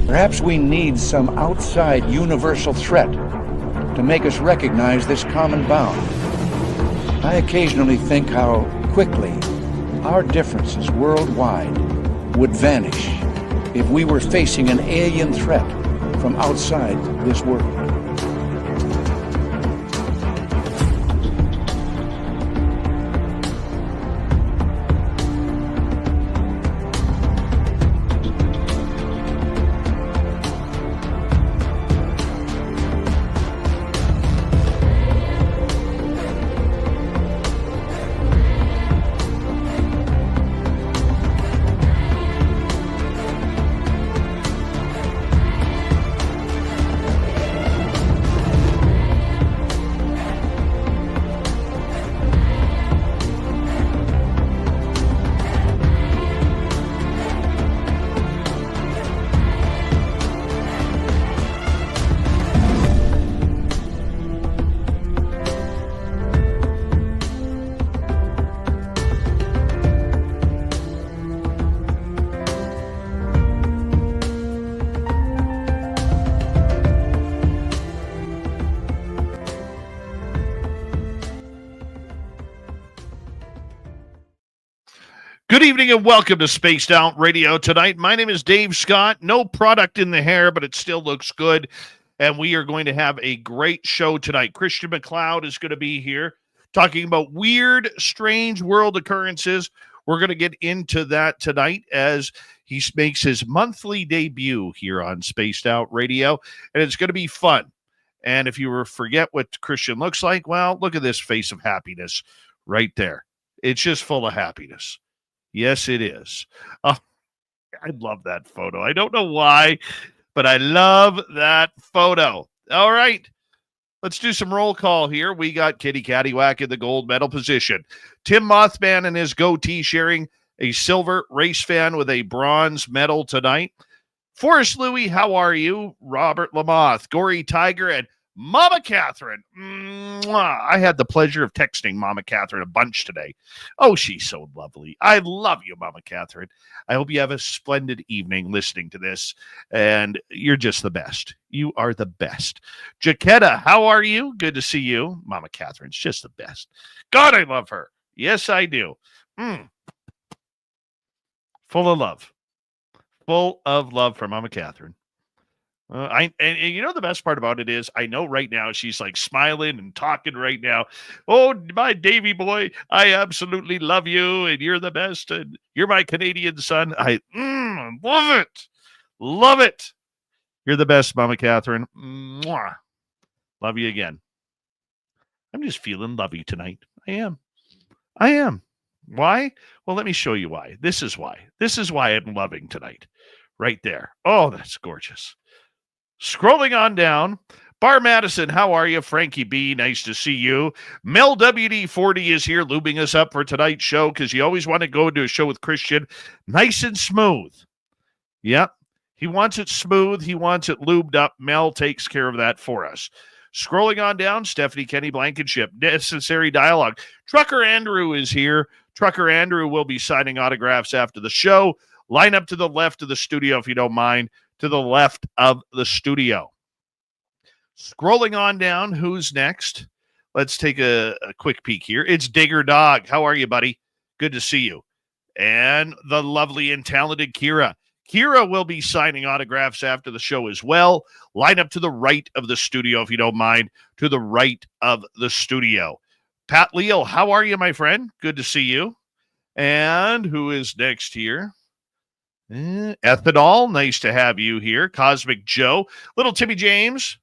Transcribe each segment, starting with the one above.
Perhaps we need some outside universal threat to make us recognize this common bound. I occasionally think how quickly our differences worldwide would vanish if we were facing an alien threat from outside this world. Good evening and welcome to Spaced Out Radio tonight. My name is Dave Scott. No product in the hair, but it still looks good. And we are going to have a great show tonight. Christian MacLeod is going to be here talking about weird, strange world occurrences. We're going to get into that tonight as he makes his monthly debut here on Spaced Out Radio. And it's going to be fun. And if you forget what Christian looks like, well, look at this face of happiness right there. It's just full of happiness. Yes, it is. I love that photo. I don't know why, but I love that photo. All right. Let's do some roll call here. We got Kitty Caddywhack in the gold medal position. Tim Mothman and his goatee sharing a silver. Race Fan with a bronze medal tonight. Forrest Louie, how are you? Robert Lamoth, Gory Tiger, and Mama Catherine. I had the pleasure of texting Mama Catherine a bunch today. Oh, she's so lovely. I love you, Mama Catherine. I hope you have a splendid evening listening to this, and you're just the best. You are the best. Jaquetta, how are you? Good to see you. Mama Catherine's just the best. God, I love her. Yes, I do. Full of love. Full of love for Mama Catherine. And you know the best part about it is I know right now she's like smiling and talking right now. Oh, my Davy boy, I absolutely love you and you're the best and you're my Canadian son. I love it. Love it. You're the best, Mama Catherine. Mwah. Love you again. I'm just feeling lovey tonight. I am. Why? Well, let me show you why. This is why. This is why I'm loving tonight. Right there. Oh, that's gorgeous. Scrolling on down, Bar Madison, how are you? Frankie B, nice to see you. Mel WD40 is here lubing us up for tonight's show because you always want to go into a show with Christian nice and smooth. Yep. He wants it smooth. He wants it lubed up. Mel takes care of that for us. Scrolling on down, Stephanie Kenny Blankenship, Necessary Dialogue. Trucker Andrew is here. Trucker Andrew will be signing autographs after the show. Line up to the left of the studio if you don't mind. To the left of the studio. Scrolling on down, who's next? Let's take a quick peek here. It's Digger Dog. How are you, buddy? Good to see you. And the lovely and talented Kira. Kira will be signing autographs after the show as well. Line up to the right of the studio, if you don't mind. To the right of the studio. Pat Leo, how are you, my friend? Good to see you. And who is next here? Ethanol, nice to have you here. Cosmic Joe. Little Timmy James.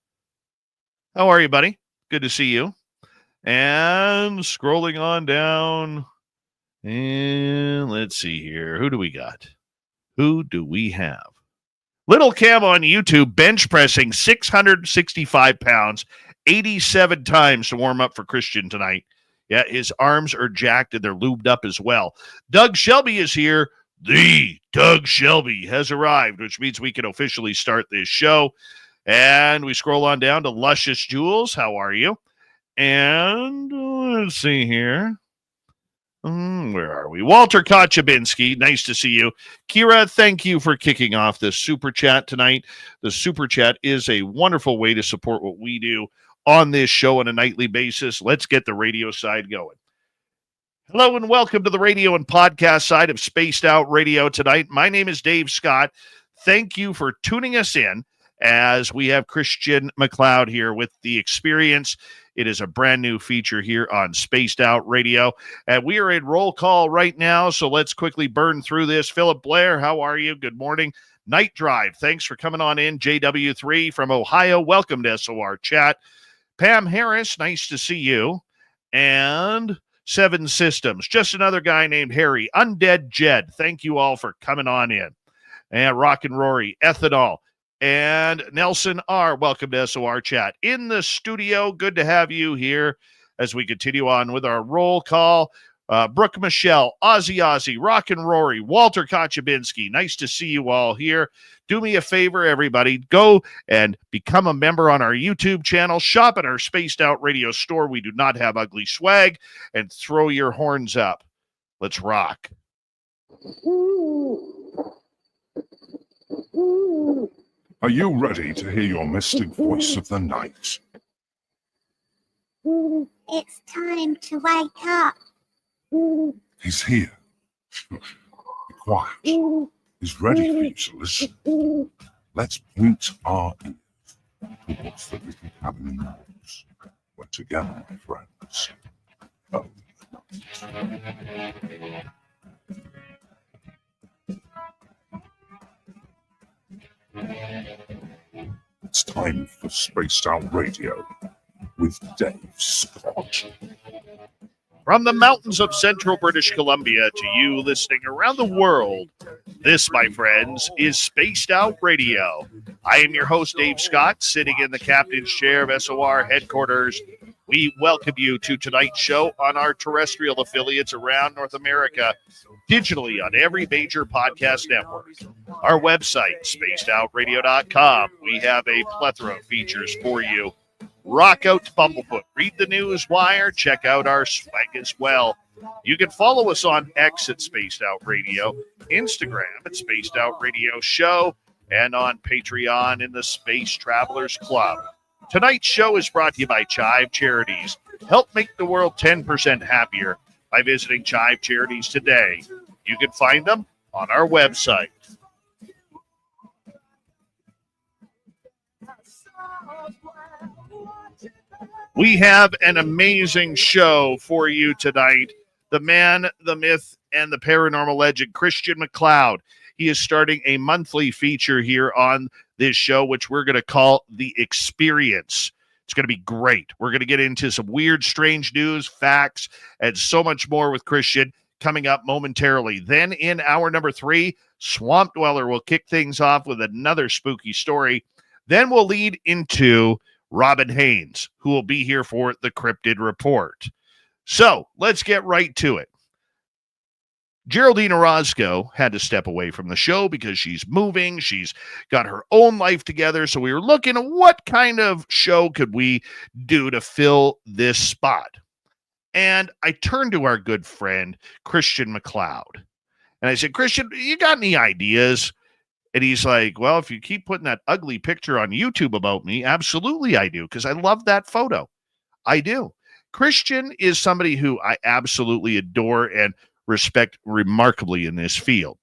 How are you, buddy? Good to see you. And scrolling on down. And let's see here. Who do we got? Who do we have? Little Cam on YouTube, bench pressing 665 pounds, 87 times to warm up for Christian tonight. Yeah, his arms are jacked and they're lubed up as well. Doug Shelby is here. The Doug Shelby has arrived, which means we can officially start this show. And we scroll on down to Luscious Jules. How are you? And let's see here. Where are we? Walter Kochabinski, nice to see you. Kira, thank you for kicking off the Super Chat tonight. The Super Chat is a wonderful way to support what we do on this show on a nightly basis. Let's get the radio side going. Hello and welcome to the radio and podcast side of Spaced Out Radio tonight. My name is Dave Scott. Thank you for tuning us in as we have Christian MacLeod here with The Experience. It is a brand new feature here on Spaced Out Radio. And we are in roll call right now, so let's quickly burn through this. Philip Blair, how are you? Good morning. Night Drive, thanks for coming on in. JW3 from Ohio, welcome to SOR Chat. Pam Harris, nice to see you. And Seven Systems, just another guy named Harry. Undead Jed, thank you all for coming on in. And Rock and Rory, Ethanol. And Nelson R., welcome to SOR Chat. In the studio, good to have you here as we continue on with our roll call. Brooke Michelle, Ozzy, Rock and Rory, Walter Kochabinski, nice to see you all here. Do me a favor, everybody, go and become a member on our YouTube channel. Shop at our Spaced Out Radio store. We do not have ugly swag. And throw your horns up. Let's rock. Are you ready to hear your mystic voice of the night? It's time to wake up. He's here. Be quiet. He's ready for you to listen. Let's point our ears towards the little cabin in the woods. We're together, my friends. Oh. It's time for Spaced Out Radio with Dave Scott. From the mountains of central British Columbia to you listening around the world, this, my friends, is Spaced Out Radio. I am your host, Dave Scott, sitting in the captain's chair of SOR headquarters. We welcome you to tonight's show on our terrestrial affiliates around North America, digitally on every major podcast network. Our website, spacedoutradio.com. We have a plethora of features for you. Rock out to Bumblefoot, read the news wire, check out our swag as well. You can follow us on X at Spaced Out Radio, Instagram at Spaced Out Radio Show, and on Patreon in the Space Travelers Club. Tonight's show is brought to you by Chive Charities. Help make the world 10% happier by visiting Chive Charities today. You can find them on our website. We have an amazing show for you tonight. The man, the myth, and the paranormal legend, Christian MacLeod. He is starting a monthly feature here on this show, which we're going to call The Experience. It's going to be great. We're going to get into some weird, strange news, facts, and so much more with Christian coming up momentarily. Then in hour number 3, Swamp Dweller will kick things off with another spooky story. Then we'll lead into Robin Haynes, who will be here for the Cryptid Report. So let's get right to it. Geraldine Orozco had to step away from the show because she's moving. She's got her own life together. So we were looking at what kind of show could we do to fill this spot. And I turned to our good friend, Christian MacLeod. And I said, Christian, you got any ideas? And he's like, well, if you keep putting that ugly picture on YouTube about me, absolutely I do, because I love that photo. I do. Christian is somebody who I absolutely adore and respect remarkably in this field.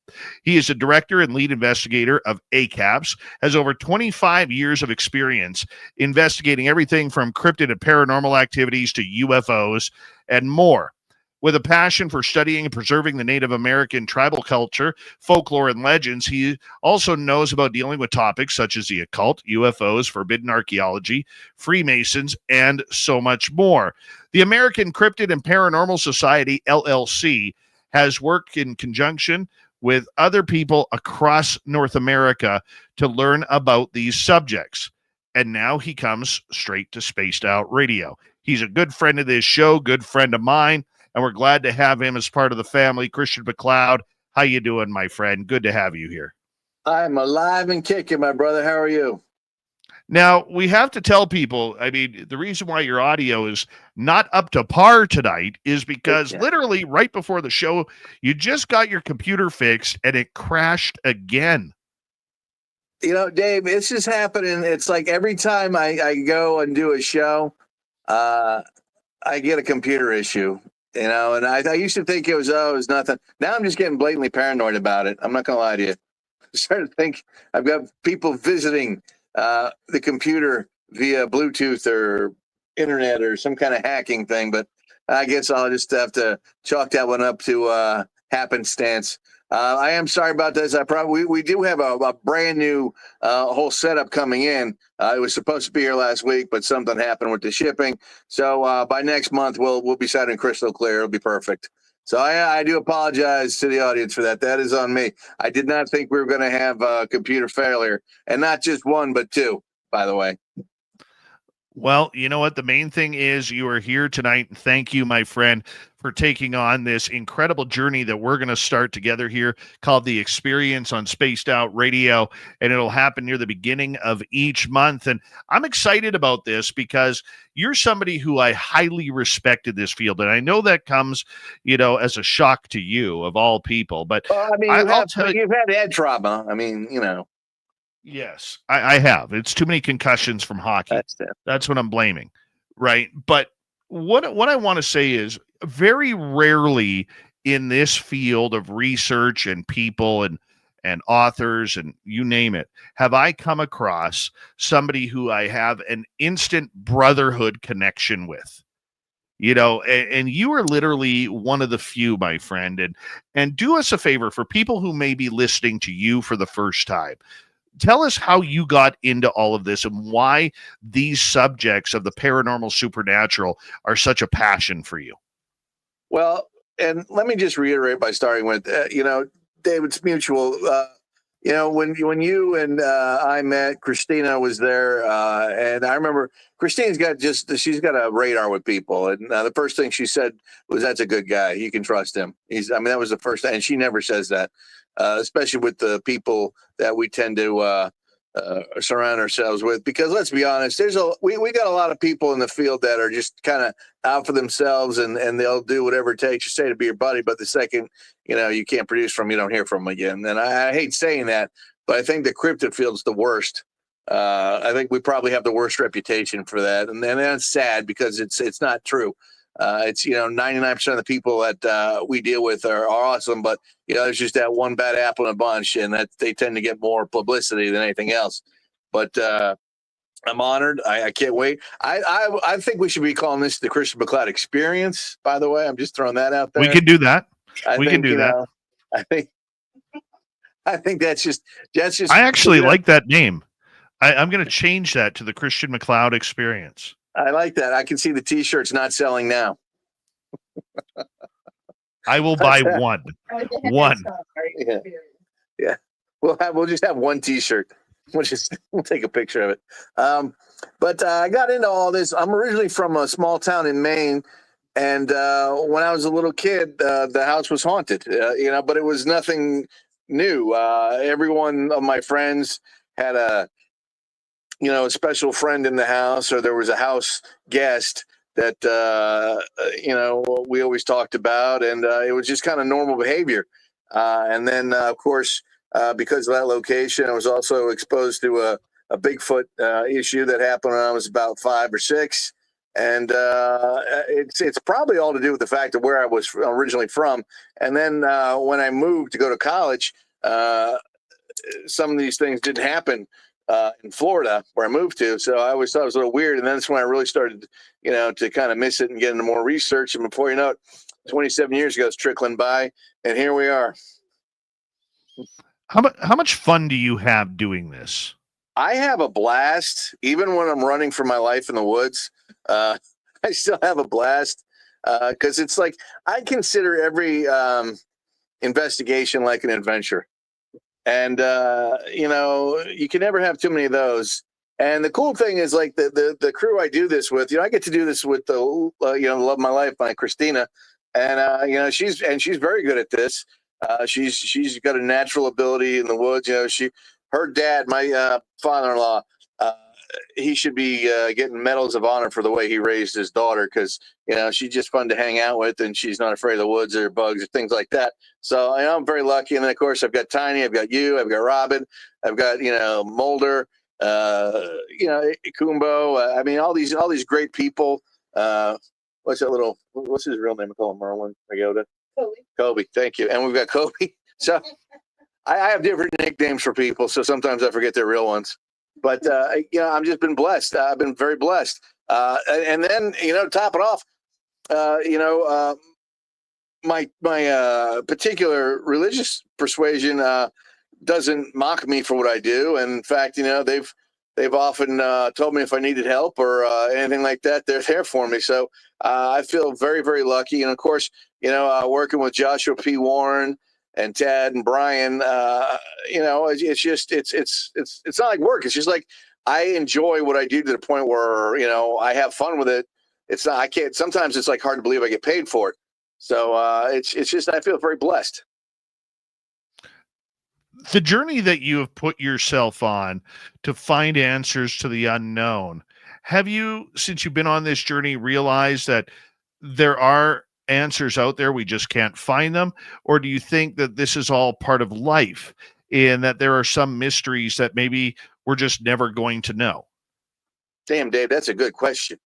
He is a director and lead investigator of A.C.A.P.S, has over 25 years of experience investigating everything from cryptid and paranormal activities to UFOs and more. With a passion for studying and preserving the Native American tribal culture, folklore, and legends, he also knows about dealing with topics such as the occult, UFOs, forbidden archaeology, Freemasons, and so much more. The American Cryptid and Paranormal Society, LLC, has worked in conjunction with other people across North America to learn about these subjects. And now he comes straight to Spaced Out Radio. He's a good friend of this show, good friend of mine, and we're glad to have him as part of the family. Christian MacLeod, how you doing, my friend? Good to have you here. I'm alive and kicking, my brother. How are you? Now, we have to tell people, I mean, the reason why your audio is not up to par tonight is because literally right before the show, you just got your computer fixed and it crashed again. You know, Dave, it's just happening. It's like every time I go and do a show, I get a computer issue, you know, and I used to think it was nothing. Now I'm just getting blatantly paranoid about it. I'm not going to lie to you. I'm starting to think I've got people visiting the computer via Bluetooth or internet or some kind of hacking thing, but I guess I'll just have to chalk that one up to happenstance. I am sorry about this. We do have a brand new whole setup coming in. It was supposed to be here last week, but something happened with the shipping. So by next month, we'll be sounding crystal clear. It'll be perfect. So I do apologize to the audience for that. That is on me. I did not think we were going to have a computer failure, and not just one, but two, by the way. Well, you know what? The main thing is you are here tonight. Thank you, my friend, for taking on this incredible journey that we're going to start together here called The Experience on Spaced Out Radio. And it'll happen near the beginning of each month. And I'm excited about this because you're somebody who I highly respected this field. And I know that comes, you know, as a shock to you of all people. But well, I mean, you've had head trauma. I mean, you know. Yes, I have. It's too many concussions from hockey. That's what I'm blaming, right? But what I want to say is very rarely in this field of research and people and authors and you name it, have I come across somebody who I have an instant brotherhood connection with. You know, and you are literally one of the few, my friend. And do us a favor for people who may be listening to you for the first time. Tell us how you got into all of this and why these subjects of the paranormal supernatural are such a passion for you. Well, and let me just reiterate by starting with, you know, David's mutual. You know, when you and I met, Christina was there, and I remember Christina's she's got a radar with people, and the first thing she said was, "That's a good guy. You can trust him." That was the first thing, and she never says that, especially with the people that we tend to surround ourselves with. Because let's be honest, we got a lot of people in the field that are just kind of out for themselves, and they'll do whatever it takes. You say to be your buddy, but the second you can't produce from, you don't hear from them again. And I hate saying that, but I think the cryptid field's the worst. I think we probably have the worst reputation for that, and that's sad because it's not true. It's 99% of the people that we deal with are awesome, but there's just that one bad apple in a bunch, and that they tend to get more publicity than anything else. But I'm honored. I can't wait. I think we should be calling this the Christian MacLeod Experience. By the way, I'm just throwing that out there. We can do that. I think that's just. I actually like that name. I'm going to change that to the Christian MacLeod Experience. I like that. I can see the T-shirts not selling now. I will buy one. One. Yeah. We'll just have one T-shirt. We'll take a picture of it. But I got into all this. I'm originally from a small town in Maine, and when I was a little kid, the house was haunted. But it was nothing new. Every one of my friends had a special friend in the house, or there was a house guest that, we always talked about, and it was just kind of normal behavior. And then, of course, because of that location, I was also exposed to a Bigfoot issue that happened when I was about 5 or 6. And it's probably all to do with the fact of where I was originally from. And then when I moved to go to college, some of these things didn't happen in Florida, where I moved to. So I always thought it was a little weird. And then that's when I really started, to kind of miss it and get into more research. And before you know it, 27 years ago, it's trickling by, and here we are. How much fun do you have doing this? I have a blast, even when I'm running for my life in the woods. I still have a blast because it's like I consider every investigation like an adventure. And, you can never have too many of those. And the cool thing is, like, the crew I do this with, I get to do this with the love of my life, my Christina. And, she's very good at this. She's got a natural ability in the woods. Her dad, my father-in-law, he should be getting medals of honor for the way he raised his daughter, because she's just fun to hang out with, and she's not afraid of the woods or bugs or things like that. So I'm very lucky. And then of course I've got Tiny, I've got you, I've got Robin, I've got Mulder, Kumbo. I mean all these great people. What's his real name? I call him Merlin Toyota. Kobe. Thank you. And we've got Kobe. So I have different nicknames for people, so sometimes I forget their real ones. But I've just been blessed. I've been very blessed. And then top it off, my particular religious persuasion doesn't mock me for what I do. And in fact, they've often told me if I needed help or anything like that, they're there for me. So I feel very, very lucky. And of course, working with Joshua P. Warren and Ted and Brian, it's not like work. It's just like I enjoy what I do to the point where I have fun with it. It's not, I can't. Sometimes it's like hard to believe I get paid for it. So it's just I feel very blessed. The journey that you have put yourself on to find answers to the unknown. Have you, since you've been on this journey, realized that there are answers out there, we just can't find them? Or do you think that this is all part of life and that there are some mysteries that maybe we're just never going to know? Damn, Dave, that's a good question.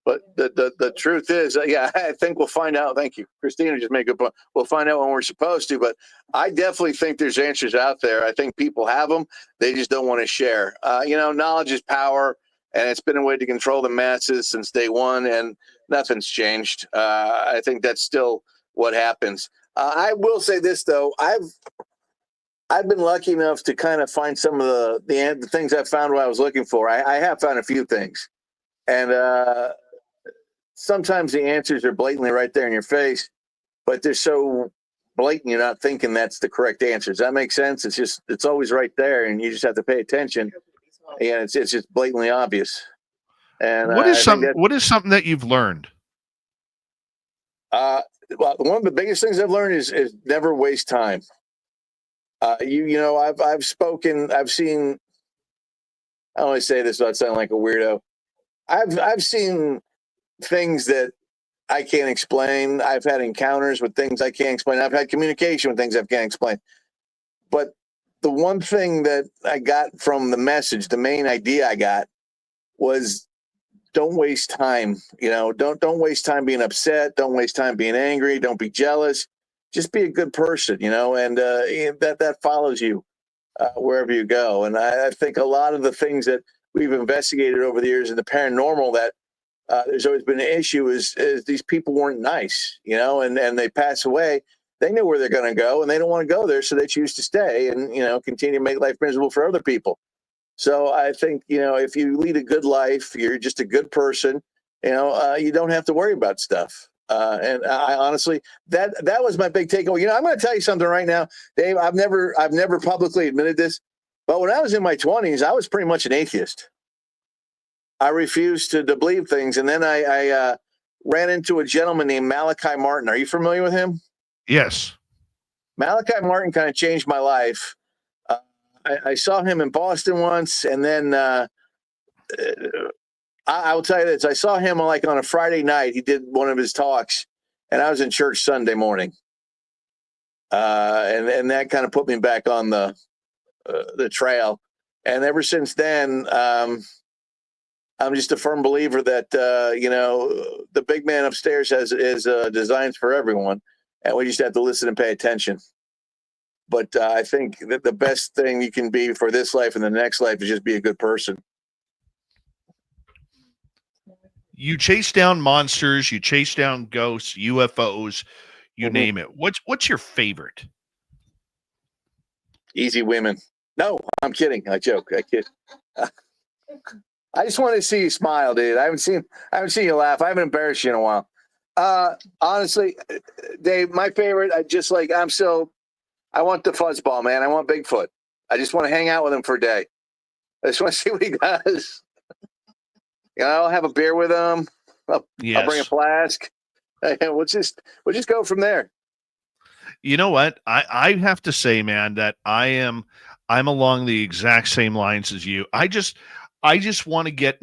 But the truth is, I think we'll find out. Thank you. Christina just made a good point. We'll find out when we're supposed to, but I definitely think there's answers out there. I think people have them. They just don't want to share. Knowledge is power, and it's been a way to control the masses since day one, and nothing's changed. I think that's still what happens. I will say this, though. I've been lucky enough to kind of find some of the things I found what I was looking for. I have found a few things. And sometimes the answers are blatantly right there in your face, but they're so blatant you're not thinking that's the correct answer. Does that make sense? It's always right there, and you just have to pay attention. And it's just blatantly obvious. And what is something that you've learned? Well, one of the biggest things I've learned is never waste time. I've spoken, I've seen. I only say this without sounding like a weirdo. I've seen things that I can't explain. I've had encounters with things I can't explain. I've had communication with things I can't explain. But the one thing that I got from the message, the main idea I got, was don't waste time. Don't waste time being upset. Don't waste time being angry. Don't be jealous. Just be a good person, and that follows you wherever you go. And I think a lot of the things that we've investigated over the years in the paranormal that there's always been an issue is these people weren't nice, and they pass away. They knew where they're going to go, and they don't want to go there, so they choose to stay and, continue to make life miserable for other people. So I think, if you lead a good life, you're just a good person, you don't have to worry about stuff. And I honestly, that was my big takeaway. I'm going to tell you something right now, Dave. I've never publicly admitted this, but when I was in my 20s, I was pretty much an atheist. I refused to believe things. And then I ran into a gentleman named Malachi Martin. Are you familiar with him? Yes. Malachi Martin kind of changed my life. I saw him in Boston once, and then I will tell you this. I saw him like on a Friday night. He did one of his talks, and I was in church Sunday morning. And that kind of put me back on the trail. And ever since then, I'm just a firm believer that, the big man upstairs has designs for everyone, and we just have to listen and pay attention. But I think that the best thing you can be for this life and the next life is just be a good person. You chase down monsters, you chase down ghosts, UFOs, you name it. What's your favorite? Easy women. No, I'm kidding. I joke. I kid. I just want to see you smile, dude. I haven't seen you laugh. I haven't embarrassed you in a while. Honestly, Dave, my favorite. I want the fuzzball, man. I want Bigfoot. I just want to hang out with him for a day. I just want to see what he does. I'll have a beer with him. I'll bring a flask. We'll just go from there. You know what? I have to say, man, that I'm along the exact same lines as you. I just want to get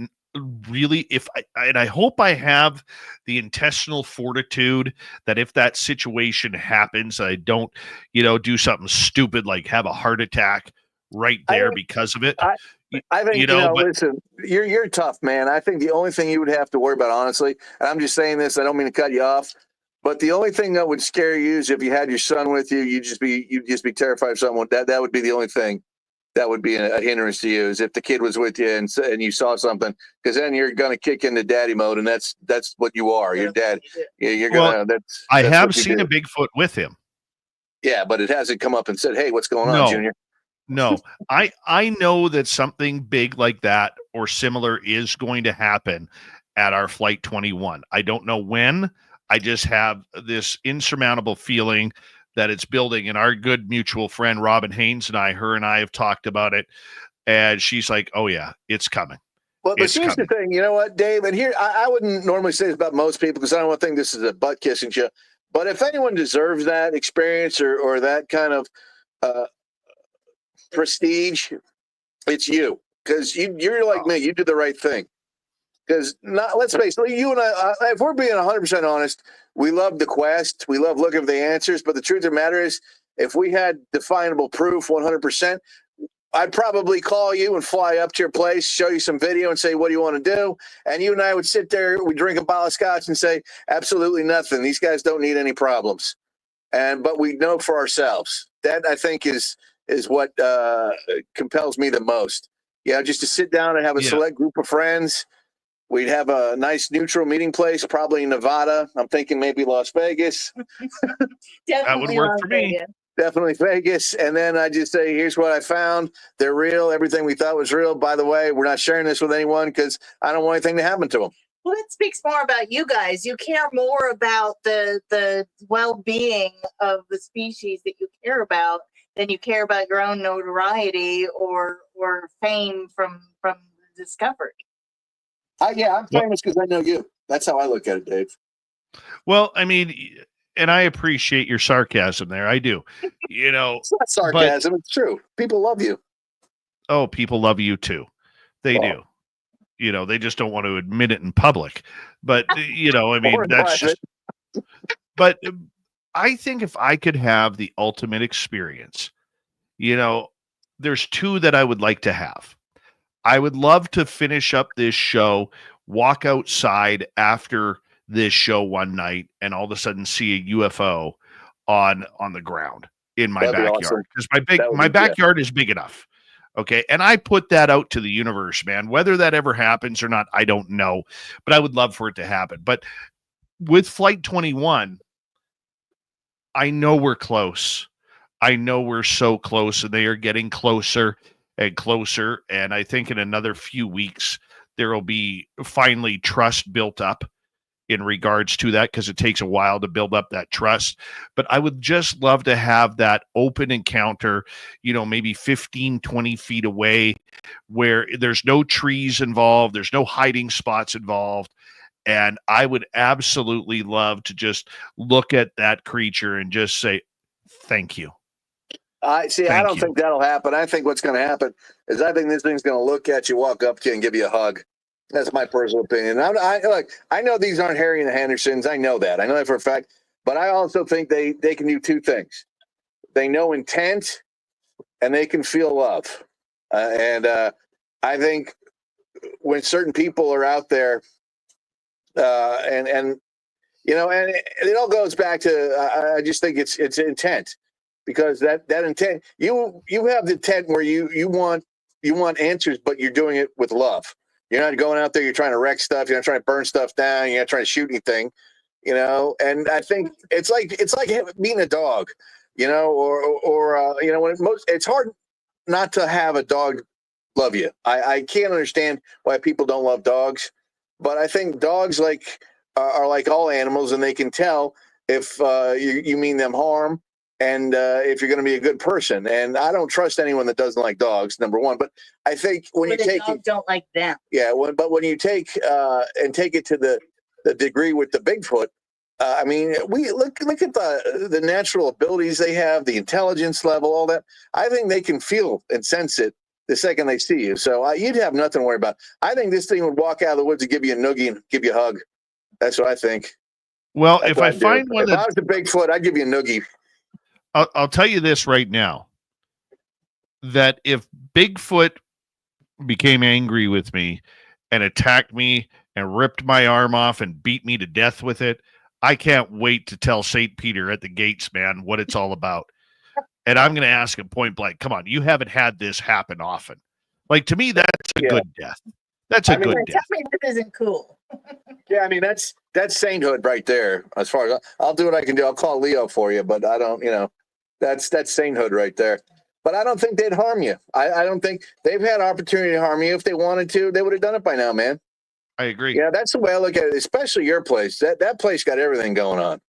really, and I hope I have the intestinal fortitude that if that situation happens, I don't, do something stupid like have a heart attack right there because of it. I think, But listen, you're tough, man. I think the only thing you would have to worry about, honestly, and I'm just saying this, I don't mean to cut you off, but the only thing that would scare you is if you had your son with you, you'd just be terrified of someone. That would be the only thing that would be a hindrance to you, is if the kid was with you and you saw something, because then you're going to kick into daddy mode, and that's what you are. Your dad. You're gonna. I have seen a Bigfoot with him. Yeah, but it hasn't come up and said, "Hey, what's going on, Junior?" No, I know that something big like that or similar is going to happen at our Flight 21. I don't know when. I just have this insurmountable feeling that it's building. And our good mutual friend Robin Haynes and her and I have talked about it, and she's like, "Oh yeah, it's coming." Well, but here's the thing, you know what, Dave? And here, I wouldn't normally say this about most people because I don't want to think this is a butt kissing show. But if anyone deserves that experience or that kind of prestige, it's you, because you're like me. You did the right thing. Because let's face it, you and I, if we're being 100% honest, we love the quest. We love looking for the answers. But the truth of the matter is, if we had definable proof 100%, I'd probably call you and fly up to your place, show you some video and say, what do you want to do? And you and I would sit there, we drink a bottle of scotch and say, absolutely nothing. These guys don't need any problems. But we know for ourselves. That, I think, is what compels me the most. Just to sit down and have a select group of friends. We'd have a nice neutral meeting place, probably in Nevada. I'm thinking maybe Las Vegas. That would work for me. Definitely Vegas. And then I just say, here's what I found. They're real. Everything we thought was real. By the way, we're not sharing this with anyone because I don't want anything to happen to them. Well, that speaks more about you guys. You care more about the well-being of the species that you care about than you care about your own notoriety or fame from the discovery. I'm famous because I know you. That's how I look at it, Dave. Well, I mean, and I appreciate your sarcasm there. I do. It's not sarcasm. It's true. People love you. Oh, people love you too. They do. They just don't want to admit it in public. But, I mean, that's just. But I think if I could have the ultimate experience, there's two that I would like to have. I would love to finish up this show, walk outside after this show one night, and all of a sudden see a UFO on the ground in my backyard. Because my backyard is big enough. Okay. And I put that out to the universe, man. Whether that ever happens or not, I don't know. But I would love for it to happen. But with Flight 21, I know we're close. I know we're so close, and they are getting closer and closer. And I think in another few weeks, there will be finally trust built up in regards to that, because it takes a while to build up that trust. But I would just love to have that open encounter, maybe 15, 20 feet away, where there's no trees involved, there's no hiding spots involved. And I would absolutely love to just look at that creature and just say, thank you. I don't think that'll happen. I think what's going to happen is I think this thing's going to look at you, walk up to you, and give you a hug. That's my personal opinion. I know these aren't Harry and the Hendersons. I know that. I know that for a fact. But I also think they can do two things. They know intent, and they can feel love. I think when certain people are out there, and it all goes back to I just think it's intent. Because that intent, you have the intent where you want answers, but you're doing it with love. You're not going out there, you're trying to wreck stuff, you're not trying to burn stuff down, you're not trying to shoot anything, And I think it's like being a dog, it's hard not to have a dog love you. I can't understand why people don't love dogs, but I think dogs are like all animals, and they can tell if you mean them harm. And if you're going to be a good person, and I don't trust anyone that doesn't like dogs, number one. But I think when you take dogs don't like them. Yeah, but when you take it to the degree with the Bigfoot, I mean, we look at the natural abilities they have, the intelligence level, all that. I think they can feel and sense it the second they see you. So you'd have nothing to worry about. I think this thing would walk out of the woods and give you a noogie and give you a hug. That's what I think. Well, That's if what I I'd do. find one If I was a Bigfoot, I'd give you a noogie. I'll tell you this right now, that if Bigfoot became angry with me and attacked me and ripped my arm off and beat me to death with it, I can't wait to tell St. Peter at the gates, man, what it's all about. And I'm going to ask him point blank, come on, you haven't had this happen often. Like, to me, that's a good death. That's a good death. Tell me this isn't cool. Yeah, I mean, that's sainthood right there. As far as I'll do what I can do. I'll call Leo for you, but I don't, that's sainthood right there. But I don't think they'd harm you. I don't think they've had opportunity to harm you. If they wanted to, they would have done it by now, man. I agree. Yeah, that's the way I look at it, especially your place. That place got everything going on.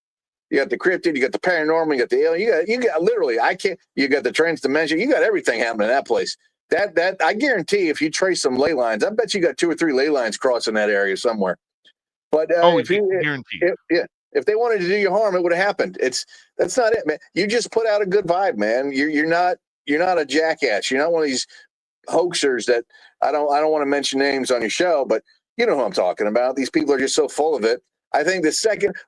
You got the cryptid, you got the paranormal, you got the alien, you got literally, you got the transdimension, you got everything happening in that place. That I guarantee if you trace some ley lines, I bet you got 2 or 3 ley lines crossing that area somewhere. But if they wanted to do you harm, it would have happened. That's not it, man. You just put out a good vibe, man. You're not a jackass. You're not one of these hoaxers that I don't want to mention names on your show, but you know who I'm talking about. These people are just so full of it. I think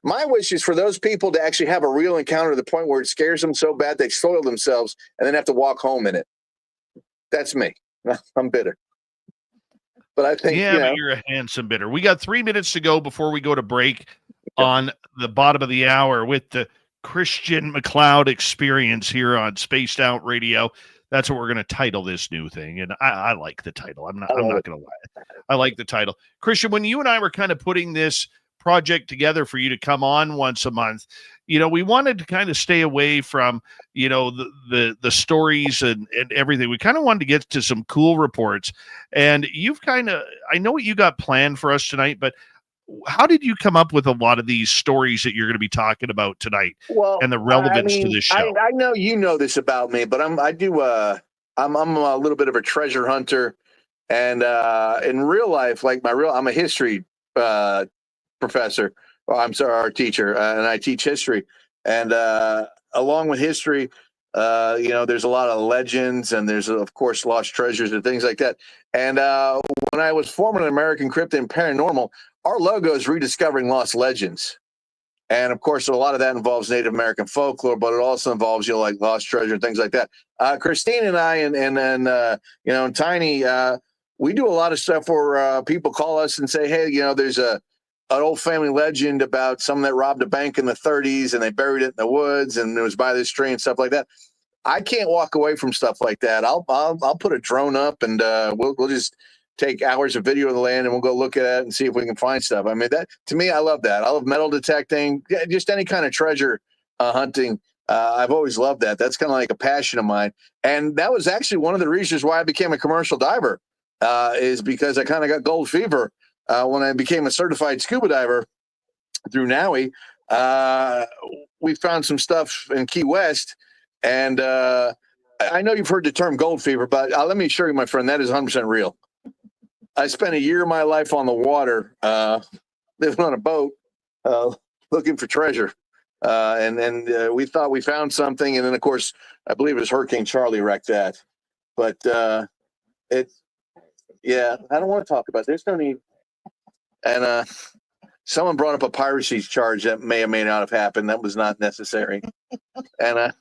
my wish is for those people to actually have a real encounter to the point where it scares them so bad they soil themselves and then have to walk home in it. That's me. I'm bitter. But I think, but you're a handsome bitter. We got 3 minutes to go before we go to break on the bottom of the hour with the Christian MacLeod experience here on Spaced Out Radio. That's what we're going to title this new thing. And I like the title. I'm not going to lie. I like the title. Christian, when you and I were kind of putting this project together for you to come on once a month, we wanted to kind of stay away from, the stories and everything. We kind of wanted to get to some cool reports. And I know what you got planned for us tonight, but how did you come up with a lot of these stories that you're going to be talking about tonight and the relevance to this show? I know you know this about me, but I'm a little bit of a treasure hunter. And in real life, I'm a history professor. I'm sorry, our teacher, and I teach history. And along with history, there's a lot of legends, and there's of course lost treasures and things like that. And when I was forming American Cryptid and Paranormal, our logo is rediscovering lost legends. And of course, a lot of that involves Native American folklore, but it also involves, like lost treasure and things like that. Christine and I and Tiny, we do a lot of stuff where people call us and say, hey, there's an old family legend about someone that robbed a bank in the 30s and they buried it in the woods and it was by this tree and stuff like that. I can't walk away from stuff like that. I'll put a drone up and we'll just take hours of video of the land and we'll go look at it and see if we can find stuff. I mean, that to me, I love that. I love metal detecting, just any kind of treasure hunting. I've always loved that. That's kind of like a passion of mine. And that was actually one of the reasons why I became a commercial diver, is because I kind of got gold fever when I became a certified scuba diver through NAUI. We found some stuff in Key West, and I know you've heard the term gold fever, but let me assure you, my friend, that is 100% real. I spent a year of my life on the water, living on a boat, looking for treasure. And we thought we found something. And then, of course, I believe it was Hurricane Charlie wrecked that. But I don't want to talk about it. There's no need. And someone brought up a piracy charge that may or may not have happened. That was not necessary. And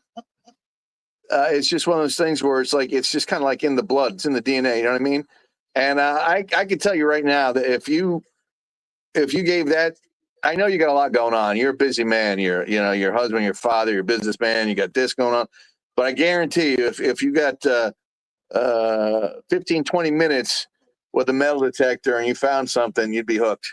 it's just one of those things where it's just kind of like in the blood. It's in the DNA. You know what I mean? And I can tell you right now that if you gave that, I know you got a lot going on. You're a busy man. You're your husband, your father, your businessman. You got this going on. But I guarantee you, if you got 15, 20 minutes with a metal detector and you found something, you'd be hooked.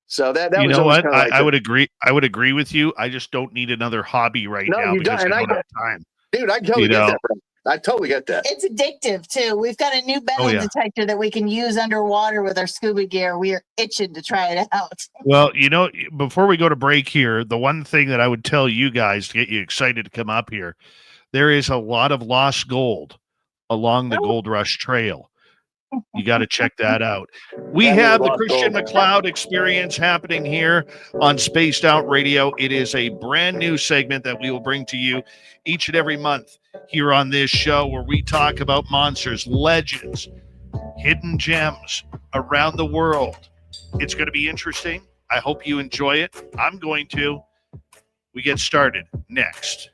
So that you was know what? Like I would agree. I would agree with you. I just don't need another hobby right now because I don't have time. Dude, I totally get that, bro. I totally get that. It's addictive too. We've got a new metal detector that we can use underwater with our scuba gear. We are itching to try it out. Well, before we go to break here, the one thing that I would tell you guys to get you excited to come up here, there is a lot of lost gold along the Gold Rush Trail. You got to check that out. We have the Christian MacLeod experience happening here on Spaced Out Radio. It is a brand new segment that we will bring to you each and every month here on this show where we talk about monsters, legends, hidden gems around the world. It's going to be interesting. I hope you enjoy it. I'm going to. We get started next.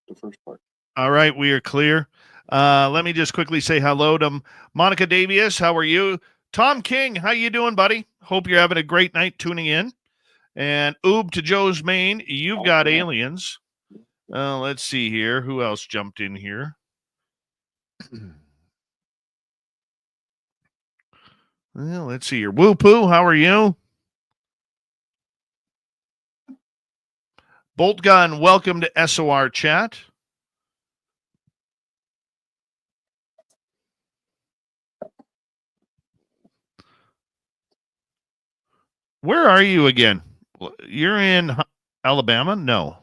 The first part. All right, we are clear. Let me just quickly say hello to Monica Davies. How are you? Tom King, how you doing, buddy? Hope you're having a great night tuning in. And Oob to Joe's Main, you've got aliens. Let's see here. Who else jumped in here? Well, let's see here. Woo Poo, how are you? Bolt Gun, welcome to SOR chat. Where are you again? You're in Alabama? No.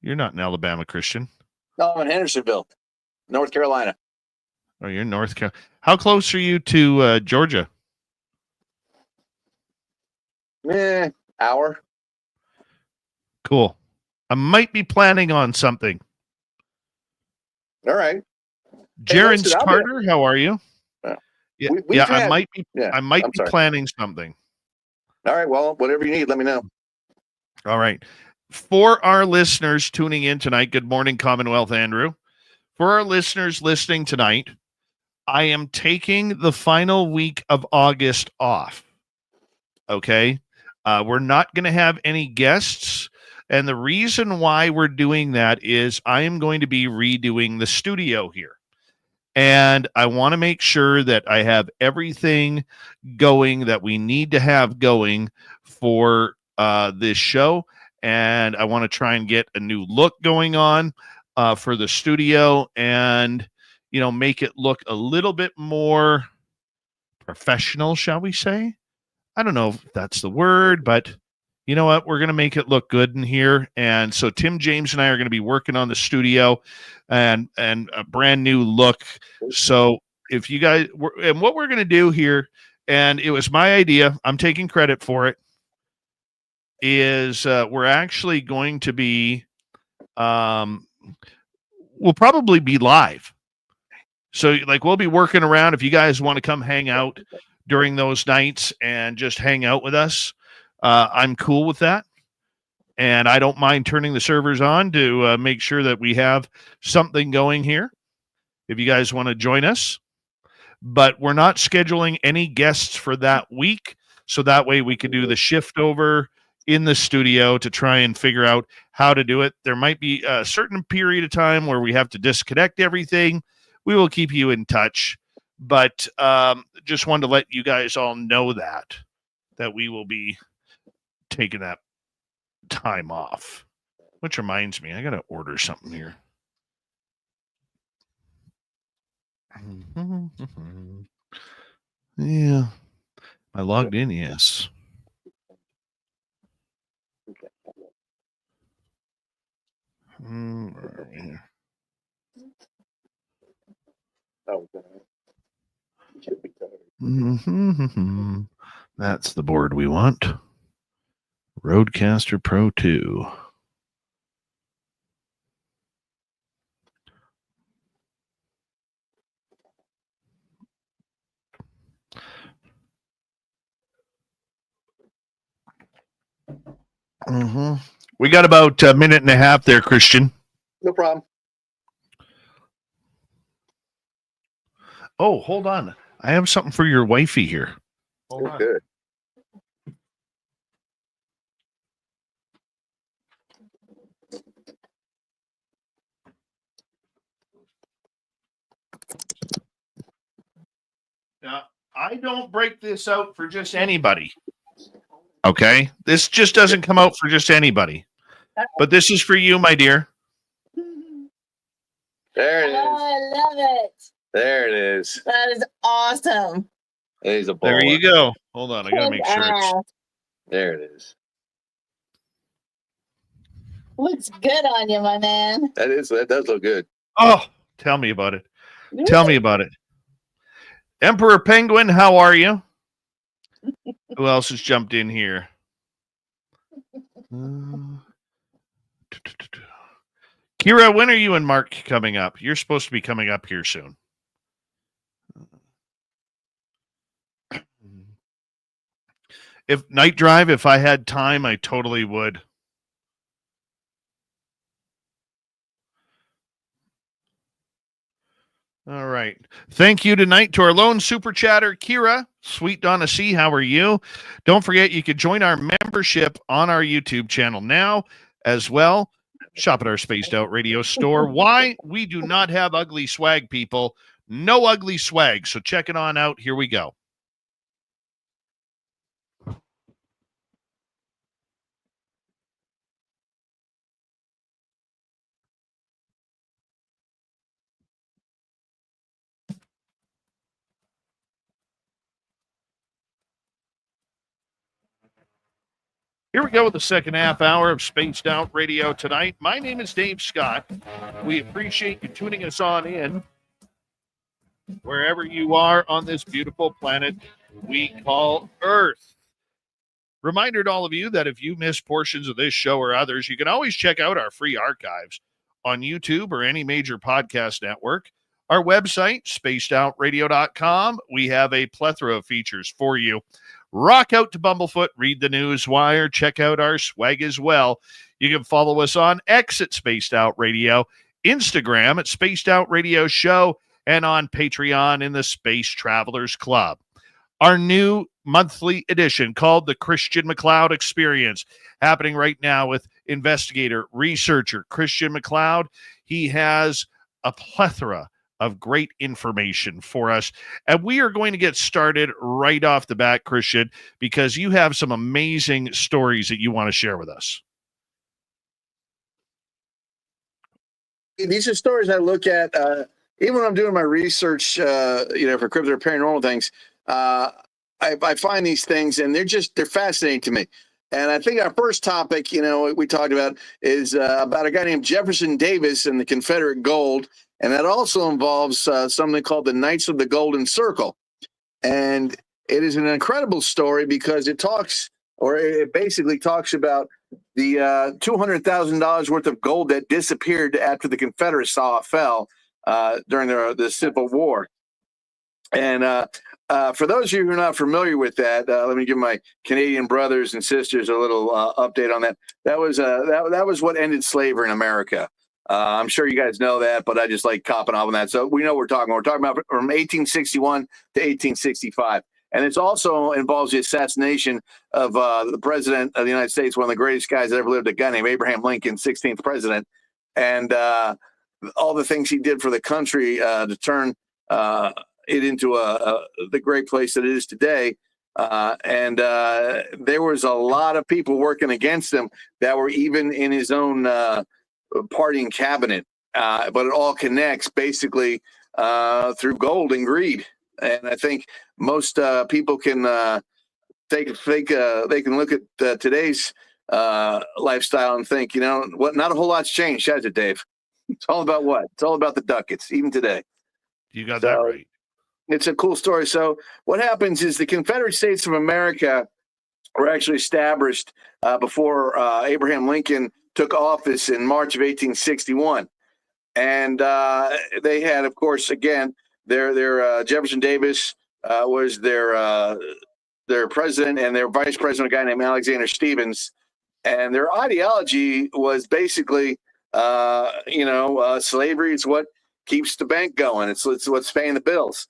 You're not in Alabama, Christian. No, I'm in Hendersonville, North Carolina. Oh, you're in North Carolina. How close are you to Georgia? Hour. Cool. I might be planning on something. All right. Jaron listen, Carter, how are you? Yeah, I might be sorry. planning something. All right. Well, whatever you need, let me know. All right. For our listeners tuning in tonight, good morning, Commonwealth Andrew. For our listeners listening tonight, I am taking the final week of August off. Okay. We're not going to have any guests. And the reason why we're doing that is I am going to be redoing the studio here. And I want to make sure that I have everything going that we need to have going for this show. And I want to try and get a new look going on for the studio and, you know, make it look a little bit more professional, shall we say? I don't know if that's the word, but you know what? We're going to make it look good in here. And so Tim James and I are going to be working on the studio and a brand new look. So if you guys, and what we're going to do here, and it was my idea, I'm taking credit for it, is we're actually going to be, we'll probably be live. So like we'll be working around. If you guys want to come hang out during those nights and just hang out with us, I'm cool with that. And I don't mind turning the servers on to make sure that we have something going here if you guys want to join us. But we're not scheduling any guests for that week. So that way we can do the shift over in the studio to try and figure out how to do it. There might be a certain period of time where we have to disconnect everything. We will keep you in touch. But just wanted to let you guys all know that we will be taking that time off. Which reminds me, I got to order something here. Yeah. I logged in, yes. Where are we here? That's the board we want. Rodecaster Pro 2. We got about a minute and a half there, Christian. No problem. Oh, hold on. I have something for your wifey here. Hold on. Good. Now, I don't break this out for just anybody. Okay? This just doesn't come out for just anybody. But this is for you, my dear. There it is. Oh, I love it. There it is. That is awesome. There's a There baller. you go. Hold on. I got to make sure it's... There it is. Looks good on you, my man. That does look good. Oh, tell me about it. Tell me about it. Emperor Penguin, how are you? Who else has jumped in here? Kira, when are you and Mark coming up? You're supposed to be coming up here soon. If Night Drive, if I had time, I totally would. All right. Thank you tonight to our lone super chatter, Kira. Sweet Donna C., how are you? Don't forget, you can join our membership on our YouTube channel now as well. Shop at our Spaced Out Radio store. Why? We do not have ugly swag, people. No ugly swag. So check it on out. Here we go. Here we go with the second half hour of Spaced Out Radio tonight. My name is Dave Scott. We appreciate you tuning us on in wherever you are on this beautiful planet we call Earth. Reminder to all of you that if you miss portions of this show or others, you can always check out our free archives on YouTube or any major podcast network. Our website, spacedoutradio.com, we have a plethora of features for you. Rock out to Bumblefoot, read the news wire, check out our swag as well. You can follow us on X at Spaced Out Radio, Instagram at Spaced Out Radio Show, and on Patreon in the Space Travelers Club. Our new monthly edition called the Christian MacLeod Experience, happening right now with investigator, researcher Christian MacLeod. He has a plethora of great information for us. And we are going to get started right off the bat, Christian, because you have some amazing stories that you want to share with us. These are stories I look at, even when I'm doing my research, for Cryptid or Paranormal things. I find these things and they're fascinating to me. And I think our first topic, we talked about is about a guy named Jefferson Davis and the Confederate gold. And that also involves something called the Knights of the Golden Circle. And it is an incredible story because it basically talks about the $200,000 worth of gold that disappeared after the Confederates fell during the Civil War. And for those of you who are not familiar with that, let me give my Canadian brothers and sisters a little update on that. That was what ended slavery in America. I'm sure you guys know that, but I just like copping off on that. So we know what we're talking about. We're talking about from 1861 to 1865. And it also involves the assassination of the president of the United States, one of the greatest guys that ever lived, a guy named Abraham Lincoln, 16th president. And all the things he did for the country to turn it into the great place that it is today. And there was a lot of people working against him that were even in his own party and cabinet, but it all connects basically through gold and greed. And I think most people can they can look at today's lifestyle and think, what? Not a whole lot's changed, has it, Dave? It's all about what? It's all about the ducats, even today. You got that right. It's a cool story. So what happens is the Confederate States of America were actually established before Abraham Lincoln took office in March of 1861. And they had, of course, again, their Jefferson Davis was their president, and their vice president, a guy named Alexander Stephens. And their ideology was basically, slavery is what keeps the bank going. It's what's paying the bills.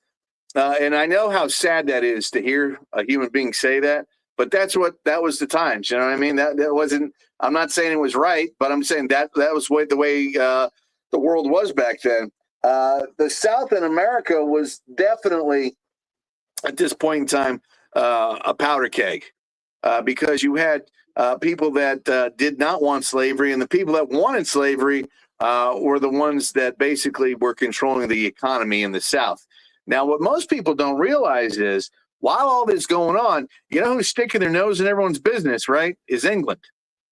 And I know how sad that is to hear a human being say that, but that was the times. You know what I mean? That wasn't. I'm not saying it was right, but I'm saying that was the way the world was back then. The South in America was definitely, at this point in time, a powder keg, because you had people that did not want slavery, and the people that wanted slavery were the ones that basically were controlling the economy in the South. Now, what most people don't realize is, while all this is going on, you know who's sticking their nose in everyone's business, right? Is England.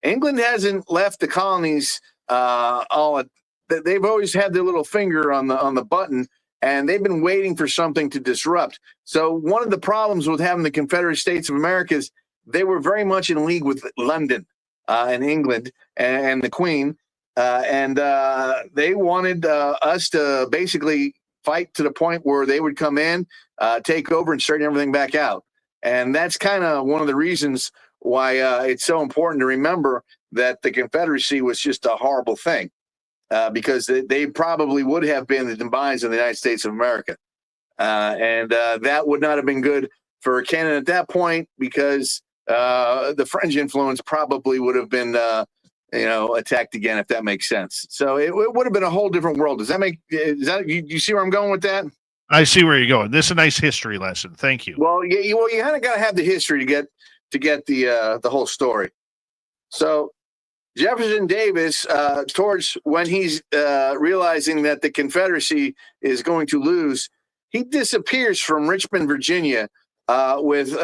England hasn't left the colonies they've always had their little finger on the button and they've been waiting for something to disrupt. So one of the problems with having the Confederate States of America is they were very much in league with London and England and the Queen, and they wanted us to basically fight to the point where they would come in, take over, and straighten everything back out. And that's kind of one of the reasons why it's so important to remember that the Confederacy was just a horrible thing, because they probably would have been the demise of the United States of America. And that would not have been good for Canada at that point, because the French influence probably would have been, attacked again, if that makes sense. So it would have been a whole different world. Does that make, you see where I'm going with that? I see where you're going. This is a nice history lesson. Thank you. Well, you kind of got to have the history to get the whole story. So Jefferson Davis, towards when he's realizing that the Confederacy is going to lose, he disappears from Richmond, Virginia, with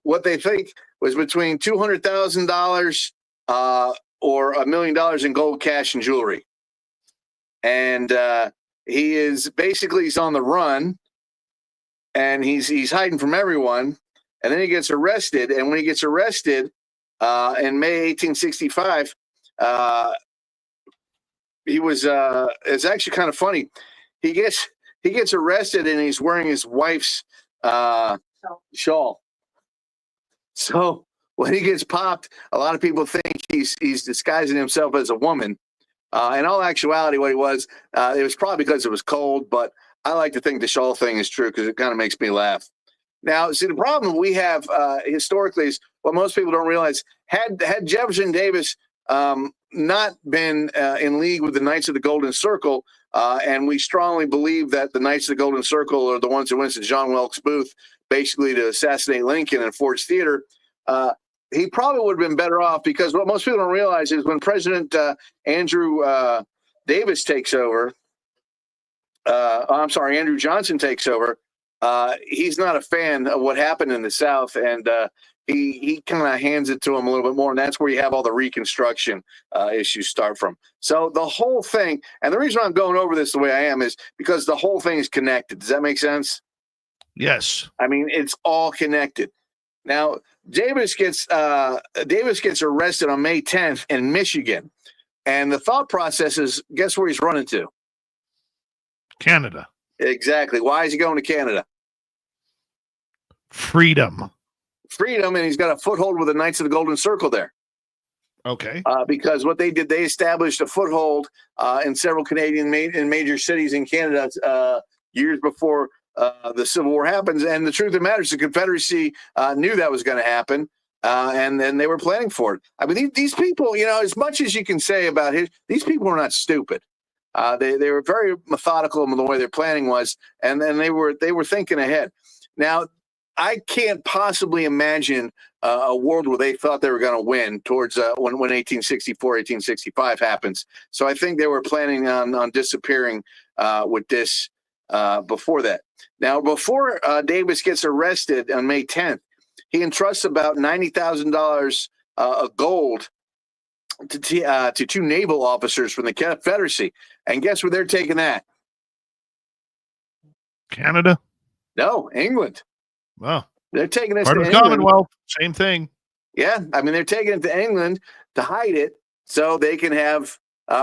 what they think was between $200,000 or $1 million in gold, cash, and jewelry. And he is basically, he's on the run, and he's hiding from everyone. And then he gets arrested. And when he gets arrested in May 1865, he was it's actually kind of funny. He gets arrested, and he's wearing his wife's shawl. So when he gets popped, a lot of people think he's disguising himself as a woman. In all actuality, what he was, it was probably because it was cold, but I like to think the shawl thing is true because it kind of makes me laugh. Now, see, the problem we have historically is what most people don't realize. Had Jefferson Davis not been in league with the Knights of the Golden Circle, and we strongly believe that the Knights of the Golden Circle are the ones who went to John Wilkes Booth basically to assassinate Lincoln in Ford's Theater, he probably would have been better off, because what most people don't realize is when President Andrew Davis takes over, Andrew Johnson takes over, he's not a fan of what happened in the South, and he kind of hands it to him a little bit more, and that's where you have all the Reconstruction issues start from. So the whole thing, and the reason I'm going over this the way I am is because the whole thing is connected. Does that make sense? Yes. I mean, it's all connected. Now, Davis gets arrested on May 10th in Michigan, and the thought process is, guess where he's running to? Canada. Exactly. Why is he going to Canada? Freedom, and he's got a foothold with the Knights of the Golden Circle there. Okay. Because what they did, they established a foothold in several Canadian major cities in Canada years before the Civil War happens. And the truth of the matter is the Confederacy knew that was going to happen, and then they were planning for it. I mean, these people, as much as you can say about these people are not stupid. They were very methodical in the way their planning was, and then they were thinking ahead. Now, I can't possibly imagine a world where they thought they were going to win towards when 1864, 1865 happens. So I think they were planning on disappearing with this before that. Now, before Davis gets arrested on May 10th, he entrusts about $90,000 of gold to two naval officers from the Confederacy. And guess where they're taking that? Canada? No, England. Wow. They're taking this Part to of England. Commonwealth. Same thing. Yeah. I mean, they're taking it to England to hide it so they can have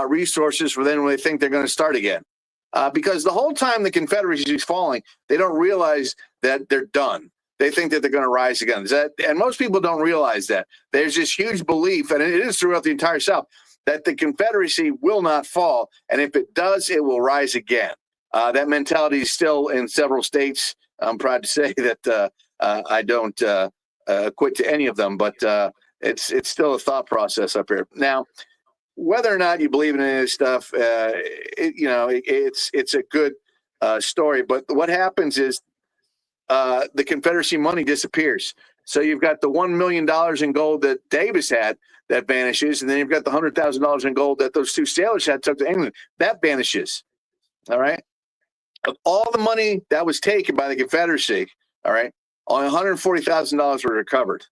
resources for then when they think they're going to start again. Because the whole time the Confederacy is falling, they don't realize that they're done. They think that they're going to rise again. And most people don't realize that. There's this huge belief, and it is throughout the entire South, that the Confederacy will not fall. And if it does, it will rise again. That mentality is still in several states. I'm proud to say that I don't quit to any of them, but it's still a thought process up here. Now, whether or not you believe in any of this stuff, it's a good story. But what happens is the Confederacy money disappears. So you've got the $1 million in gold that Davis had that vanishes, and then you've got the $100,000 in gold that those two sailors had took to England. That vanishes. All right. Of all the money that was taken by the Confederacy, all right, only $140,000 were recovered.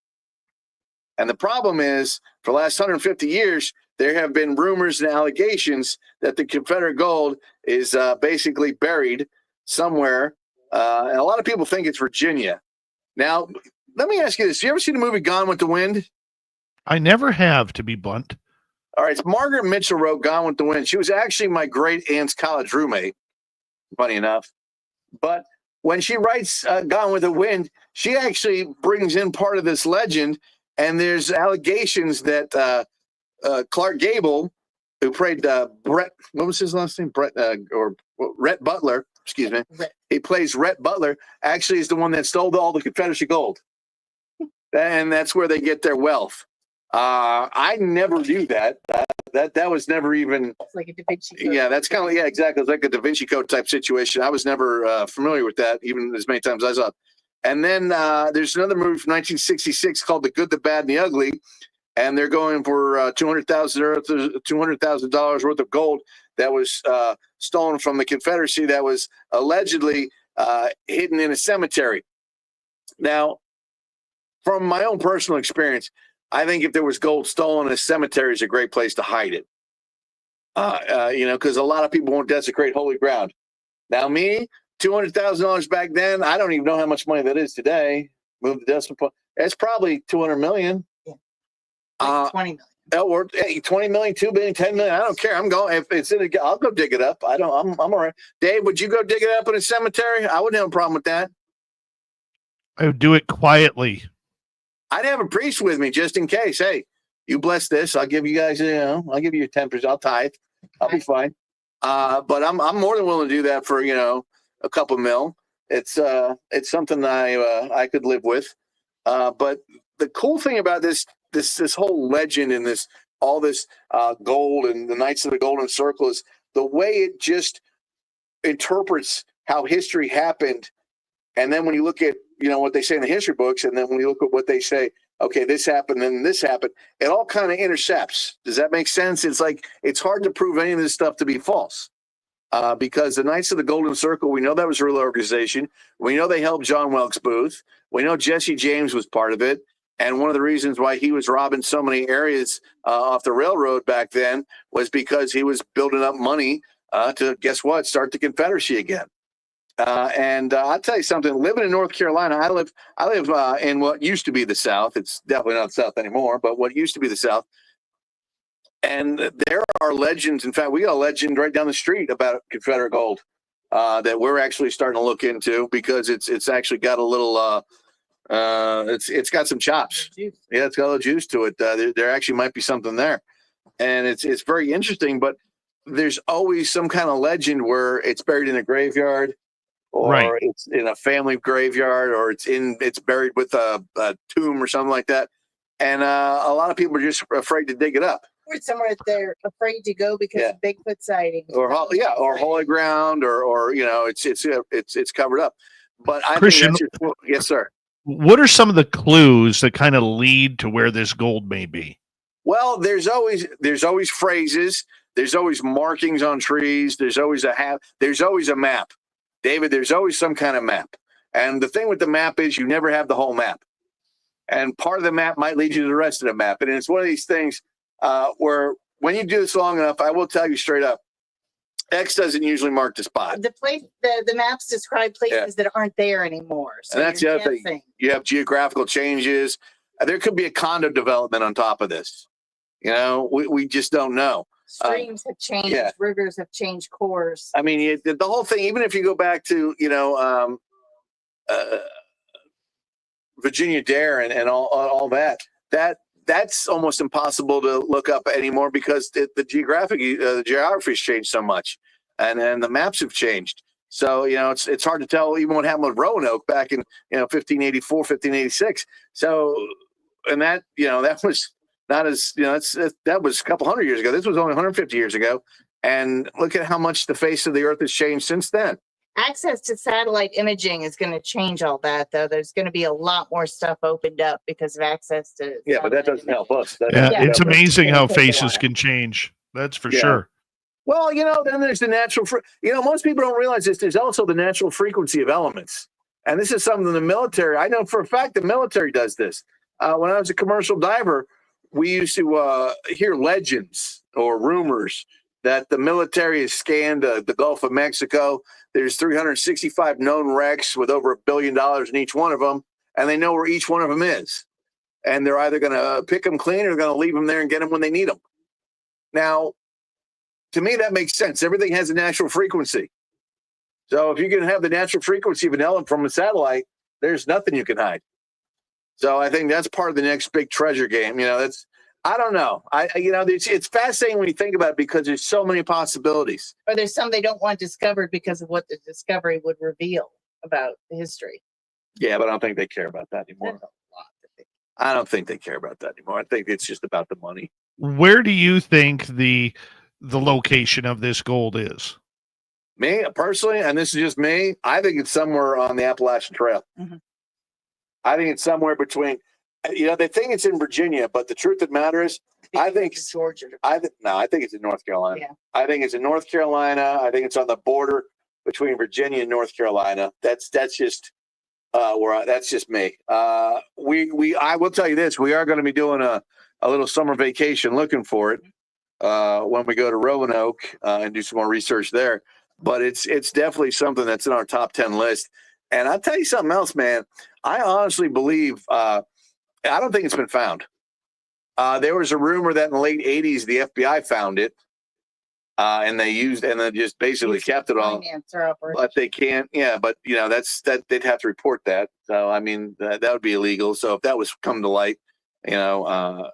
And the problem is, for the last 150 years, there have been rumors and allegations that the Confederate gold is basically buried somewhere. And a lot of people think it's Virginia. Now, let me ask you this. You ever seen the movie Gone with the Wind? I never have, to be blunt. All right. Margaret Mitchell wrote Gone with the Wind. She was actually my great aunt's college roommate, funny enough. But when she writes Gone with the Wind, she actually brings in part of this legend. And there's allegations that Clark Gable, who played Brett, what was his last name? Rhett Butler, excuse me. He plays Rhett Butler, actually is the one that stole all the Confederacy gold. And that's where they get their wealth. I never knew that. That was never even. It's like a Da Vinci Code. Yeah, that's kind of, yeah, exactly. It's like a Da Vinci Code type situation. I was never familiar with that, even as many times as I saw it. And then there's another movie from 1966 called The Good, the Bad, and the Ugly. And they're going for $200,000 worth of gold that was stolen from the Confederacy that was allegedly hidden in a cemetery. Now, from my own personal experience, I think if there was gold stolen, a cemetery is a great place to hide it. Because a lot of people won't desecrate holy ground. Now, me, $200,000 back then, I don't even know how much money that is today. Move the decimal point. It's probably $200 million. Like 20 million. Or 20 million, 2 billion, 10 million. I don't care. I'm going. If it's in I'll go dig it up. I'm all right. Dave, would you go dig it up in a cemetery? I wouldn't have a problem with that. I would do it quietly. I'd have a priest with me just in case. Hey, you bless this. I'll give you guys, I'll give you your 10%. I'll tithe. I'll be fine. But I'm more than willing to do that for, a couple mil. It's something I could live with. But the cool thing about this whole legend and all this gold and the Knights of the Golden Circle is the way it just interprets how history happened. And then when you look at, what they say in the history books, and then when you look at what they say, okay, this happened, and this happened, it all kind of intercepts. Does that make sense? It's like, it's hard to prove any of this stuff to be false. Because the Knights of the Golden Circle, we know that was a real organization. We know they helped John Wilkes Booth. We know Jesse James was part of it. And one of the reasons why he was robbing so many areas off the railroad back then was because he was building up money to, guess what, start the Confederacy again. And I'll tell you something, living in North Carolina, I live in what used to be the South. It's definitely not the South anymore, but what used to be the South. And there are legends. In fact, we got a legend right down the street about Confederate gold that we're actually starting to look into because it's actually got a little, it's got some chops. Yeah, it's got a little juice to it. There actually might be something there. And it's very interesting, but there's always some kind of legend where it's buried in a graveyard, or Right. It's in a family graveyard, or it's buried with a tomb or something like that. And a lot of people are just afraid to dig it up. Or somewhere they're afraid to go because of Bigfoot sightings. Or holy ground, or it's covered up. But I Christian, think that's yes, sir. What are some of the clues that kind of lead to where this gold may be? Well, there's always phrases. There's always markings on trees. There's always a map. David, there's always some kind of map. And the thing with the map is you never have the whole map. And part of the map might lead you to the rest of the map. And it's one of these things where when you do this long enough, I will tell you straight up, X doesn't usually mark the spot. The maps describe places that aren't there anymore. So and that's the other thing. You have geographical changes. There could be a condo development on top of this. We just don't know. Streams have changed. Rivers have changed course. I mean, the whole thing, even if you go back to, Virginia Dare and all that's almost impossible to look up anymore because the geography's changed so much, and the maps have changed. So it's hard to tell even what happened with Roanoke back in 1584, 1586. So and that was not as that was a couple hundred years ago. This was only 150 years ago, and look at how much the face of the earth has changed since then. Access to satellite imaging is going to change all that, though. There's going to be a lot more stuff opened up because of access to. Yeah, but that doesn't help us. It's amazing how faces can change. That's for sure. Well, then there's the natural. Most people don't realize this. There's also the natural frequency of elements, and this is something the military. I know for a fact the military does this. When I was a commercial diver, we used to hear legends or rumors that the military has scanned the Gulf of Mexico. There's 365 known wrecks with over $1 billion in each one of them, and they know where each one of them is. And they're either going to pick them clean or they're going to leave them there and get them when they need them. Now, to me, that makes sense. Everything has a natural frequency. So if you can have the natural frequency of an element from a satellite, there's nothing you can hide. So I think that's part of the next big treasure game. I don't know. It's fascinating when you think about it because there's so many possibilities. Or there's some they don't want discovered because of what the discovery would reveal about the history. Yeah, but I don't think they care about that anymore. I don't think they care about that anymore. I think it's just about the money. Where do you think the location of this gold is? Me, personally, and this is just me, I think it's somewhere on the Appalachian Trail. Mm-hmm. I think it's somewhere between, they think it's in Virginia, but the truth of the matter is, I think it's Georgia. I think it's in North Carolina. Yeah. I think it's in North Carolina. I think it's on the border between Virginia and North Carolina. That's just that's just me. I will tell you this: we are going to be doing a little summer vacation, looking for it when we go to Roanoke and do some more research there. But it's definitely something that's in our top 10 list. And I'll tell you something else, man. I honestly believe I don't think it's been found. There was a rumor that in the late 80s the FBI found it, and they just basically kept it all. But they can't. Yeah, but that they'd have to report that. So I mean that would be illegal. So if that was come to light, the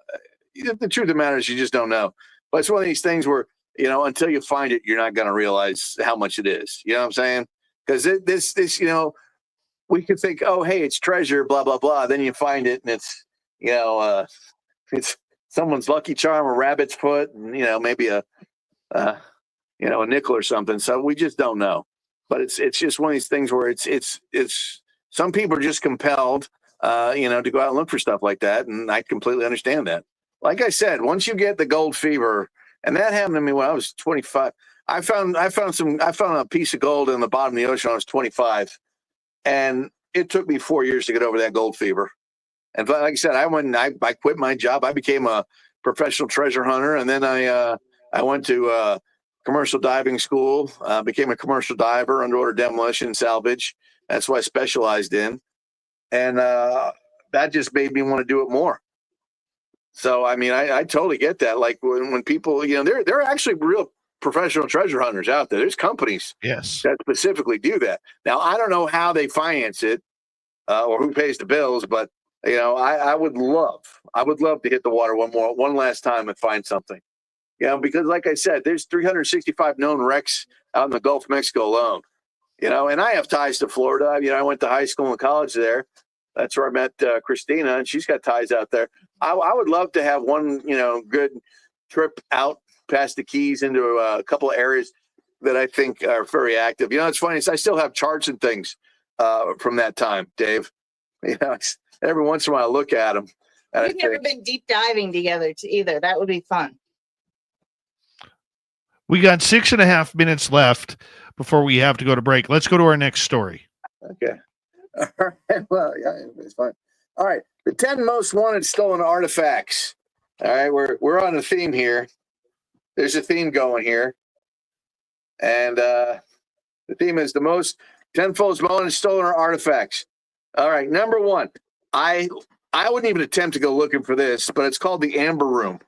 truth of the matter is you just don't know. But it's one of these things where until you find it, you're not going to realize how much it is. You know what I'm saying? Because this we could think, oh hey, it's treasure, blah blah blah. Then you find it, and it's it's someone's lucky charm, a rabbit's foot, and maybe a nickel or something. So we just don't know. But it's just one of these things where it's some people are just compelled, to go out and look for stuff like that, and I completely understand that. Like I said, once you get the gold fever, and that happened to me when I was 25. I found a piece of gold in the bottom of the ocean when I was 25, and it took me 4 years to get over that gold fever. And like I said, I quit my job. I became a professional treasure hunter, and then I went to commercial diving school, became a commercial diver, underwater demolition, salvage. That's what I specialized in, and that just made me want to do it more. So I mean, I totally get that. Like when people, there are actually real professional treasure hunters out there. There's companies, yes, that specifically do that. Now I don't know how they finance it or who pays the bills, but I would love to hit the water one last time and find something. Because like I said, there's 365 known wrecks out in the Gulf of Mexico alone. And I have ties to Florida. I went to high school and college there. That's where I met Christina, and she's got ties out there. I would love to have one, good trip out past the Keys into a couple of areas that I think are very active. It's funny. I still have charts and things from that time, Dave. Every once in a while I look at them. We've never been deep diving together either. That would be fun. We got 6.5 minutes left before we have to go to break. Let's go to our next story. Okay. All right. Well, yeah, it's fine. All right. The 10 most wanted stolen artifacts. All right. We're on a theme here. There's a theme going here. And the theme is the most 10 most wanted stolen artifacts. All right. Number 1. I wouldn't even attempt to go looking for this, but it's called the Amber Room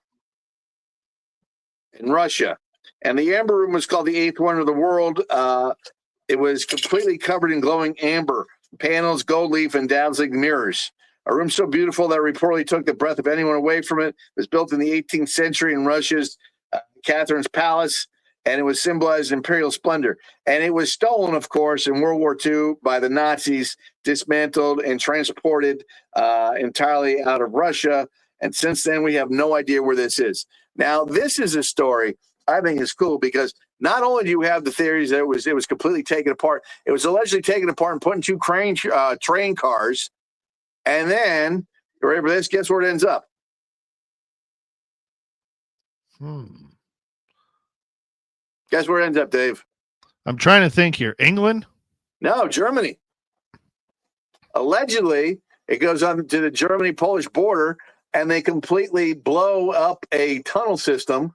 in Russia. And the Amber Room was called the 8th wonder of the world. It was completely covered in glowing amber panels, gold leaf, and dazzling mirrors. A room so beautiful that reportedly took the breath of anyone away from it. It was built in the 18th century in Russia's Catherine's Palace, and it was symbolized imperial splendor. And it was stolen, of course, in World War II by the Nazis, dismantled and transported entirely out of Russia. And since then, we have no idea where this is. Now, this is a story I think is cool because not only do you have the theories that it was completely taken apart, it was allegedly taken apart and put in 2 train cars. And then, you ready for this? Guess where it ends up? Guess where it ends up, Dave? I'm trying to think here. England? No, Germany. Allegedly, it goes on to the Germany-Polish border, and they completely blow up a tunnel system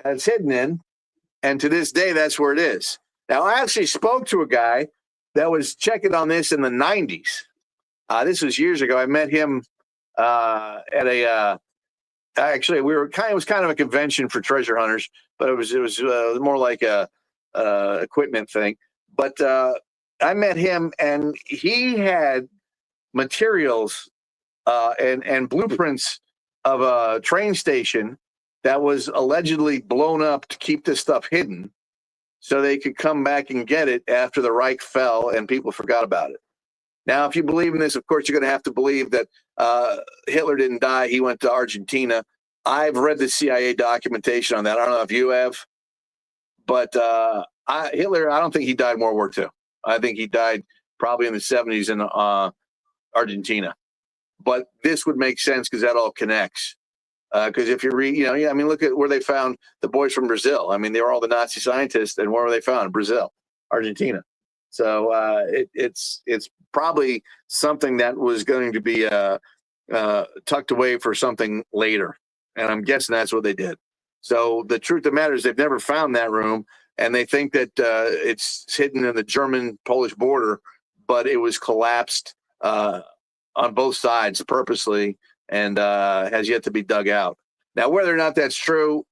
that it's hidden in, And to this day, that's where it is. Now, I actually spoke to a guy that was checking on this in the 90s. This was years ago. I met him at a actually, it was kind of a convention for treasure hunters, but it was more like a equipment thing. But I met him, and he had materials and blueprints of a train station that was allegedly blown up to keep this stuff hidden, so they could come back and get it after the Reich fell and people forgot about it. Now, if you believe in this, of course, you're going to have to believe that Hitler didn't die. He went to Argentina. I've read the CIA documentation on that. I don't know if you have, but Hitler, I don't think he died in World War II. I think he died probably in the 70s in Argentina. But this would make sense because that all connects. Because if you read, I mean, look at where they found the boys from Brazil. I mean, they were all the Nazi scientists, and where were they found? Brazil, Argentina. So it's probably something that was going to be tucked away for something later. And I'm guessing that's what they did. So the truth of the matter is they've never found that room, and they think that it's hidden in the German-Polish border, but it was collapsed on both sides purposely and has yet to be dug out. Now, whether or not that's true,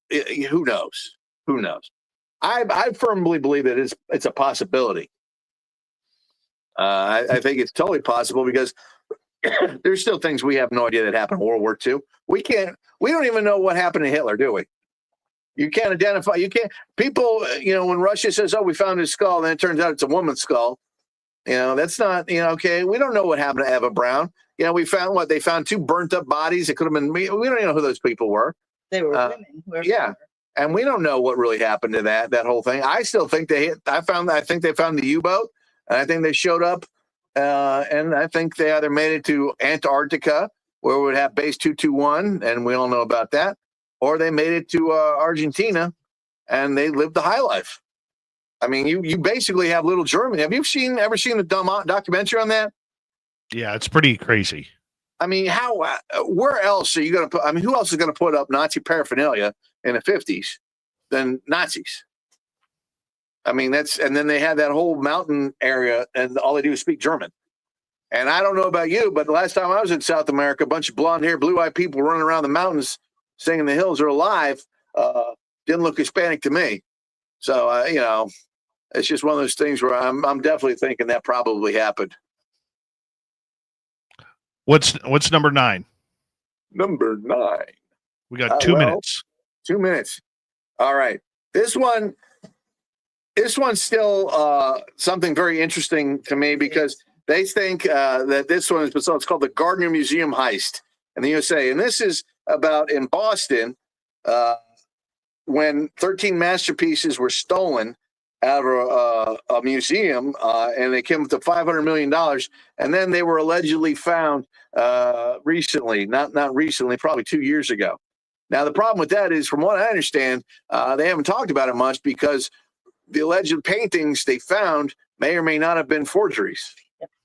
who knows? Who knows? I firmly believe that it's a possibility. I think it's totally possible because there's still things we have no idea that happened in World War II. We don't even know what happened to Hitler, do we? You can't identify. You can't. People, when Russia says, "Oh, we found his skull," and it turns out it's a woman's skull. That's not. Okay. We don't know what happened to Eva Braun. We found what they found 2 burnt up bodies. It could have been. We don't even know who those people were. They were women. Yeah, and we don't know what really happened to that whole thing. I still think I think they found the U-boat, and I think they showed up, and I think they either made it to Antarctica, where we would have base 221, and we all know about that, or they made it to Argentina, and they lived the high life. I mean, you basically have little Germany. Have you ever seen the documentary on that? Yeah, it's pretty crazy. I mean, where else are you going to put? I mean, who else is going to put up Nazi paraphernalia in the 50s than Nazis? I mean, and then they had that whole mountain area, and all they do is speak German. And I don't know about you, but the last time I was in South America, a bunch of blonde-haired, blue-eyed people running around the mountains singing "The Hills Are Alive" didn't look Hispanic to me. So, it's just one of those things where I'm definitely thinking that probably happened. What's number 9? Number 9. We got 2 minutes. 2 minutes. All right. This one's still something very interesting to me because they think that this one is, so it's called the Gardner Museum heist in the USA. And this is about in Boston when 13 masterpieces were stolen out of a museum, and they came up to $500 million. And then they were allegedly found recently, not recently, probably 2 years ago. Now, the problem with that is, from what I understand, they haven't talked about it much because the alleged paintings they found may or may not have been forgeries.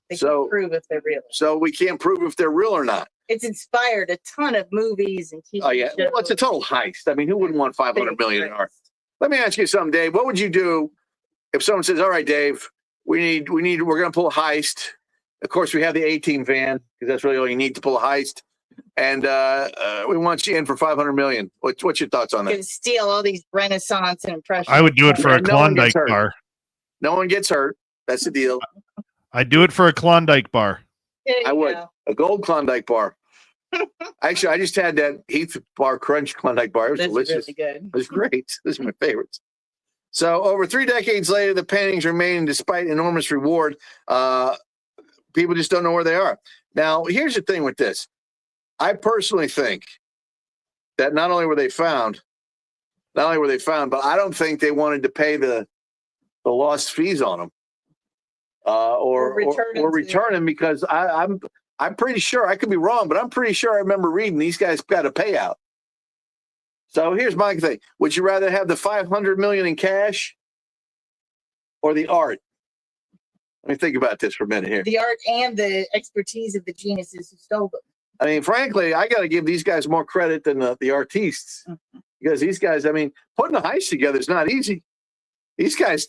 They can't prove if they're real. So we can't prove if they're real or not. It's inspired a ton of movies and TV Oh, yeah. shows. Well, it's a total heist. I mean, who wouldn't want $500 million in art? Let me ask you something, Dave. What would you do if someone says, "All right, Dave, we're going to pull a heist"? Of course, we have the A-Team van because that's really all you need to pull a heist. And we want you in for $500 million. What's your thoughts on that? You can steal all these Renaissance and Impressionist. I would do it for a Klondike bar. No one gets hurt. That's the deal. I'd do it for a Klondike bar. I would. A gold Klondike bar. Actually, I just had that Heath Bar Crunch Klondike bar. It was delicious. Really good. It was great. This is my favorites. So over 3 decades later, the paintings remain despite enormous reward. People just don't know where they are. Now, here's the thing with this. I personally think that not only were they found, but I don't think they wanted to pay the lost fees on them or return them because I'm pretty sure, I could be wrong, but I'm pretty sure I remember reading these guys got a payout. So here's my thing. Would you rather have the $500 million in cash or the art? Let me think about this for a minute here. The art and the expertise of the geniuses who stole them. I mean, frankly, I got to give these guys more credit than the artistes because these guys, I mean, putting a heist together is not easy. These guys,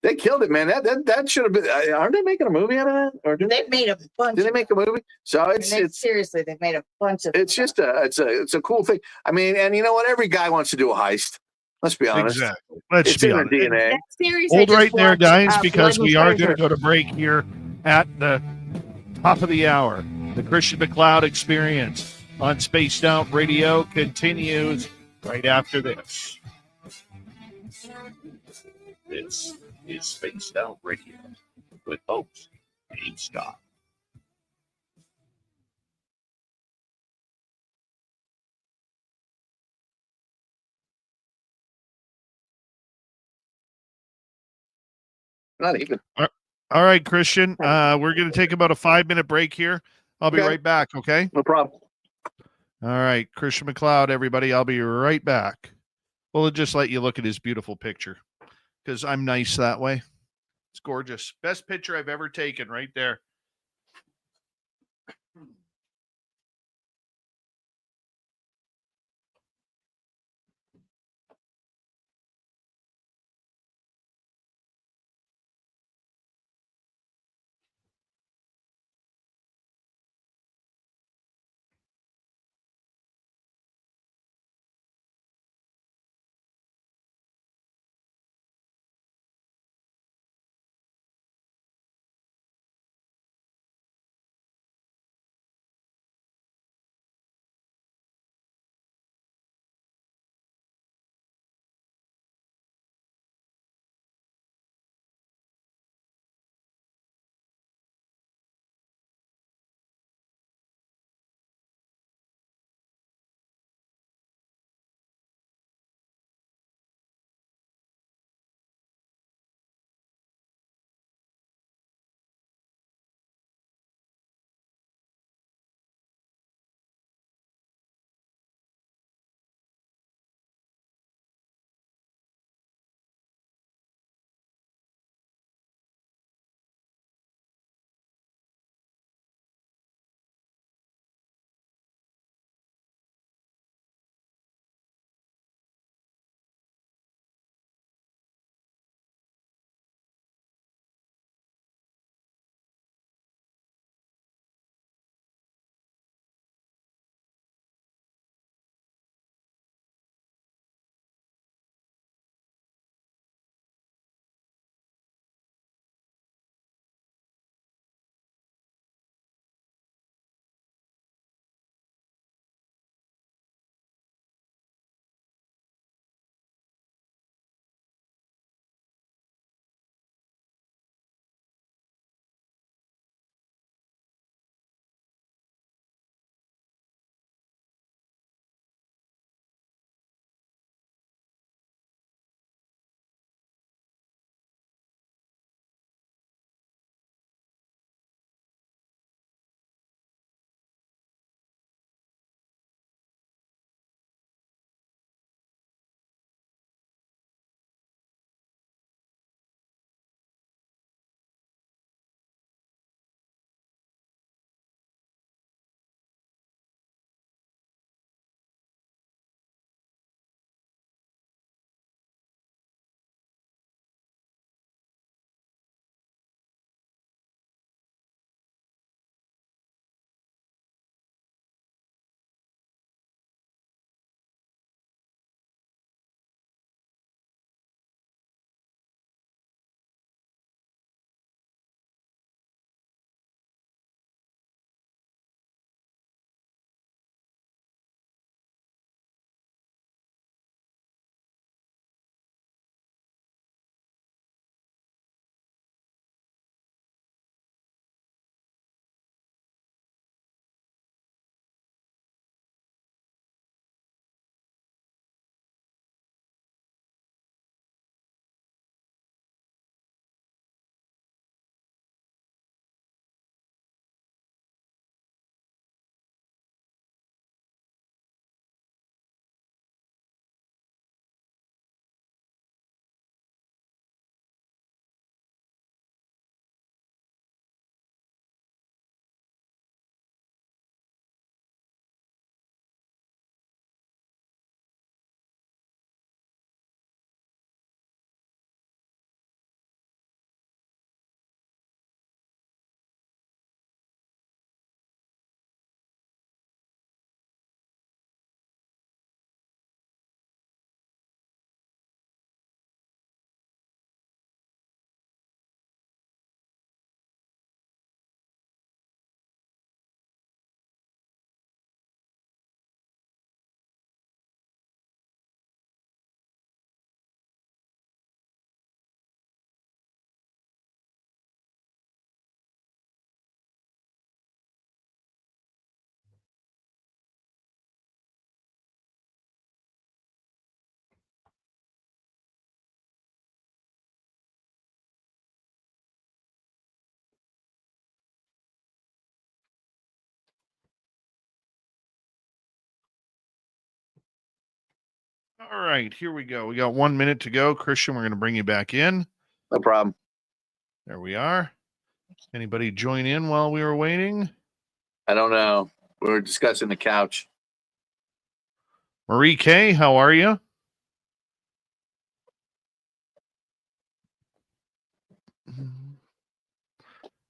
they killed it, man. That should have been. Aren't they making a movie out of that? Or They've made a bunch. did they make a movie? So it's seriously, they've made a bunch of. it's just it's a cool thing. I mean, and you know what? Every guy wants to do a heist. Let's be honest. Exactly. Let's It's be in honest. their DNA. That series I Hold just right there, watched, guys, because Blood and we are going Treasure. to go to break here at the top of the hour. The Christian MacLeod Experience on Spaced Out Radio continues right after this. This is Spaced Out Radio with host Dave Scott. Not even. All right, Christian. We're going to take about a 5-minute break here. I'll be Okay. right back, okay? No problem. All right, Christian MacLeod, everybody. I'll be right back. We'll just let you look at his beautiful picture because I'm nice that way. It's gorgeous. Best picture I've ever taken right there. All right, here we go. We got 1 minute to go. Christian, we're going to bring you back in. No problem. There we are. Anybody join in while we were waiting? I don't know. We were discussing the couch. Marie K., how are you?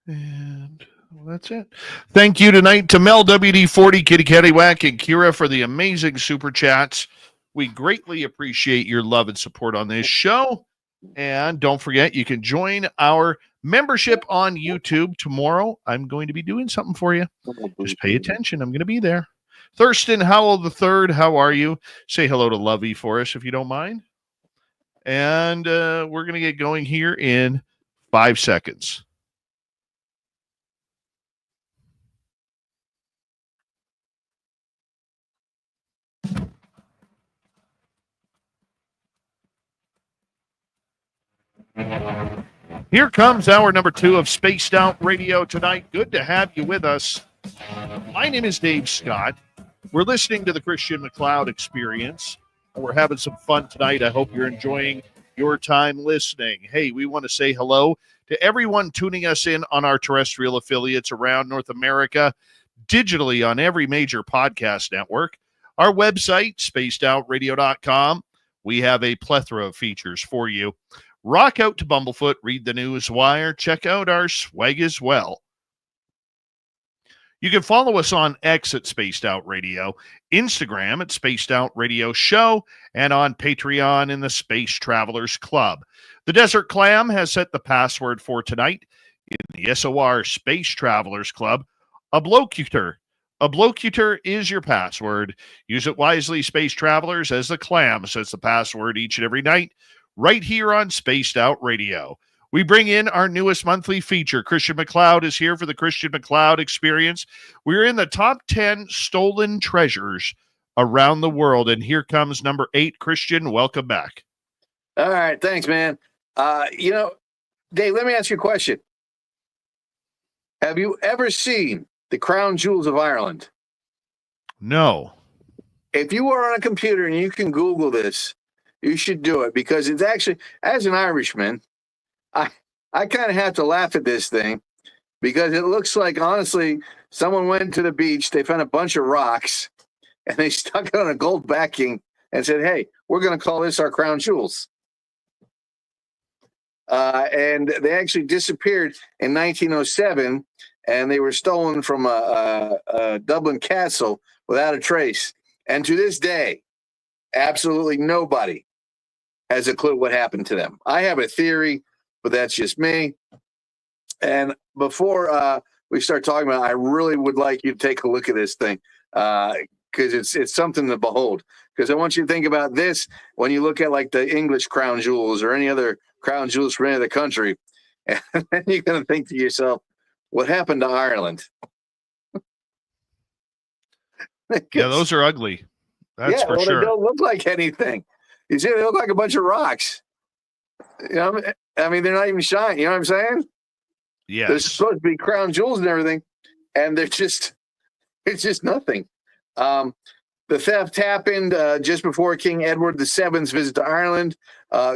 And that's it. Thank you tonight to Mel WD40, Kitty Cattywack, and Kira for the amazing super chats. We greatly appreciate your love and support on this show. And don't forget, you can join our membership on YouTube tomorrow. I'm going to be doing something for you. Just pay attention. I'm going to be there. Thurston Howell III, how are you? Say hello to Lovey for us if you don't mind. And we're going to get going here in 5 seconds. Here comes hour number 2 of Spaced Out Radio tonight. Good to have you with us. My name is Dave Scott. We're listening to the Christian MacLeod Experience. We're having some fun tonight. I hope you're enjoying your time listening. Hey, we want to say hello to everyone tuning us in on our terrestrial affiliates around North America, digitally on every major podcast network. Our website, spacedoutradio.com. We have a plethora of features for you. Rock out to Bumblefoot, read the news wire, check out our swag as well. You can follow us on X at Spaced Out Radio, Instagram at Spaced Out Radio Show, and on Patreon in the Space Travelers Club. The Desert Clam has set the password for tonight in the SOR Space Travelers Club. Oblocutor. Oblocutor is your password. Use it wisely, Space Travelers, as the Clam sets the password each and every night, right here on Spaced Out Radio. We bring in our newest monthly feature. Christian MacLeod is here for the Christian MacLeod Experience. We're in the top 10 stolen treasures around the world. And here comes number 8. Christian, welcome back. All right. Thanks, man. Dave, let me ask you a question. Have you ever seen the crown jewels of Ireland? No. If you are on a computer and you can Google this, you should do it, because it's actually, as an Irishman, I kind of have to laugh at this thing, because it looks like, honestly, someone went to the beach, they found a bunch of rocks, and they stuck it on a gold backing and said, hey, we're going to call this our crown jewels. And they actually disappeared in 1907, and they were stolen from a Dublin castle without a trace. And to this day, absolutely nobody has a clue what happened to them. I have a theory, but that's just me. And before we start talking about it, I really would like you to take a look at this thing, because it's something to behold. Because I want you to think about this when you look at like the English crown jewels or any other crown jewels from any other country, and then you're going to think to yourself, what happened to Ireland? Yeah, those are ugly. That's for sure. They don't look like anything. You see, they look like a bunch of rocks. You know, I mean, they're not even shiny. You know what I'm saying? Yeah. They're supposed to be crown jewels and everything, and it's just nothing. The theft happened just before King Edward VII's visit to Ireland,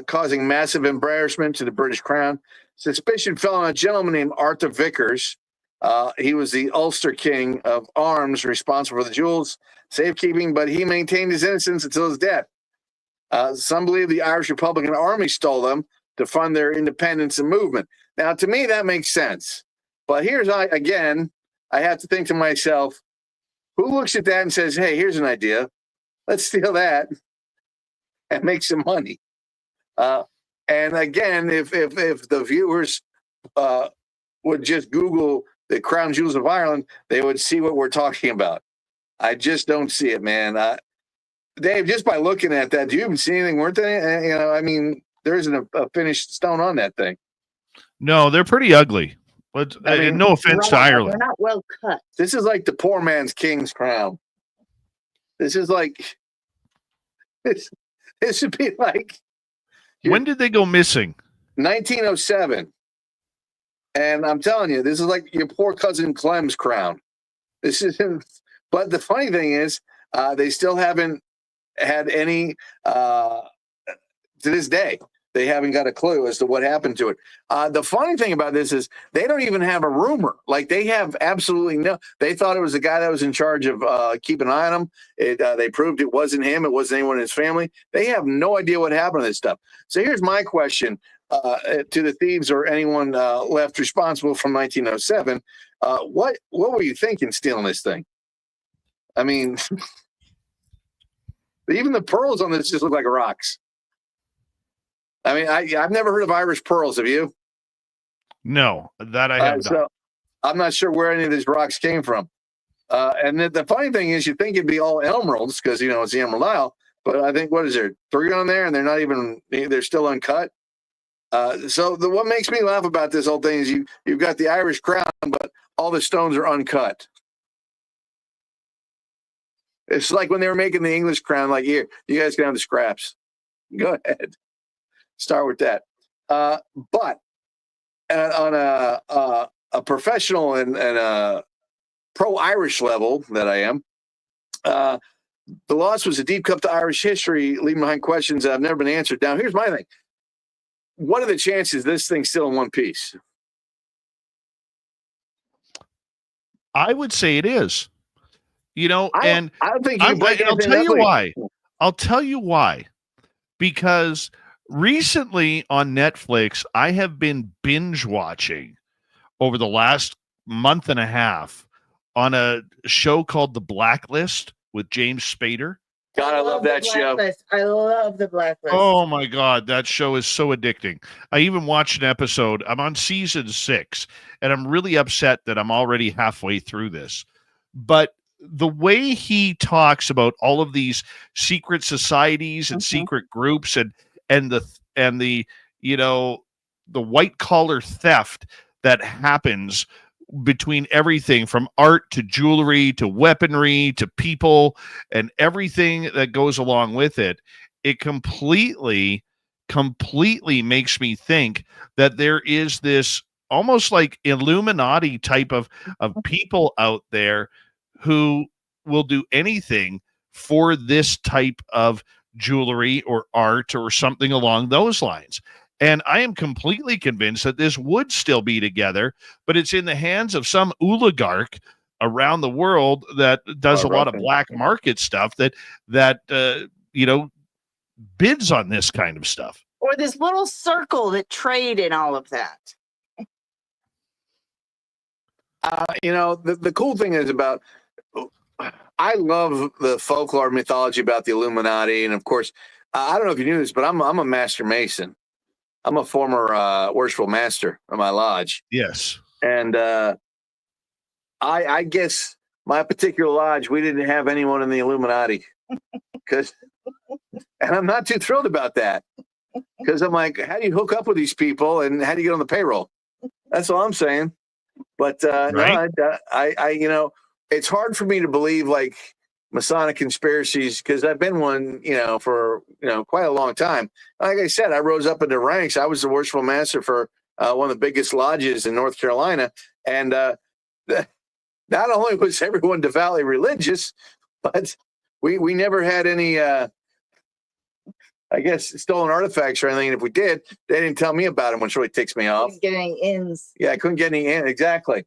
causing massive embarrassment to the British crown. Suspicion fell on a gentleman named Arthur Vickers. He was the Ulster King of Arms, responsible for the jewels safekeeping, but he maintained his innocence until his death. Some believe the Irish Republican Army stole them to fund their independence and movement. Now, to me, that makes sense. But I have to think to myself, who looks at that and says, hey, here's an idea. Let's steal that and make some money. And again, if the viewers would just Google the crown jewels of Ireland, they would see what we're talking about. I just don't see it, man. Dave, just by looking at that, do you even see anything worth it? I mean, there isn't a finished stone on that thing. No, they're pretty ugly. But no offense to Ireland. They're not well cut. This is like the poor man's king's crown. This is like this should be like. When did they go missing? 1907. And I'm telling you, this is like your poor cousin Clem's crown. This is, but the funny thing is, they still haven't had any, to this day, they haven't got a clue as to what happened to it. The funny thing about this is they don't even have a rumor. Like, they have absolutely no, they thought it was the guy that was in charge of keeping an eye on him. They proved it wasn't him. It wasn't anyone in his family. They have no idea what happened to this stuff. So here's my question to the thieves or anyone left responsible from 1907. What were you thinking stealing this thing? I mean, even the pearls on this just look like rocks. I mean, I've never heard of Irish pearls. Have you? No, that I have not. So I'm not sure where any of these rocks came from. And the funny thing is, you think it'd be all emeralds because, you know, it's the Emerald Isle. But I think, what is there, 3 on there, and they're still uncut. So what makes me laugh about this whole thing is you've got the Irish crown, but all the stones are uncut. It's like when they were making the English crown, like, here, you guys can have the scraps. Go ahead. Start with that. But on a professional and a pro-Irish level that I am, the loss was a deep cut to Irish history, leaving behind questions that have never been answered. Now, here's my thing. What are the chances this thing's still in one piece? I would say it is. You know, I don't think you I'll tell you why. I'll tell you why. Because recently on Netflix, I have been binge watching over the last month and a half on a show called The Blacklist with James Spader. God, I love that show. I love The Blacklist. Oh my God, that show is so addicting. I even watched an episode. I'm on season 6, and I'm really upset that I'm already halfway through this. But the way he talks about all of these secret societies and secret groups and the you know, the white collar theft that happens between everything from art to jewelry to weaponry to people and everything that goes along with it, it completely makes me think that there is this almost like Illuminati type of people out there who will do anything for this type of jewelry or art or something along those lines. And I am completely convinced that this would still be together, but it's in the hands of some oligarch around the world that does a lot of black market stuff that you know, bids on this kind of stuff. Or this little circle that trade in all of that. You know, the cool thing is about, I love the folklore mythology about the Illuminati. And of course, I don't know if you knew this, but I'm a master Mason. I'm a former worshipful master of my lodge. Yes. And I guess my particular lodge, we didn't have anyone in the Illuminati. And I'm not too thrilled about that. Because I'm like, how do you hook up with these people and how do you get on the payroll? That's all I'm saying. But right? No, I you know, it's hard for me to believe like Masonic conspiracies because I've been one, you know, for, you know, quite a long time. Like I said, I rose up into ranks. I was the worshipful master for one of the biggest lodges in North Carolina. And not only was everyone devoutly religious, but we never had any, I guess, stolen artifacts or anything. And if we did, they didn't tell me about them, which really ticks me off. Getting ins. Yeah, I couldn't get any in. Exactly.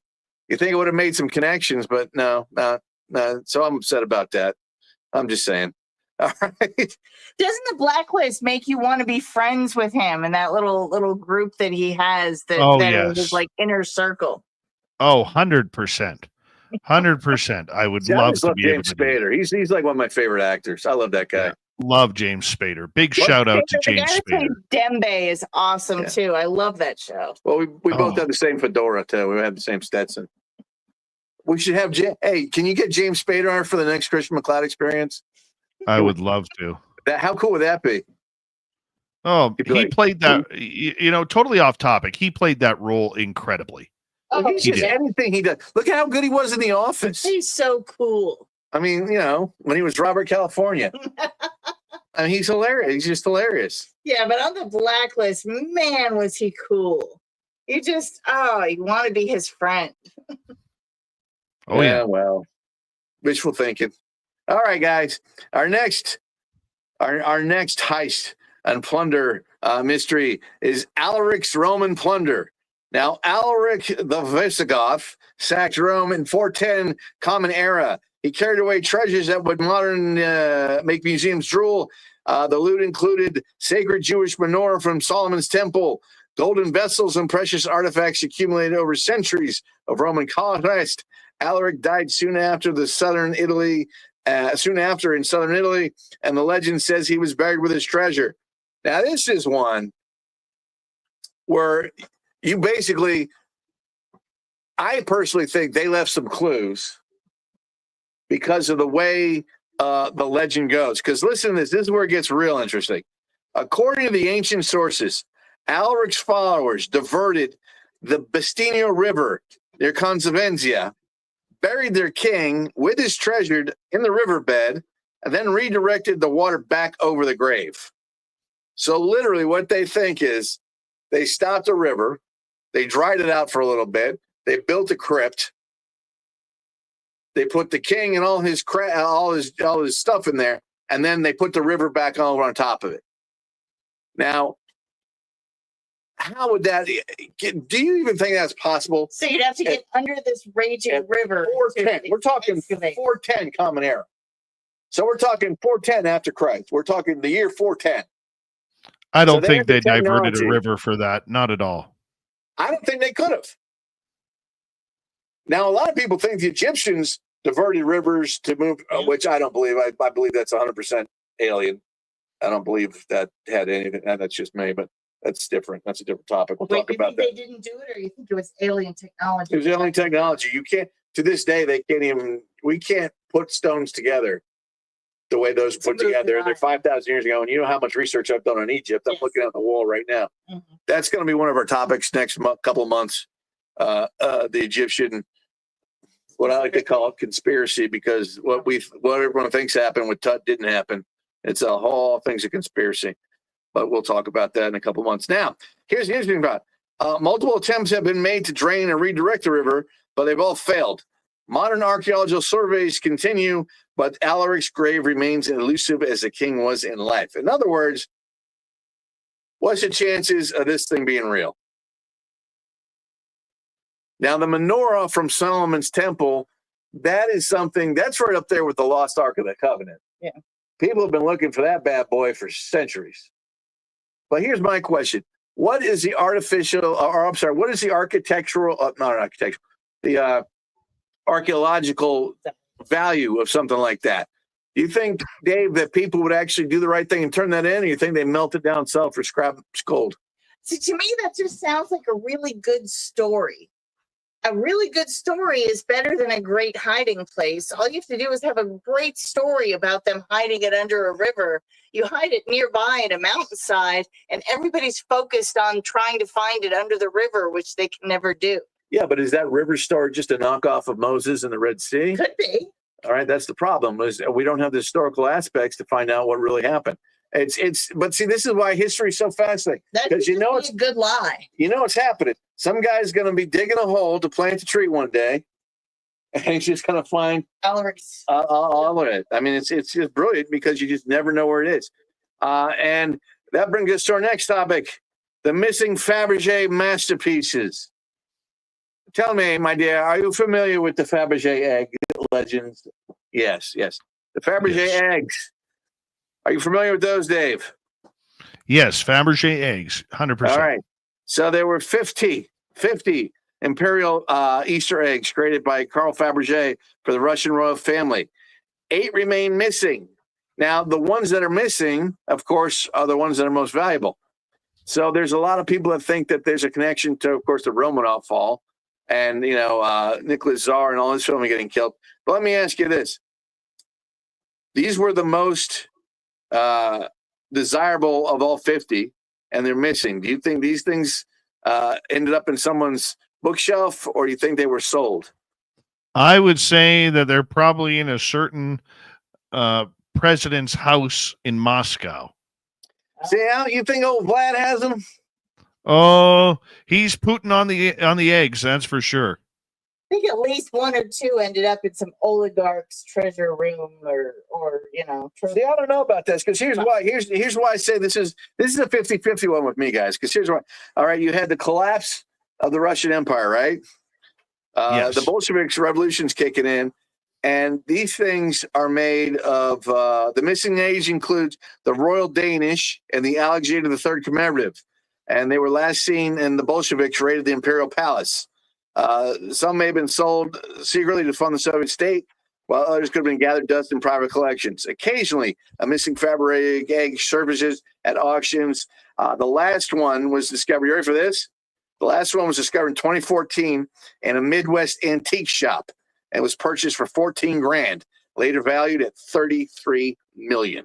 You think it would have made some connections, but no. So I'm upset about that. I'm just saying. All right. Doesn't the Blacklist make you want to be friends with him and that little group that he has that is his like inner circle? Oh, 100%. 100%. I would love to be James Spader. He's like one of my favorite actors. I love that guy. Yeah. Love James Spader. Big shout out to James Spader. Dembe is awesome too. I love that show. Well, we both have the same fedora too. We have the same Stetson. We should have hey, can you get James Spader on for the next Christian MacLeod experience? I would love to. How cool would that be? Oh, he played that, you know, totally off topic. He played that role incredibly. He's just anything he does. Look at how good he was in The Office. He's so cool. I mean, you know, when he was Robert California. I mean, he's hilarious. He's just hilarious. Yeah, but on the Blacklist, man, was he cool. You just, you want to be his friend. Oh, yeah. Well, wishful thinking. All right, guys. Our next Our next heist and plunder mystery is Alaric's Roman plunder. Now, Alaric the Visigoth sacked Rome in 410 Common Era. He carried away treasures that would modern make museums drool. The loot included sacred Jewish menorah from Solomon's temple, golden vessels and precious artifacts accumulated over centuries of Roman conquest. Alaric died soon after in southern Italy, and the legend says he was buried with his treasure. Now, this is one where you basically, I personally think they left some clues because of the way the legend goes. Because listen to this. This is where it gets real interesting. According to the ancient sources, Alaric's followers diverted the Bastinio River near Conservenzia, buried their king with his treasure in the riverbed, and then redirected the water back over the grave. So literally what they think is they stopped the river, they dried it out for a little bit, they built a crypt, they put the king and all his stuff in there, and then they put the river back over on top of it. Now, how would that? Do you even think that's possible? So you'd have to get under this raging river. 410. We're talking 410 Common Era. So we're talking 410 after Christ. We're talking the year 410. I don't So think they diverted technology. a river for that. Not at all. I don't think they could have. Now, a lot of people think the Egyptians diverted rivers to move, which I don't believe. I believe that's 100% alien. I don't believe that had anything. That's just me, but that's different. That's a different topic. We'll talk about that. They didn't do it, or you think it was alien technology? It was alien technology. You can't, to this day, we can't put stones together the way those put together. They're 5,000 years ago. And you know how much research I've done on Egypt. I'm looking at the wall right now. Mm-hmm. That's going to be one of our topics next couple of months. The Egyptian, what I like to call it, conspiracy, because what everyone thinks happened with Tut didn't happen. It's a whole thing's a conspiracy. But we'll talk about that in a couple of months. Now, here's the interesting part. Multiple attempts have been made to drain and redirect the river, but they've all failed. Modern archaeological surveys continue, but Alaric's grave remains elusive as the king was in life. In other words, what's the chances of this thing being real? Now, the menorah from Solomon's temple, that is something that's right up there with the lost Ark of the Covenant. Yeah. People have been looking for that bad boy for centuries. But here's my question. What is the archaeological value of something like that? Do you think, Dave, that people would actually do the right thing and turn that in, or you think they melt it down, sell it for scrap gold? See, to me, that just sounds like a really good story. A really good story is better than a great hiding place. All you have to do is have a great story about them hiding it under a river. You hide it nearby in a mountainside, and everybody's focused on trying to find it under the river, which they can never do. Yeah, but is that river story just a knockoff of Moses and the Red Sea? Could be. All right, that's the problem. Is we don't have the historical aspects to find out what really happened. But see, this is why history is so fascinating. Because it's a good lie. You know what's happening. Some guy's going to be digging a hole to plant a tree one day, and he's just going to find all of it. I mean, it's just brilliant because you just never know where it is. And that brings us to our next topic: the missing Fabergé masterpieces. Tell me, my dear, are you familiar with the Fabergé egg legends? Yes. The Fabergé eggs. Are you familiar with those, Dave? Yes, Fabergé eggs, 100%. All right. So there were 50 imperial Easter eggs created by Carl Fabergé for the Russian royal family. 8 remain missing. Now, the ones that are missing, of course, are the ones that are most valuable. So there's a lot of people that think that there's a connection to, of course, the Romanov fall and, Nicholas Tsar and all his family getting killed. But let me ask you this. These were the most desirable of all 50, and they're missing. Do you think these things ended up in someone's bookshelf, or do you think they were sold? I would say that they're probably in a certain president's house in Moscow. See, you think old Vlad has them? Oh, he's Putin on the eggs, that's for sure. think at least one or two ended up in some oligarch's treasure room or See, I don't know about this because here's why. Here's why I say this is a 50-50 one with me, guys. Because here's why. All right, you had the collapse of the Russian Empire, right? Yes. The Bolsheviks revolution's kicking in, and these things are made of the missing age includes the Royal Danish and the Alexander III commemorative, and they were last seen in the Bolsheviks raided the Imperial Palace. Some may have been sold secretly to fund the Soviet state, while others could have been gathered dust in private collections. Occasionally, a missing fabricated egg surfaces at auctions. The last one was discovered. You ready for this? The last one was discovered in 2014 in a Midwest antique shop and was purchased for $14,000, later valued at $33 million.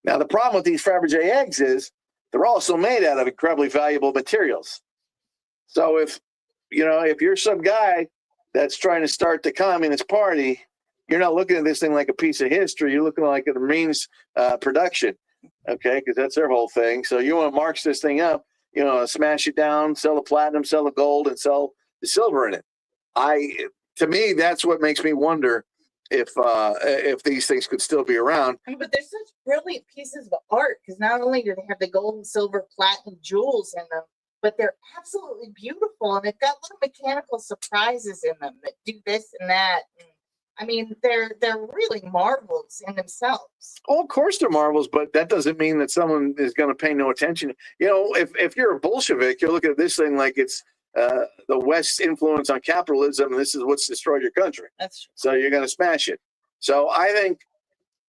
Now, the problem with these Fabergé eggs is they're also made out of incredibly valuable materials. So if you're some guy that's trying to start the Communist Party, you're not looking at this thing like a piece of history. You're looking like a Marines production, okay? Because that's their whole thing. So you want to march this thing up, smash it down, sell the platinum, sell the gold, and sell the silver in it. To me, that's what makes me wonder if these things could still be around. But they're such brilliant pieces of art because not only do they have the gold and silver, platinum jewels in them, but they're absolutely beautiful, and they've got little mechanical surprises in them that do this and that. And, I mean, they're really marvels in themselves. Oh, of course they're marvels, but that doesn't mean that someone is going to pay no attention. If you're a Bolshevik, you're looking at this thing like it's the West's influence on capitalism, and this is what's destroyed your country. That's true. So you're going to smash it. So I think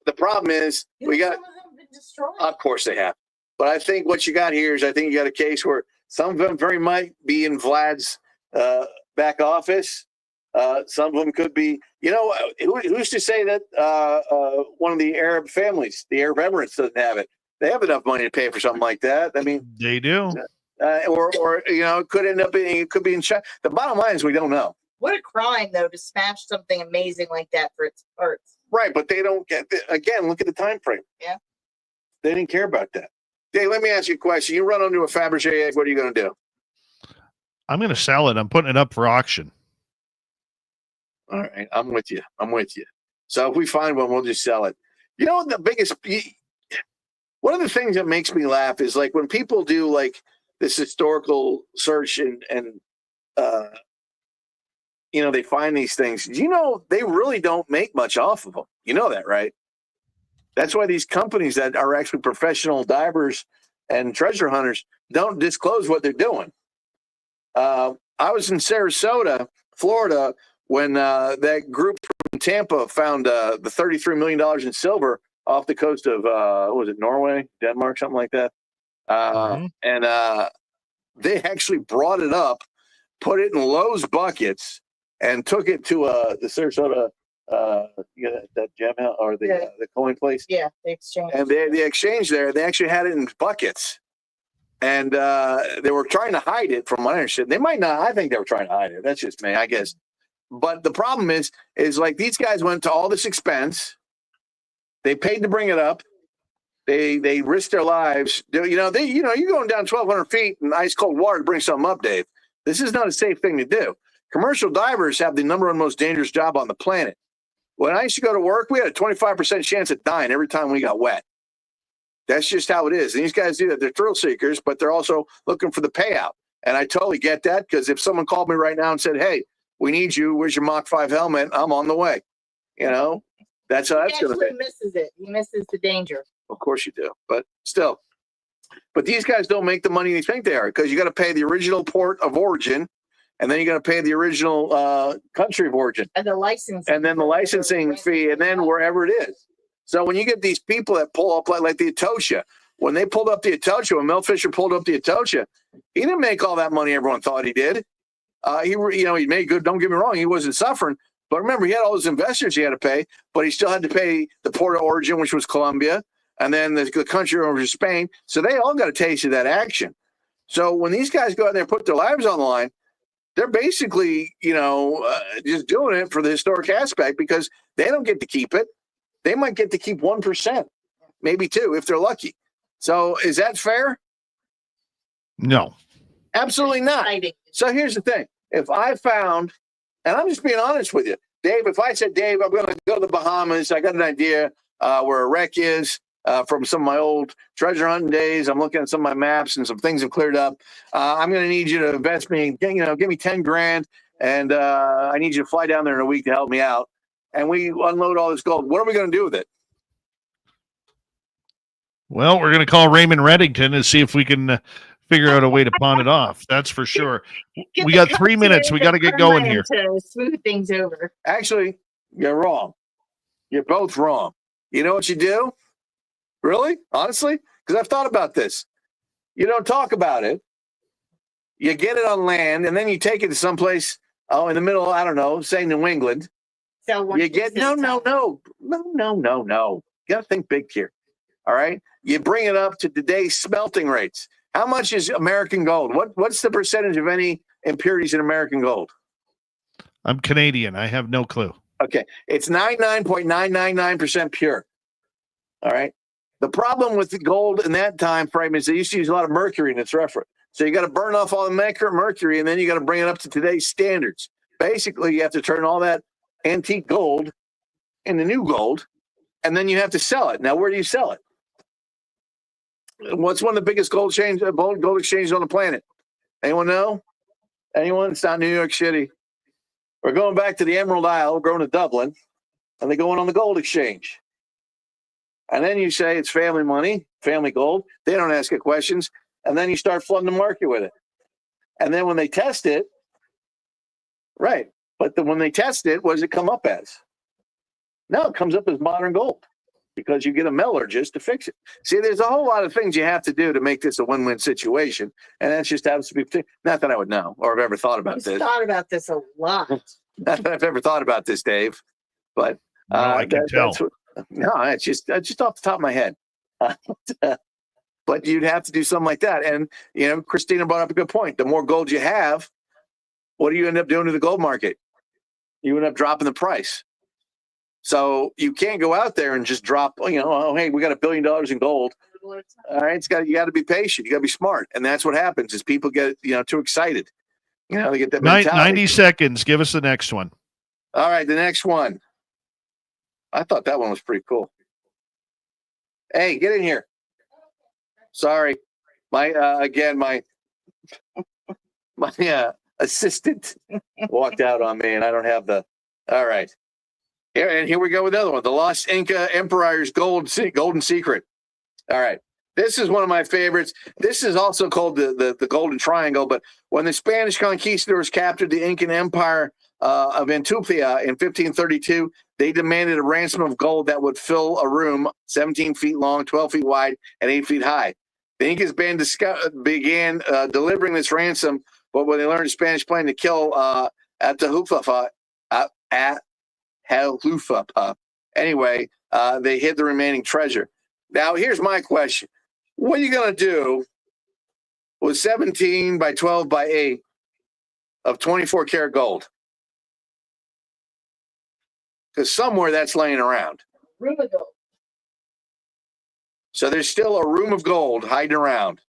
the problem is Some of them have been destroyed. Of course they have. But I think what you got here is I think you got a case where some of them very might be in Vlad's back office. Some of them could be, who's to say that one of the Arab families, the Arab Emirates, doesn't have it? They have enough money to pay for something like that. I mean, they do. Or it could end up it could be in China. The bottom line is we don't know. What a crime, though, to smash something amazing like that for its parts. Right, but they don't get again. Look at the time frame. Yeah, they didn't care about that. Dave, let me ask you a question. You run onto a Fabergé egg. What are you going to do? I'm going to sell it. I'm putting it up for auction. All right, I'm with you. So if we find one, we'll just sell it. One of the things that makes me laugh is like when people do like this historical search and they find these things. They really don't make much off of them. You know that, right? That's why these companies that are actually professional divers and treasure hunters don't disclose what they're doing. I was in Sarasota, Florida, when that group from Tampa found the $33 million in silver off the coast of, was it Norway, Denmark, something like that? And they actually brought it up, put it in Lowe's buckets, and took it to the Sarasota, that gem house or the coin place. Yeah, the exchange. And the exchange there, they actually had it in buckets. And they were trying to hide it from what I understand. They might not. I think they were trying to hide it. That's just me, I guess. But the problem is like these guys went to all this expense. They paid to bring it up. They risked their lives. You're going down 1,200 feet in ice cold water to bring something up, Dave. This is not a safe thing to do. Commercial divers have the number one most dangerous job on the planet. When I used to go to work, we had a 25% chance of dying every time we got wet. That's just how it is. And these guys do that. They're thrill seekers, but they're also looking for the payout. And I totally get that because if someone called me right now and said, hey, we need you, where's your Mach 5 helmet? I'm on the way. That's how that's going to be. He misses it. He misses the danger. Of course you do. But still. But these guys don't make the money they think they are because you got to pay the original port of origin. And then you got to pay the original country of origin. And the licensing. And then the licensing fee, and then wherever it is. So when you get these people that pull up like the Atocha, when they pulled up the Atocha, when Mel Fisher pulled up the Atocha, he didn't make all that money everyone thought he did. He made good, don't get me wrong, he wasn't suffering. But remember, he had all those investors he had to pay, but he still had to pay the port of origin, which was Colombia, and then the country over Spain. So they all got a taste of that action. So when these guys go out there and put their lives on the line, they're basically, just doing it for the historic aspect because they don't get to keep it. They might get to keep 1%, maybe 2% if they're lucky. So is that fair? No. Absolutely not. So here's the thing. if I found, and I'm just being honest with you, Dave, if I said, Dave, I'm going to go to the Bahamas, I got an idea where a wreck is from some of my old treasure hunting days. I'm looking at some of my maps and some things have cleared up. I'm going to need you to invest me, give me 10 grand. And I need you to fly down there in a week to help me out. And we unload all this gold. What are we going to do with it? Well, we're going to call Raymond Reddington and see if we can figure out a way to pawn it off. That's for sure. We got 3 minutes. We got to get going here. To smooth things over. Actually, you're wrong. You're both wrong. You know what you do? Really? Honestly? Because I've thought about this. You don't talk about it. You get it on land, and then you take it to someplace, in the middle, I don't know, say New England. So You get, no. You got to think big here. All right? You bring it up to today's smelting rates. How much is American gold? What's the percentage of any impurities in American gold? I'm Canadian. I have no clue. Okay. It's 99.999% pure. All right. The problem with the gold in that time frame is they used to use a lot of mercury in its reference. So you got to burn off all the mercury, and then you got to bring it up to today's standards. Basically, you have to turn all that antique gold into new gold, and then you have to sell it. Now, where do you sell it? What's one of the biggest gold exchanges on the planet? Anyone know? Anyone? It's not New York City. We're going back to the Emerald Isle. We're going to Dublin, and they're going on the gold exchange. And then you say it's family money, family gold. They don't ask you questions. And then you start flooding the market with it. And then when they test it, right. But when they test it, what does it come up as? No, it comes up as modern gold because you get a metallurgist to fix it. See, there's a whole lot of things you have to do to make this a win-win situation. And that just happens to be, not that I would know or have ever thought about this. I've thought about this a lot. Not that I've ever thought about this, Dave. But No, I can tell. No, it's just off the top of my head. But you'd have to do something like that. And, Christina brought up a good point. The more gold you have, what do you end up doing to the gold market? You end up dropping the price. So you can't go out there and just drop, oh, hey, we got $1 billion in gold. All right, you got to be patient. You got to be smart. And that's what happens is people get, too excited. They get that mentality. 90 seconds. Give us the next one. All right, the next one. I thought that one was pretty cool. Hey, get in here. Sorry. My assistant walked out on me and I don't have all right. Here we go with another one. The Lost Inca Empire's Golden Secret. All right. This is one of my favorites. This is also called the Golden Triangle, but when the Spanish conquistadors captured the Incan Empire of Antioquia in 1532, they demanded a ransom of gold that would fill a room 17 feet long, 12 feet wide, and 8 feet high. The Incas began delivering this ransom, but when they learned the Spanish plan to kill Atahualpa, anyway, they hid the remaining treasure. Now, here's my question. What are you going to do with 17 by 12 by 8 of 24 karat gold? Because somewhere that's laying around. Room of gold. So there's still a room of gold hiding around.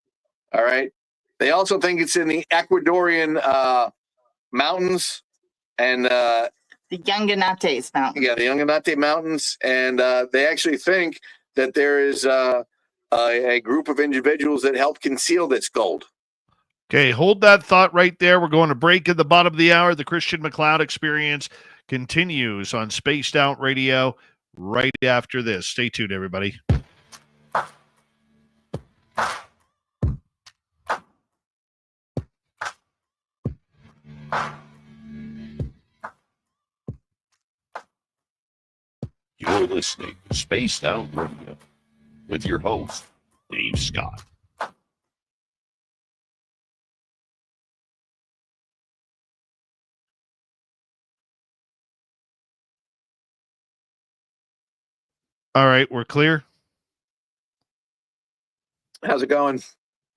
All right. They also think it's in the Ecuadorian mountains and the Yanganates Mountains. Yeah, the Yanganate Mountains. And they actually think that there is a group of individuals that help conceal this gold. Okay, hold that thought right there. We're going to break at the bottom of the hour. The Christian MacLeod Experience continues on Spaced Out Radio right after this. Stay tuned, everybody. You're listening to Spaced Out Radio with your host, Dave Scott. All right, we're clear. How's it going? Is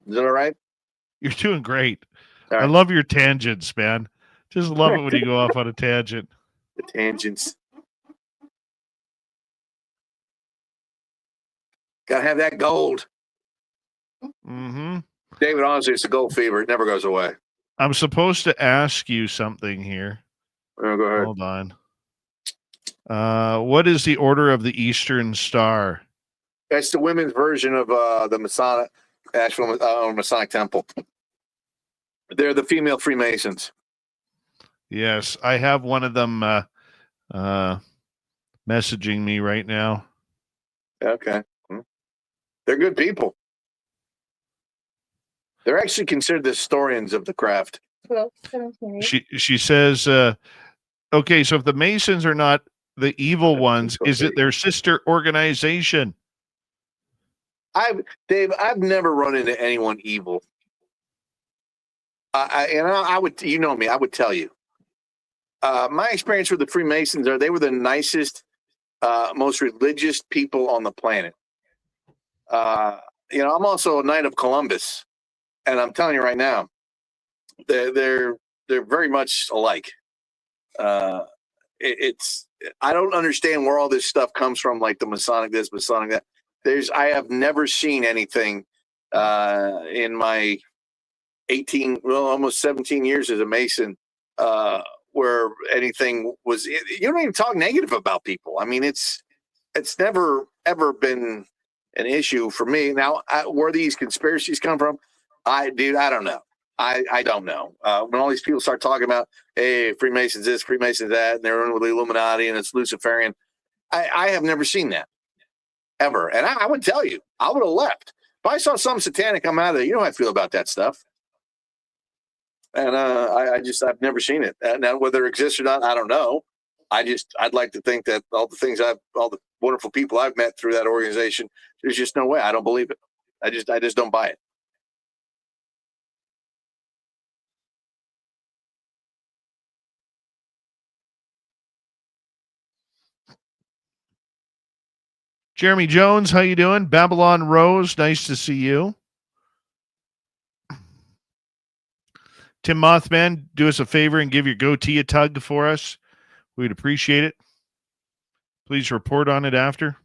it all right? You're doing great. All right. I love your tangents, man. Just love it when you go off on a tangent. The tangents. Gotta have that gold. Mm-hmm. David, honestly, it's a gold fever. It never goes away. I'm supposed to ask you something here. Oh, go ahead. Hold on. What is the Order of the Eastern Star? That's the women's version of the Masonic, actual Masonic Temple. They're the female Freemasons. Yes, I have one of them messaging me right now. Okay. They're good people. They're actually considered the historians of the craft. She says, okay, so if the Masons are not the evil ones, is it their sister organization? Dave, I've never run into anyone evil. I would, you know me, I would tell you. My experience with the Freemasons they were the nicest, most religious people on the planet. I'm also a Knight of Columbus, and I'm telling you right now, they're very much alike. It's I don't understand where all this stuff comes from, like the Masonic this, Masonic that. I have never seen anything in my almost 17 years as a Mason, where anything was. You don't even talk negative about people. I mean, it's never ever been an issue for me. Now, where these conspiracies come from, I don't know. I don't know. When all these people start talking about, hey, Freemasons this, Freemasons that, and they're in with the Illuminati and it's Luciferian, I have never seen that ever. And I would tell you, I would have left. If I saw some satanic come out of it, you know how I feel about that stuff. And I've never seen it. Now, whether it exists or not, I don't know. I'd like to think that all the wonderful people I've met through that organization, there's just no way. I don't believe it. I just don't buy it. Jeremy Jones, how you doing? Babylon Rose, nice to see you. Tim Mothman, do us a favor and give your goatee a tug for us. We'd appreciate it. Please report on it after.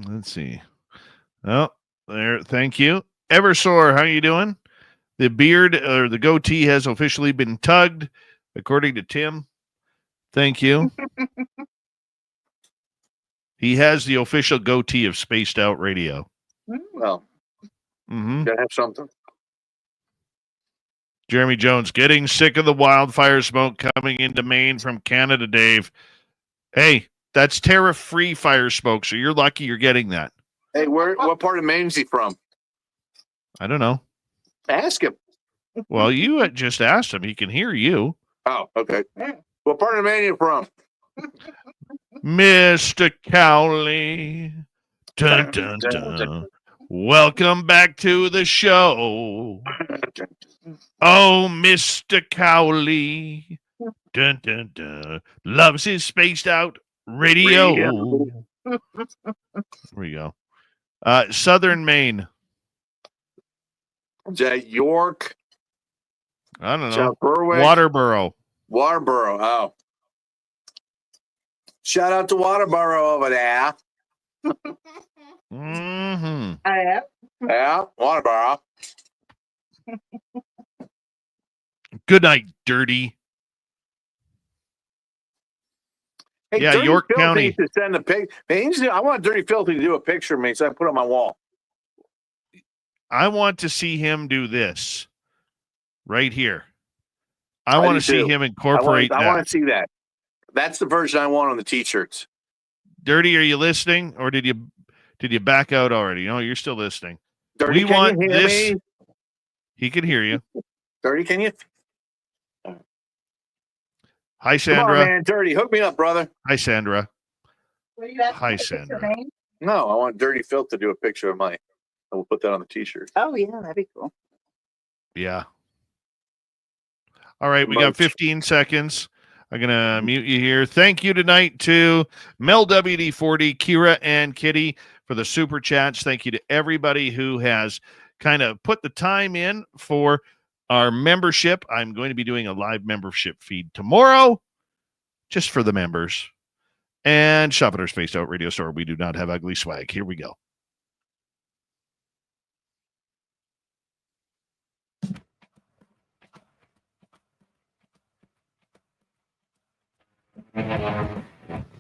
Let's see. Oh, there. Thank you. Eversore, how you doing? The beard or the goatee has officially been tugged, according to Tim. Thank you. He has the official goatee of Spaced Out Radio. Well, gotta have something. Jeremy Jones, getting sick of the wildfire smoke coming into Maine from Canada, Dave. Hey, that's tariff-free fire smoke, so you're lucky you're getting that. Hey, what part of Maine is he from? I don't know. Ask him. Well, you just asked him. He can hear you. Oh, okay. What part of Maine are you from? Mr. Cowley. Dun, dun, dun. Welcome back to the show. Oh, Mr. Cowley. Dun, dun, dun. Loves his Spaced Out Radio. There we go. Southern Maine. Is that York? I don't know. South Berwick? Waterboro. Waterboro. Oh. Shout out to Waterboro over there. Mm-hmm. Yeah, Waterboro. Good night, Dirty. Hey, Yeah, Dirty York Filthy County. needs to send a pic. I want Dirty Filthy to do a picture of me so I put it on my wall. I want to see him do this right here. I want to see him incorporate that. I want to see that. That's the version I want on the t-shirts. Dirty, are you listening, or did you back out already? No, you're still listening. Dirty, we want you hear this. Me? He can hear you. Dirty, can you? Hi, Sandra. Come on, man. Dirty, hook me up, brother. Hi, Sandra. Hi, Hi, Sandra. No, I want Dirty Filth to do a picture of mine. And we'll put that on the t-shirt. Oh, yeah, that'd be cool. Yeah. All right, we got 15 seconds. I'm going to mute you here. Thank you tonight to Mel WD40, Kira, and Kitty for the super chats. Thank you to everybody who has kind of put the time in for our membership. I'm going to be doing a live membership feed tomorrow just for the members. And shop at our Spaced Out Radio store. We do not have ugly swag. Here we go.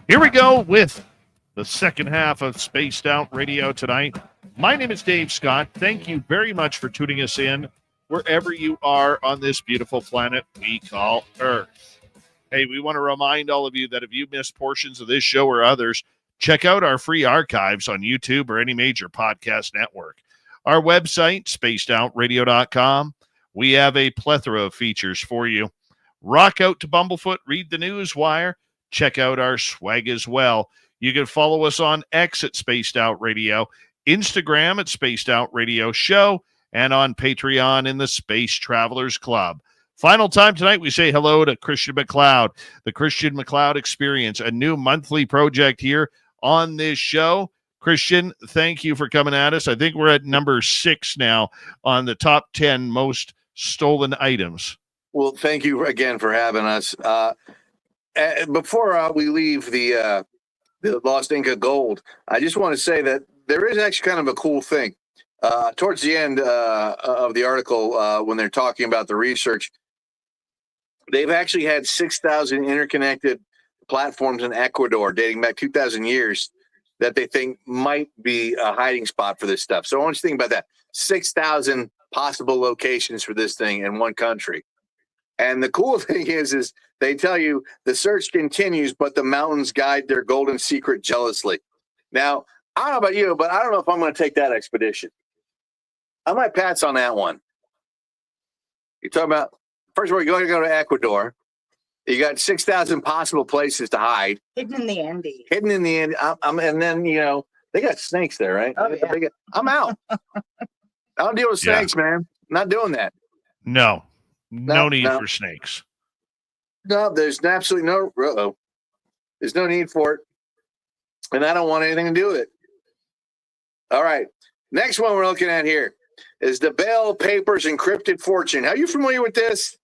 Here we go with the second half of Spaced Out Radio tonight. My name is Dave Scott. Thank you very much for tuning us in wherever you are on this beautiful planet we call Earth. Hey, we want to remind all of you that if you missed portions of this show or others, check out our free archives on YouTube or any major podcast network. Our website, spacedoutradio.com. We have a plethora of features for you. Rock out to Bumblefoot, read the news wire, check out our swag as well. You can follow us on X at Spaced Out Radio, Instagram at Spaced Out Radio Show, and on Patreon in the Space Travelers Club. Final time tonight, we say hello to Christian MacLeod, the Christian MacLeod Experience, a new monthly project here on this show. Christian, thank you for coming at us. I think we're at number 6 now on the top 10 most stolen items. Well, thank you again for having us. Before we leave the Lost Inca Gold, I just want to say that there is actually kind of a cool thing. Towards the end of the article, when they're talking about the research, they've actually had 6,000 interconnected platforms in Ecuador dating back 2,000 years that they think might be a hiding spot for this stuff. So I want you to think about that. 6,000 possible locations for this thing in one country. And the cool thing is they tell you the search continues, but the mountains guide their golden secret jealously. Now, I don't know about you, but I don't know if I'm going to take that expedition. I might pass on that one. You're talking about, first of all, you're going to go to Ecuador. You got 6,000 possible places to hide. Hidden in the Andes. Hidden in the Andes. And then, you know, they got snakes there, right? Oh, yeah. I'm out. I don't deal with snakes, man. Not doing that. No need for snakes. No, there's absolutely no. There's no need for it. And I don't want anything to do with it. All right. Next one we're looking at here is the Bell Papers Encrypted Fortune. Are you familiar with this?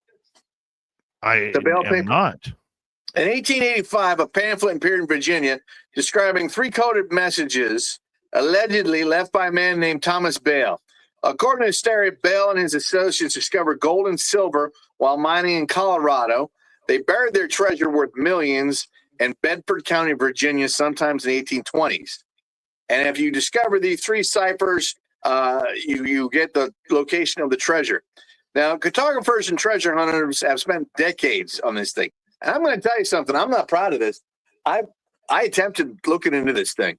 The Bell Papers? Not. In 1885, a pamphlet appeared in Virginia describing 3 coded messages allegedly left by a man named Thomas Bell. According to the story, Bell and his associates discovered gold and silver while mining in Colorado. They buried their treasure worth millions in Bedford County, Virginia, sometimes in the 1820s. And if you discover these 3 ciphers, you get the location of the treasure. Now, cartographers and treasure hunters have spent decades on this thing. And I'm going to tell you something. I'm not proud of this. I attempted looking into this thing.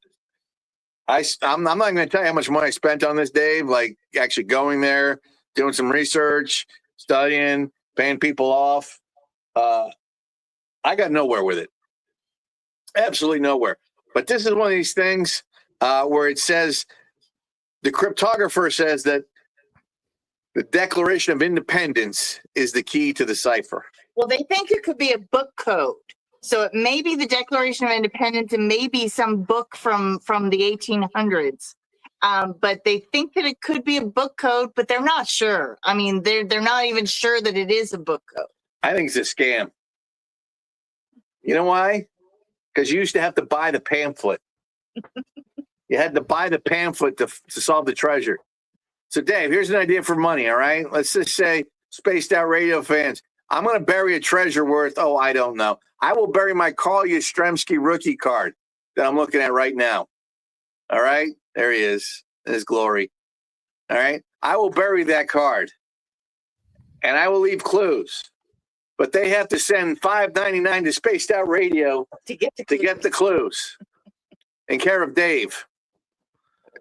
I'm not going to tell you how much money I spent on this, Dave, like actually going there, doing some research, studying, paying people off. I got nowhere with it. Absolutely nowhere. But this is one of these things where it says, the cryptographer says that the Declaration of Independence is the key to the cipher. Well, they think it could be a book code. So it may be the Declaration of Independence and maybe some book from the 1800s. But they think that it could be a book code, but they're not sure. I mean, they're not even sure that it is a book code. I think it's a scam. You know why? Because you used to have to buy the pamphlet. You had to buy the pamphlet to solve the treasure. So, Dave, here's an idea for money, all right? Let's just say, Spaced Out Radio fans, I'm going to bury a treasure worth, I don't know. I will bury my Carl Yastrzemski rookie card that I'm looking at right now. All right? There he is in his glory. All right? I will bury that card. And I will leave clues. But they have to send $5.99 to Spaced Out Radio to get the clues. In care of Dave.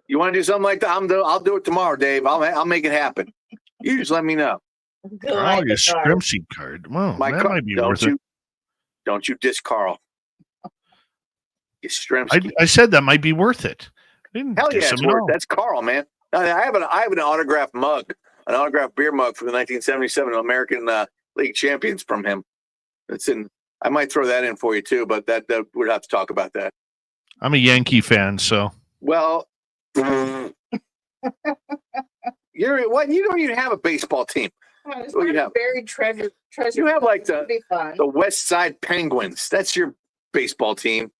You want to do something like that? I'll do it tomorrow, Dave. I'll make it happen. You just let me know. Oh, your Scrimsy card. Well, that might be worth it. Don't you diss Carl. I said that might be worth it. Hell yeah, it's worth it. That's Carl, man. I have an autographed mug, an autographed beer mug from the 1977 American League champions from him. It's in. I might throw that in for you too, but that we'd have to talk about that. I'm a Yankee fan, so. Well, You're what? You don't even have a baseball team. It's What do you not have? buried treasure. You have like It'd be fun. the West Side Penguins. That's your baseball team.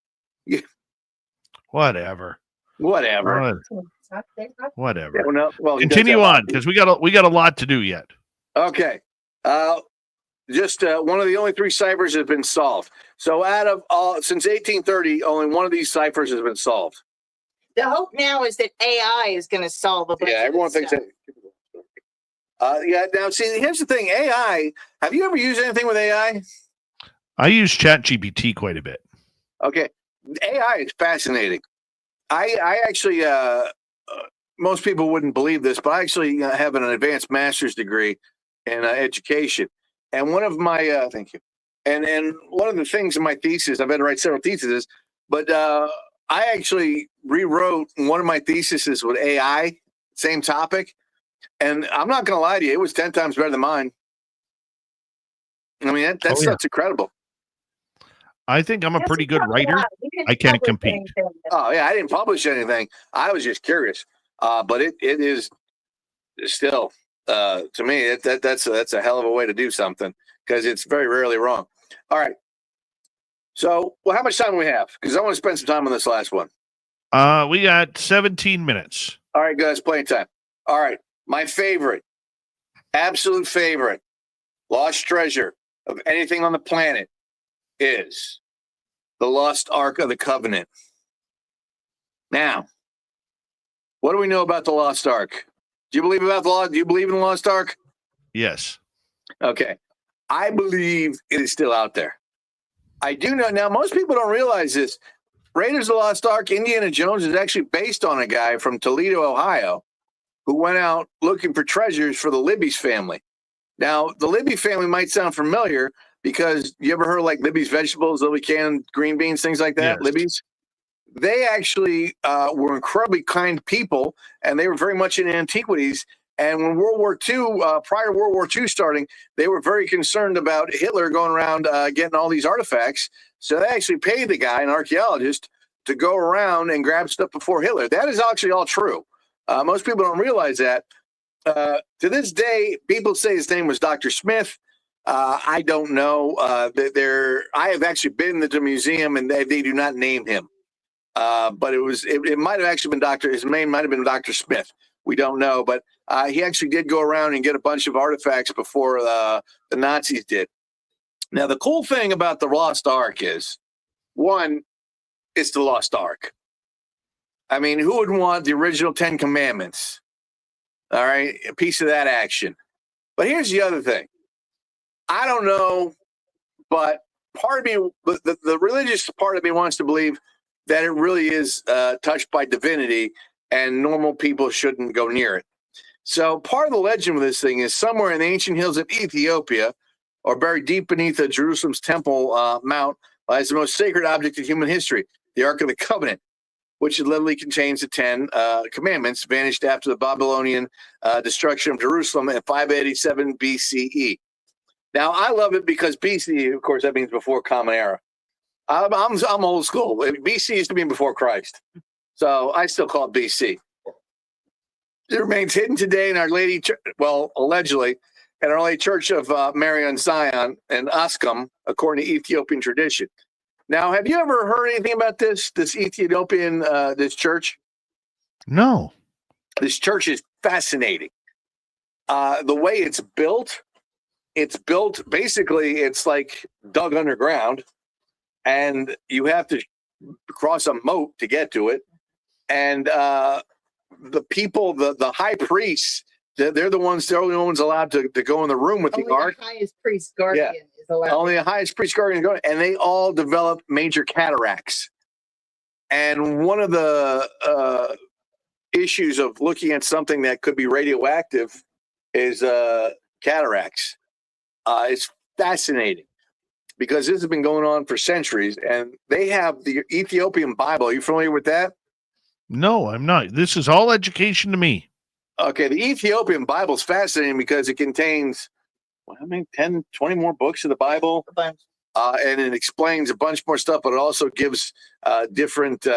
Whatever. Whatever. Whatever. Yeah, well, he does Continue have on hockey. because we got a lot to do yet. Okay. Just one of the only 3 ciphers has been solved. So out of since 1830, only one of these ciphers has been solved. The hope now is that AI is going to solve a bunch Yeah, of everyone this thinks stuff. that. Yeah. Now, see, here's the thing. AI. Have you ever used anything with AI? I use ChatGPT quite a bit. Okay. AI is fascinating. I actually, most people wouldn't believe this, but I actually have an advanced master's degree in education. And one of my, thank you. And one of the things in my thesis, I've had to write several theses, but I actually rewrote one of my theses with AI, same topic. And I'm not going to lie to you, it was 10 times better than mine. I mean, that's incredible. I think I'm a pretty good writer. I can't compete. Oh, yeah, I didn't publish anything. I was just curious. But it is still, to me, that's a hell of a way to do something because it's very rarely wrong. All right. So, well, how much time do we have? Because I want to spend some time on this last one. We got 17 minutes. All right, guys, playing time. All right. My favorite, absolute favorite, lost treasure of anything on the planet is the Lost Ark of the Covenant. Now, what do we know about the Lost Ark? Do you believe about the Lost? Do you believe in the Lost Ark? Yes. Okay. I believe it is still out there. I do know. Now, most people don't realize this. Raiders of the Lost Ark, Indiana Jones is actually based on a guy from Toledo, Ohio, who went out looking for treasures for the Libby's family. Now, the Libby family might sound familiar because you ever heard like Libby's vegetables, Libby canned green beans, things like that? Yes. Libby's? They actually were incredibly kind people, and they were very much in antiquities. And when World War II, prior to World War II starting, they were very concerned about Hitler going around getting all these artifacts. So they actually paid the guy, an archaeologist, to go around and grab stuff before Hitler. That is actually all true. Most people don't realize that. To this day, people say his name was Dr. Smith. I don't know. I have actually been to the museum, and they do not name him. But it might have actually been his name might have been Dr. Smith. We don't know, but he actually did go around and get a bunch of artifacts before the Nazis did. Now, the cool thing about the Lost Ark is, one, it's the Lost Ark. I mean, who would want the original 10 Commandments? All right, a piece of that action. But here's the other thing. I don't know, but part of me, the religious part of me wants to believe that it really is touched by divinity and normal people shouldn't go near it. So part of the legend of this thing is somewhere in the ancient hills of Ethiopia or buried deep beneath Jerusalem's Temple Mount lies the most sacred object in human history, the Ark of the Covenant, which literally contains the 10 commandments vanished after the Babylonian destruction of Jerusalem in 587 BCE. Now, I love it because BCE, of course, that means before Common Era. I'm old school. BC used to be before Christ. So I still call it BC. It remains hidden today in Our Lady, allegedly, in Our Lady Church of Mary on Zion in Ascom, according to Ethiopian tradition. Now, have you ever heard anything about this Ethiopian, this church? No. This church is fascinating. The way it's built basically, it's like dug underground, and you have to cross a moat to get to it. And the people, the high priests, they're the only ones allowed to go in the room with the ark. The highest priest guardian is allowed. Only the highest priest guardian is and they all develop major cataracts. And one of the issues of looking at something that could be radioactive is cataracts. It's fascinating because this has been going on for centuries, and they have the Ethiopian Bible. Are you familiar with that? No, I'm not. This is all education to me. Okay, the Ethiopian Bible is fascinating because it contains, 10, 20 more books of the Bible? And it explains a bunch more stuff, but it also gives different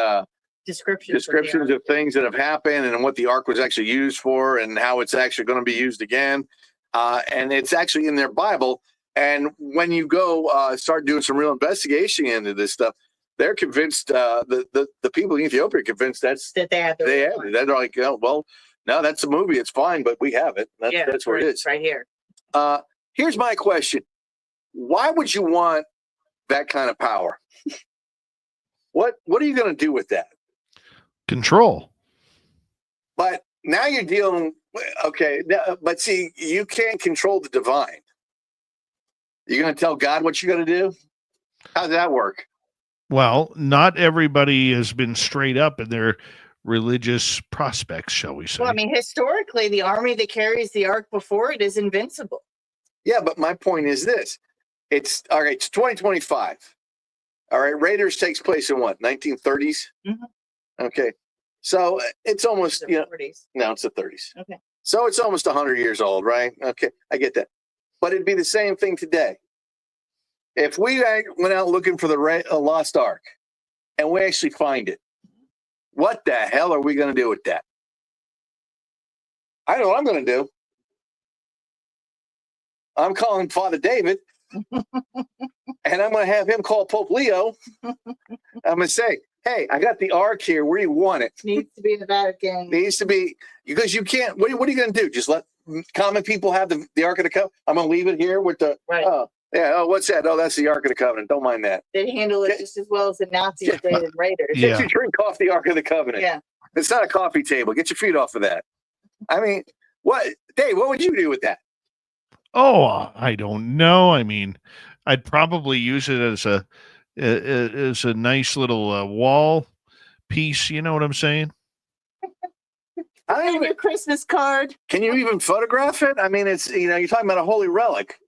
descriptions of things that have happened and what the ark was actually used for and how it's actually going to be used again. And it's actually in their Bible. And when you go start doing some real investigation into this stuff, they're convinced, the people in Ethiopia are convinced that they have it. They're like, oh, well, no, that's a movie. It's fine, but we have it. That's where it is. Right here. Here's my question. Why would you want that kind of power? What are you going to do with that? Control. But now you're dealing, okay, but see, you can't control the divine. You're going to tell God what you're going to do? How's that work? Well, not everybody has been straight up in their religious prospects, shall we say. Well, I mean, historically, the army that carries the ark before it is invincible. Yeah, but my point is this. It's 2025. All right, Raiders takes place in what, 1930s? Mm-hmm. Okay, so it's almost, the 40s. No, it's the 30s. Okay. So it's almost 100 years old, right? Okay, I get that. But it'd be the same thing today. If we went out looking for the lost ark and we actually find it, what the hell are we going to do with that? I know what I'm going to do. I'm calling Father David, and I'm going to have him call Pope Leo. I'm going to say, hey, I got the ark here. Where do you want it? Needs to be in the Vatican. Needs to be, because you can't, what are you going to do? Just let common people have the Ark of the Covenant? I'm going to leave it here with the, right. What's that? Oh, that's the Ark of the Covenant. Don't mind that. They handle it just as well as the Nazis did in Raiders. Get your drink off the Ark of the Covenant. Yeah. It's not a coffee table. Get your feet off of that. I mean, Dave, what would you do with that? Oh, I don't know. I mean, I'd probably use it as a nice little wall piece. You know what I'm saying? Your Christmas card. Can you even photograph it? I mean, it's, you're talking about a holy relic.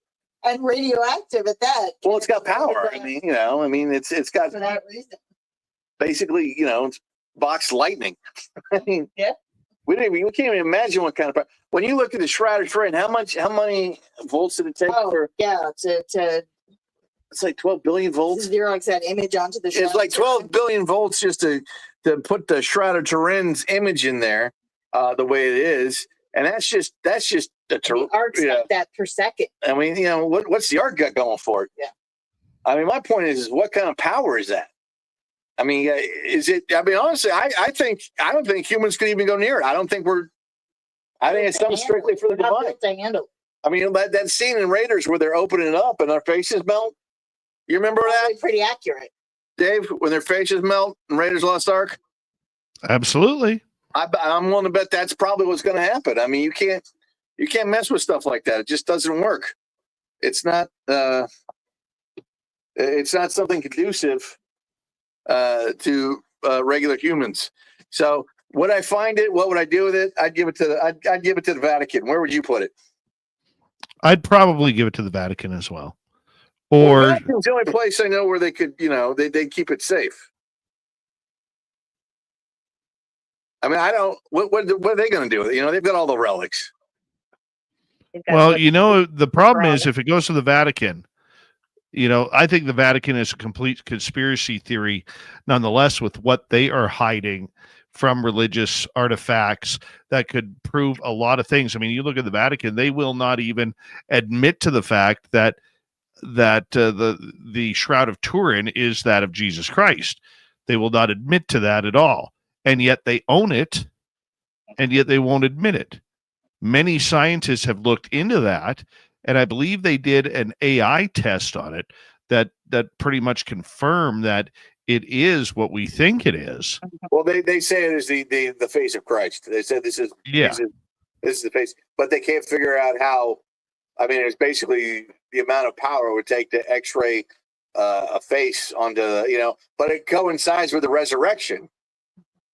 And radioactive at that. Well, it's got power. I mean, it's got, for that reason. Basically, it's box lightning. I mean, yeah. We can't even imagine what kind of power. When you look at the Shroud of Turin, how many volts did it take? It's like 12 billion volts. Xerox that image onto the Shroud. It's like 12 billion volts just to put the Shroud of Turin's image in there, the way it is, and that's just the ark's like that per second. I mean, what's the ark got going for it? Yeah. I mean, my point is what kind of power is that? I mean, is it? I mean, honestly, I don't think humans could even go near it. I think it's something strictly for the divine. To handle. I mean, that scene in Raiders where they're opening it up and their faces melt. You remember that? Pretty accurate, Dave. When their faces melt in Raiders Lost Ark. Absolutely. I'm willing to bet that's probably what's going to happen. I mean, you can't mess with stuff like that. It just doesn't work. It's not something conducive to regular humans. So would I find it? What would I do with it? I'd give it to the Vatican. Where would you put it? I'd probably give it to the Vatican as well. Or Vatican's the only place I know where they could, they keep it safe. I mean, I don't. What are they going to do with it? They've got all the relics. Well, the problem is if it goes to the Vatican, I think the Vatican is a complete conspiracy theory, nonetheless, with what they are hiding from religious artifacts that could prove a lot of things. I mean, you look at the Vatican; they will not even admit to the fact that the Shroud of Turin is that of Jesus Christ. They will not admit to that at all. And yet they own it, and yet they won't admit it. Many scientists have looked into that, and I believe they did an AI test on it that pretty much confirmed that it is what we think it is. Well, they say it is the face of Christ. They said this is the face, but they can't figure out how. I mean, it's basically the amount of power it would take to X-ray a face onto, but it coincides with the resurrection.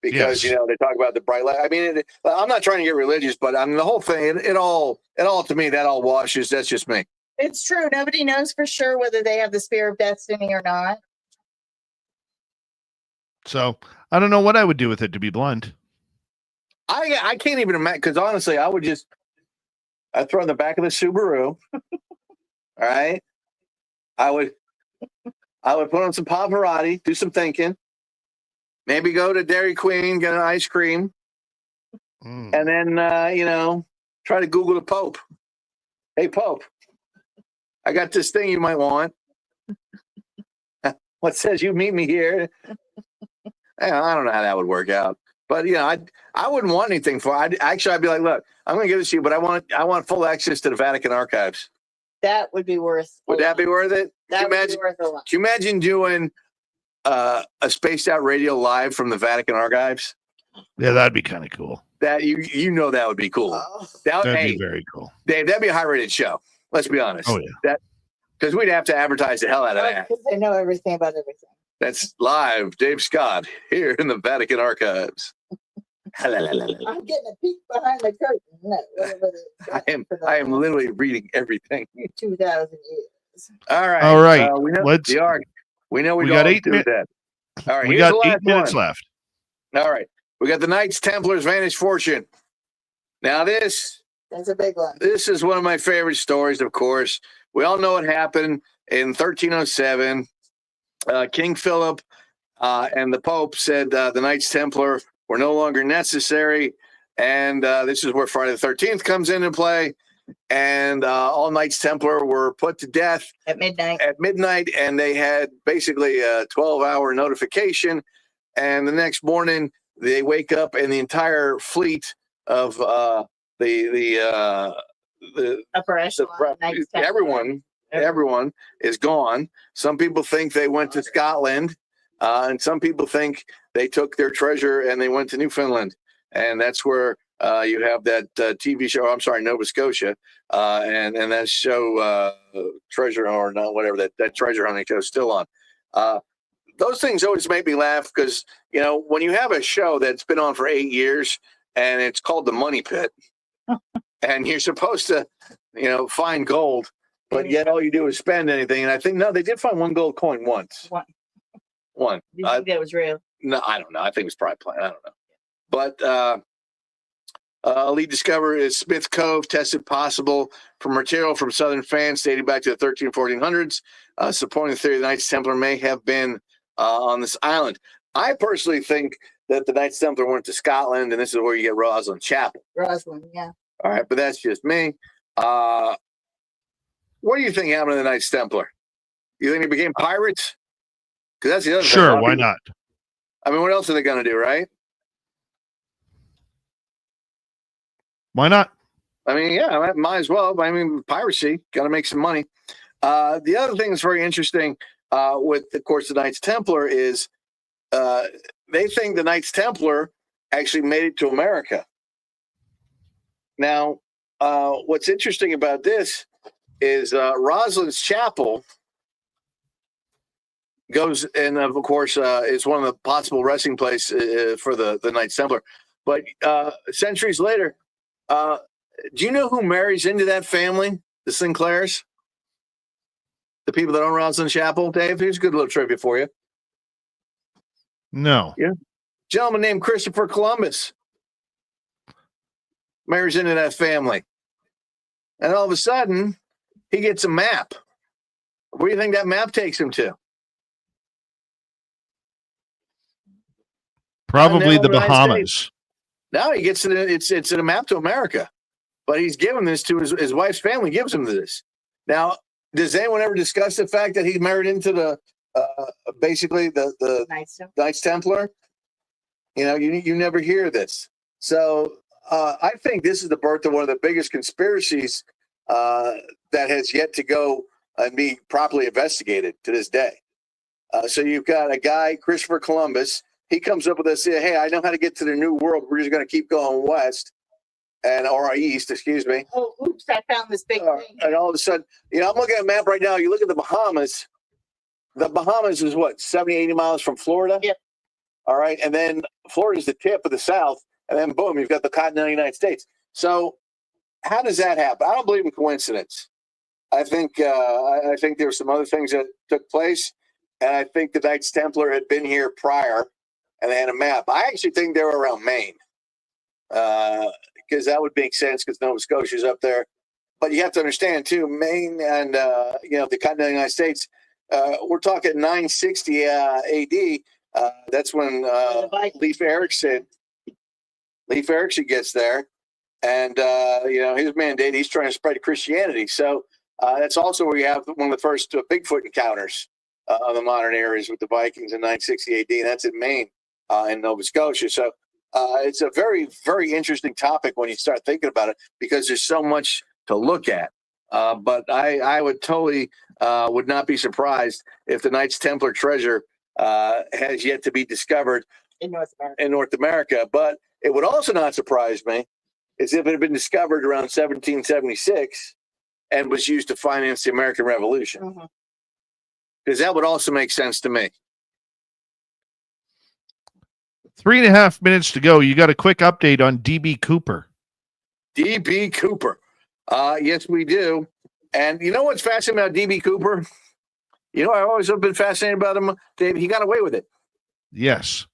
Because, they talk about the bright light. I mean, I'm not trying to get religious, but I mean, the whole thing, it all to me, that all washes. That's just me. It's true. Nobody knows for sure whether they have the spear of destiny or not. So I don't know what I would do with it, to be blunt. I can't even imagine, because honestly, I'd throw in the back of the Subaru. All right. I would put on some Pavarotti, do some thinking. Maybe go to Dairy Queen, get an ice cream, Mm. and then try to Google the Pope. Hey, Pope, I got this thing you might want. What says you meet me here? I don't know how that would work out, but I wouldn't want anything for. I'd be like, look, I'm going to give this to you, but I want full access to the Vatican archives. That would be worth. Would that be worth it? That would be worth a lot. Can you imagine doing a spaced out radio live from the Vatican archives? Yeah, that'd be kind of cool. That that would be cool. That'd be very cool. Dave, that'd be a high rated show. Let's be honest. Oh yeah. Because we'd have to advertise the hell out of that. Because they know everything about everything. That's live, Dave Scott here in the Vatican archives. I'm getting a peek behind the curtain. No, I am literally reading everything. 2,000 years. All right. All right. We know Let's. the arc. We know we got don't 8 do that. All right. We Here's got the 8 last minutes one. left. All right. We got the Knights Templar's Vanished Fortune. Now that's a big one. This is one of my favorite stories, of course. We all know what happened in 1307. King Philip and the Pope said the Knights Templar were no longer necessary. And this is where Friday the 13th comes into play. And all Knights Templar were put to death at midnight. And they had basically a 12-hour notification. And the next morning, they wake up and the entire fleet of the upper echelon, everyone is gone. Some people think they went to Scotland, and some people think they took their treasure and they went to Newfoundland, and that's where you have that TV show. I'm sorry, Nova Scotia, and that show Treasure or not, whatever that treasure hunting show is still on. Those things always make me laugh because when you have a show that's been on for 8 years and it's called The Money Pit. And you're supposed to, find gold, but yet all you do is spend anything. And I think, no, they did find one gold coin once. One. Do you think that was real? No, I don't know. I think it was probably planned. I don't know. But Lead discovered is Smith Cove, tested possible for material from southern France dating back to the 1400s, supporting the theory the Knights Templar may have been on this island. I personally think that the Knights Templar went to Scotland, and this is where you get Rosslyn Chapel. Rosslyn, yeah. All right, but that's just me. What do you think happened to the Knights Templar? You think they became pirates? Because that's the other thing. Sure, why not? I mean, what else are they going to do, right? Why not? I mean, yeah, might as well. I mean, piracy, got to make some money. The other thing that's very interesting with, of course, the Knights Templar is they think the Knights Templar actually made it to America. Now, what's interesting about this is Roslyn's Chapel goes, and of course, is one of the possible resting places for the Knights Templar. But centuries later, do you know who marries into that family, the Sinclairs? The people that own Roslyn Chapel, Dave? Here's a good little trivia for you. No. Yeah. Gentleman named Christopher Columbus marries into that family. And all of a sudden, he gets a map. Where do you think that map takes him to? Probably the Bahamas. Now he gets it's a map to America. But he's given this to his wife's family, gives him this. Now, does anyone ever discuss the fact that he married into the basically the Knights Templar? You never hear this. So I think this is the birth of one of the biggest conspiracies that has yet to go and be properly investigated to this day. So you've got a guy, Christopher Columbus. He comes up with this, hey, I know how to get to the New World. We're just going to keep going west or east, excuse me. Oh, oops, I found this big thing. And all of a sudden, I'm looking at a map right now. You look at the Bahamas. The Bahamas is what, 70, 80 miles from Florida? Yep. All right. And then Florida's the tip of the South. And then boom, you've got the continental United States. So how does that happen? I don't believe in coincidence. I think there were some other things that took place. And I think the Knights Templar had been here prior and they had a map. I actually think they were around Maine. Because that would make sense because Nova Scotia's up there. But you have to understand, too, Maine and, the continental United States, we're talking 960 AD. That's when Leif Erikson gets there, and his mandate, he's trying to spread Christianity. So that's also where you have one of the first Bigfoot encounters of the modern eras with the Vikings in 960 AD, and that's in Maine, in Nova Scotia. So it's a very, very interesting topic when you start thinking about it, because there's so much to look at. But I would totally would not be surprised if the Knights Templar treasure has yet to be discovered in North America. In North America. But it would also not surprise me is if it had been discovered around 1776 and was used to finance the American Revolution. Because that would also make sense to me. 3.5 minutes to go. You got a quick update on DB Cooper. DB Cooper. Yes, we do. And you know what's fascinating about DB Cooper? You know, I always have been fascinated about him, Dave. He got away with it. Yes.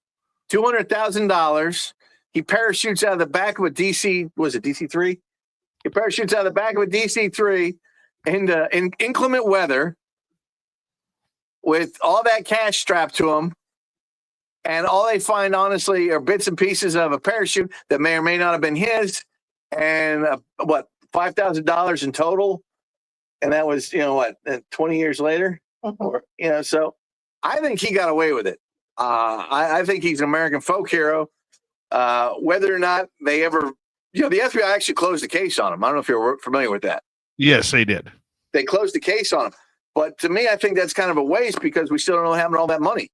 $200,000. He parachutes out of the back of a DC, was it DC-3? He parachutes out of the back of a DC-3 in inclement weather with all that cash strapped to him. And all they find, honestly, are bits and pieces of a parachute that may or may not have been his. And $5,000 in total. And that was, 20 years later? Or, so I think he got away with it. I think he's an American folk hero. Whether or not they ever, the FBI actually closed the case on him. I don't know if you're familiar with that. Yes, they did. They closed the case on him. But to me, I think that's kind of a waste because we still don't know what happened to all that money.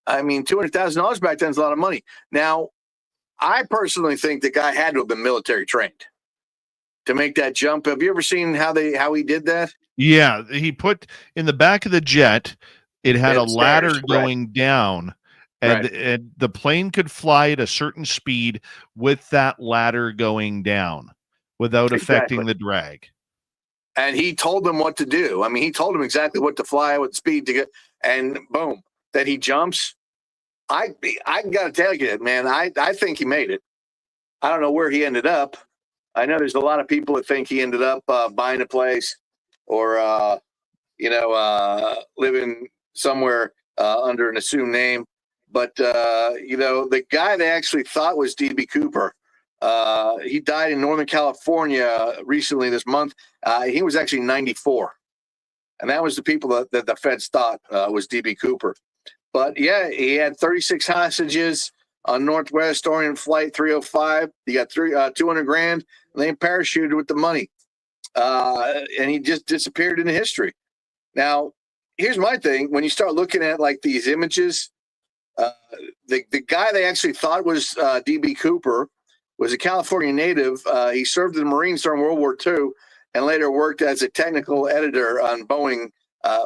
I mean, $200,000 back then is a lot of money. Now, I personally think the guy had to have been military trained to make that jump. Have you ever seen how he did that? Yeah, he put in the back of the jet, it had a ladder going down, and the plane could fly at a certain speed with that ladder going down without affecting the drag. And he told them what to do. I mean, he told them exactly what to fly, what speed to get, and boom, then he jumps. I got to tell you, man, I think he made it. I don't know where he ended up. I know there's a lot of people that think he ended up buying a place or, living somewhere under an assumed name. But, the guy they actually thought was D.B. Cooper, he died in Northern California recently this month. He was actually 94. And that was the people that the feds thought was D.B. Cooper. But, yeah, he had 36 hostages on Northwest Orient Flight 305. He got $200,000, and they parachuted with the money. And he just disappeared into history. Now, here's my thing. When you start looking at, like, these images, the guy they actually thought was D.B. Cooper was a California native. He served in the Marines during World War II and later worked as a technical editor on Boeing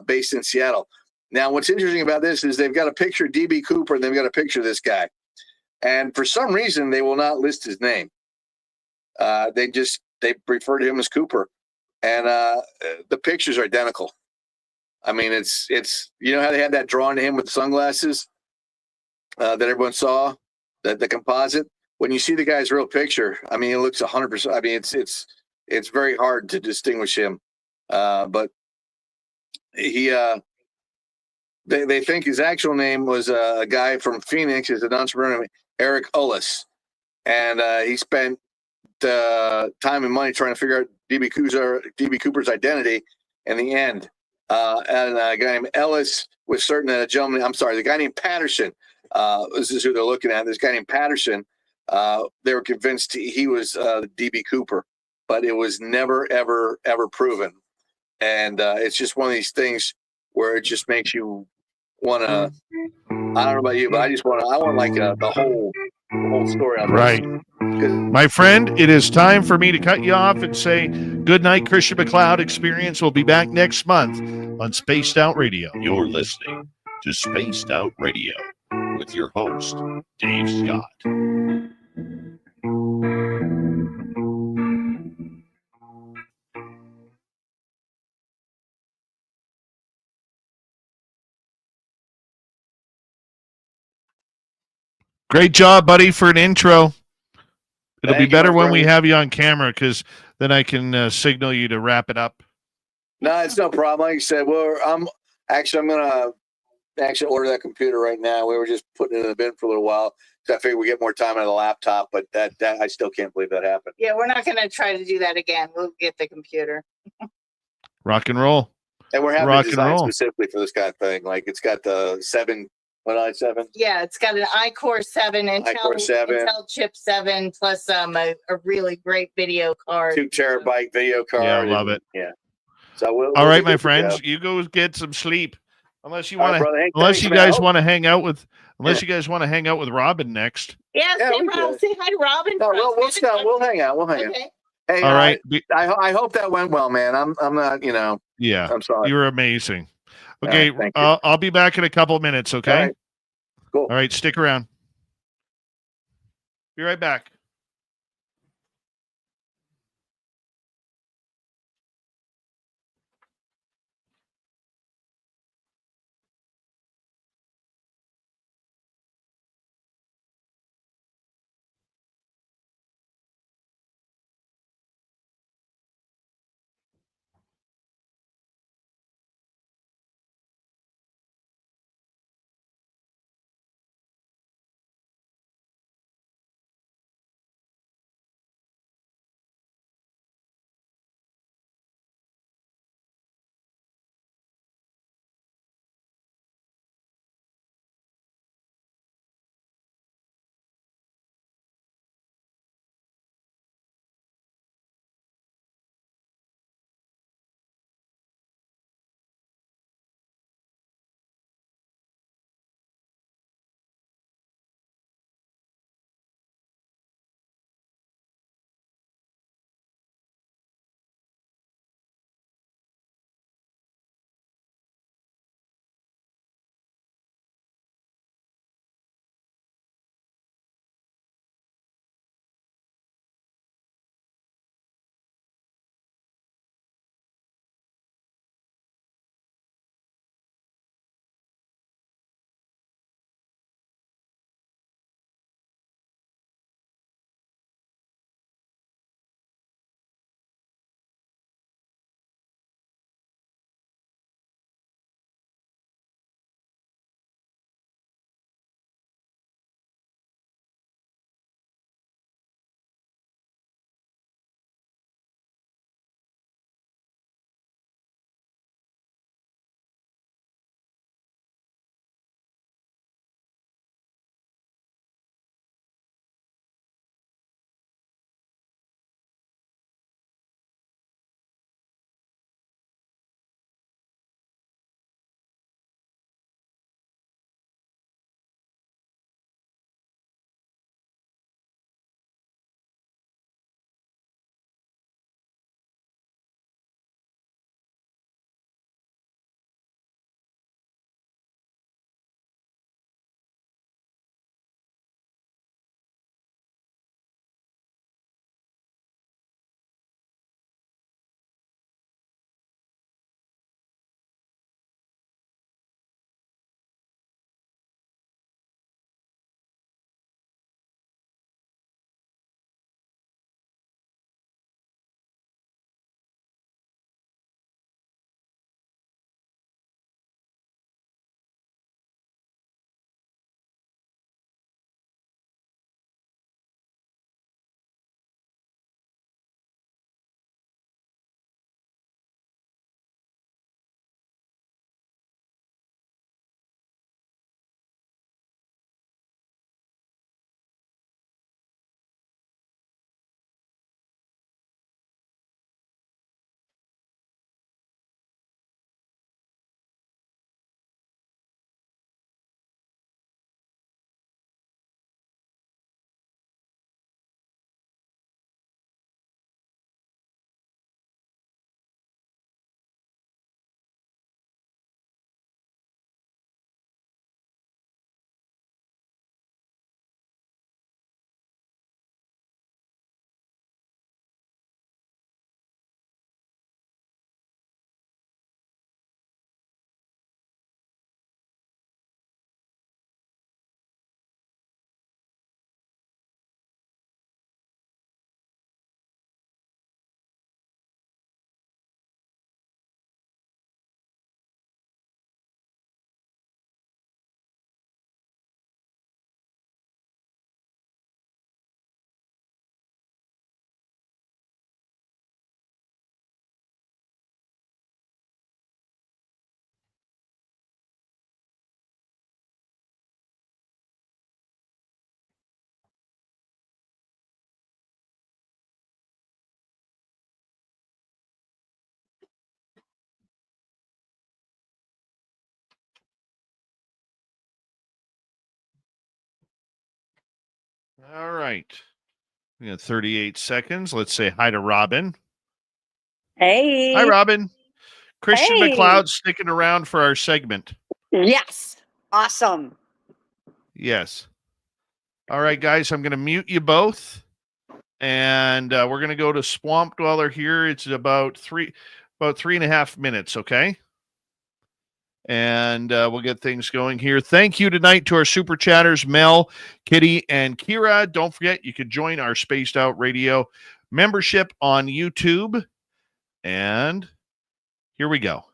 based in Seattle. Now, what's interesting about this is they've got a picture of D.B. Cooper and they've got a picture of this guy. And for some reason, they will not list his name. They refer to him as Cooper. And the pictures are identical. I mean, it's how they had that drawn to him with the sunglasses that everyone saw, the composite. When you see the guy's real picture, I mean, it looks 100%. I mean, it's very hard to distinguish him. But he, they think his actual name was a guy from Phoenix. He's an entrepreneur, Eric Ullis. And he spent time and money trying to figure out D.B. Cooper's identity in the end. And a guy named Ellis was certain that the guy named Patterson, this is who they're looking at. This guy named Patterson, they were convinced he was D.B. Cooper, but it was never, ever, ever proven. And it's just one of these things where it just makes you want to, I don't know about you, but I want like the whole story on right. this. My friend, it is time for me to cut you off and say good night, Christian MacLeod Experience. We'll be back next month on Spaced Out Radio. You're listening to Spaced Out Radio with your host, Dave Scott. Great job, buddy, for an intro. It'll be Thank you, better my when friend. we have you on camera because then I can signal you to wrap it up. No, it's no problem. Like I said, I'm going to actually order that computer right now. We were just putting it in the bin for a little while. So I figured we get more time on the laptop, but that I still can't believe that happened. Yeah, we're not going to try to do that again. We'll get the computer. Rock and roll. And we're having Rock it and designed roll. specifically for this kind of thing. Like it's got the 7, what i7? Yeah, it's got an iCore 7, iCore 7. Intel chip 7, plus a really great video card. 2 terabyte video card. Yeah, I love it. Yeah. So we'll All right, be my good to friends, go. you go get some sleep. Unless you All want right, to, brother. Hey, unless thanks, you man. I guys hope- want to hang out with, unless Yeah. you guys want to hang out with Robin next. Yeah, Yeah, say, we Rob, could. say hi to Robin. No, we'll hang out. We'll hang out. Okay. Hey, All right. I hope that went well, man. I'm not, Yeah, I'm sorry. you were amazing. All Okay, right, thank you. I'll be back in a couple of minutes. Okay. All right. Cool. All right, stick around. Be right back. All right. We got 38 seconds. Let's say hi to Robin. Hey. Hi, Robin. Christian Hey. MacLeod sticking around for our segment. Yes. Awesome. Yes. All right, guys, I'm going to mute you both. And we're going to go to Swamp Dweller here. It's about 3.5 minutes, okay? And we'll get things going here. Thank you tonight to our super chatters, Mel, Kitty, and Kira. Don't forget, you could join our Spaced Out Radio membership on YouTube. And here we go.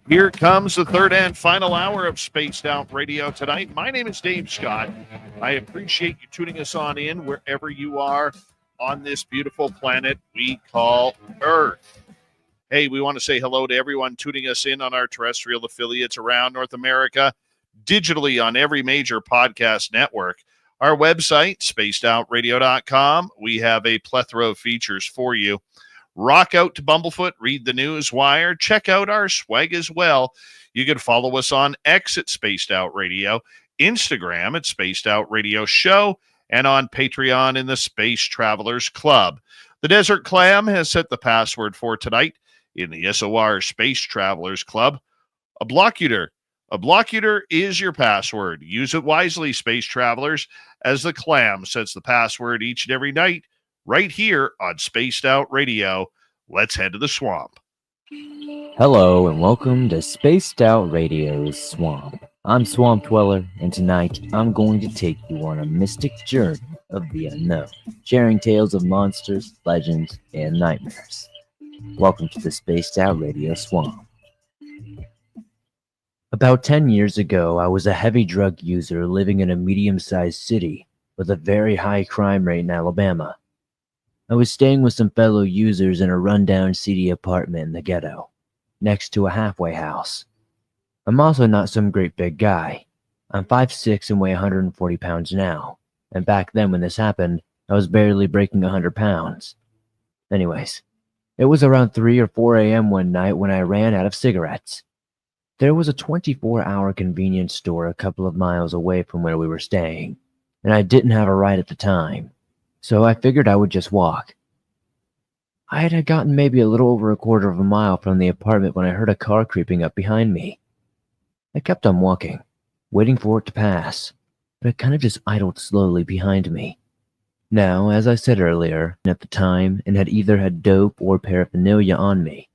Here comes the third and final hour of Spaced Out Radio tonight. My name is Dave Scott. I appreciate you tuning us on in wherever you are on this beautiful planet we call Earth. Hey, we want to say hello to everyone tuning us in on our terrestrial affiliates around North America, digitally on every major podcast network. Our website, spacedoutradio.com. We have a plethora of features for you. Rock out to Bumblefoot, read the news wire, check out our swag as well. You can follow us on X at Spaced Out Radio, Instagram at Spaced Out Radio Show, and on Patreon in the Space Travelers Club. The Desert Clam has set the password for tonight in the SOR Space Travelers Club. A blockutor. A blockutor is your password. Use it wisely, Space Travelers, as the Clam sets the password each and every night right here on Spaced Out Radio. Let's head to the swamp. Hello and welcome to Spaced Out Radio's Swamp. I'm Swamp Dweller, and tonight I'm going to take you on a mystic journey of the unknown, sharing tales of monsters, legends, and nightmares. Welcome to the Spaced Out Radio Swamp. About 10 years ago, I was a heavy drug user living in a medium-sized city with a very high crime rate in Alabama. I was staying with some fellow users in a rundown, seedy apartment in the ghetto, next to a halfway house. I'm also not some great big guy. I'm 5'6" and weigh 140 pounds now, and back then when this happened, I was barely breaking 100 pounds. Anyways, it was around 3 or 4 a.m. one night when I ran out of cigarettes. There was a 24-hour convenience store a couple of miles away from where we were staying, and I didn't have a ride at the time. So I figured I would just walk. I had gotten maybe a little over a quarter of a mile from the apartment when I heard a car creeping up behind me. I kept on walking, waiting for it to pass, but it kind of just idled slowly behind me. Now, as I said earlier, at the time, and had either had dope or paraphernalia on me,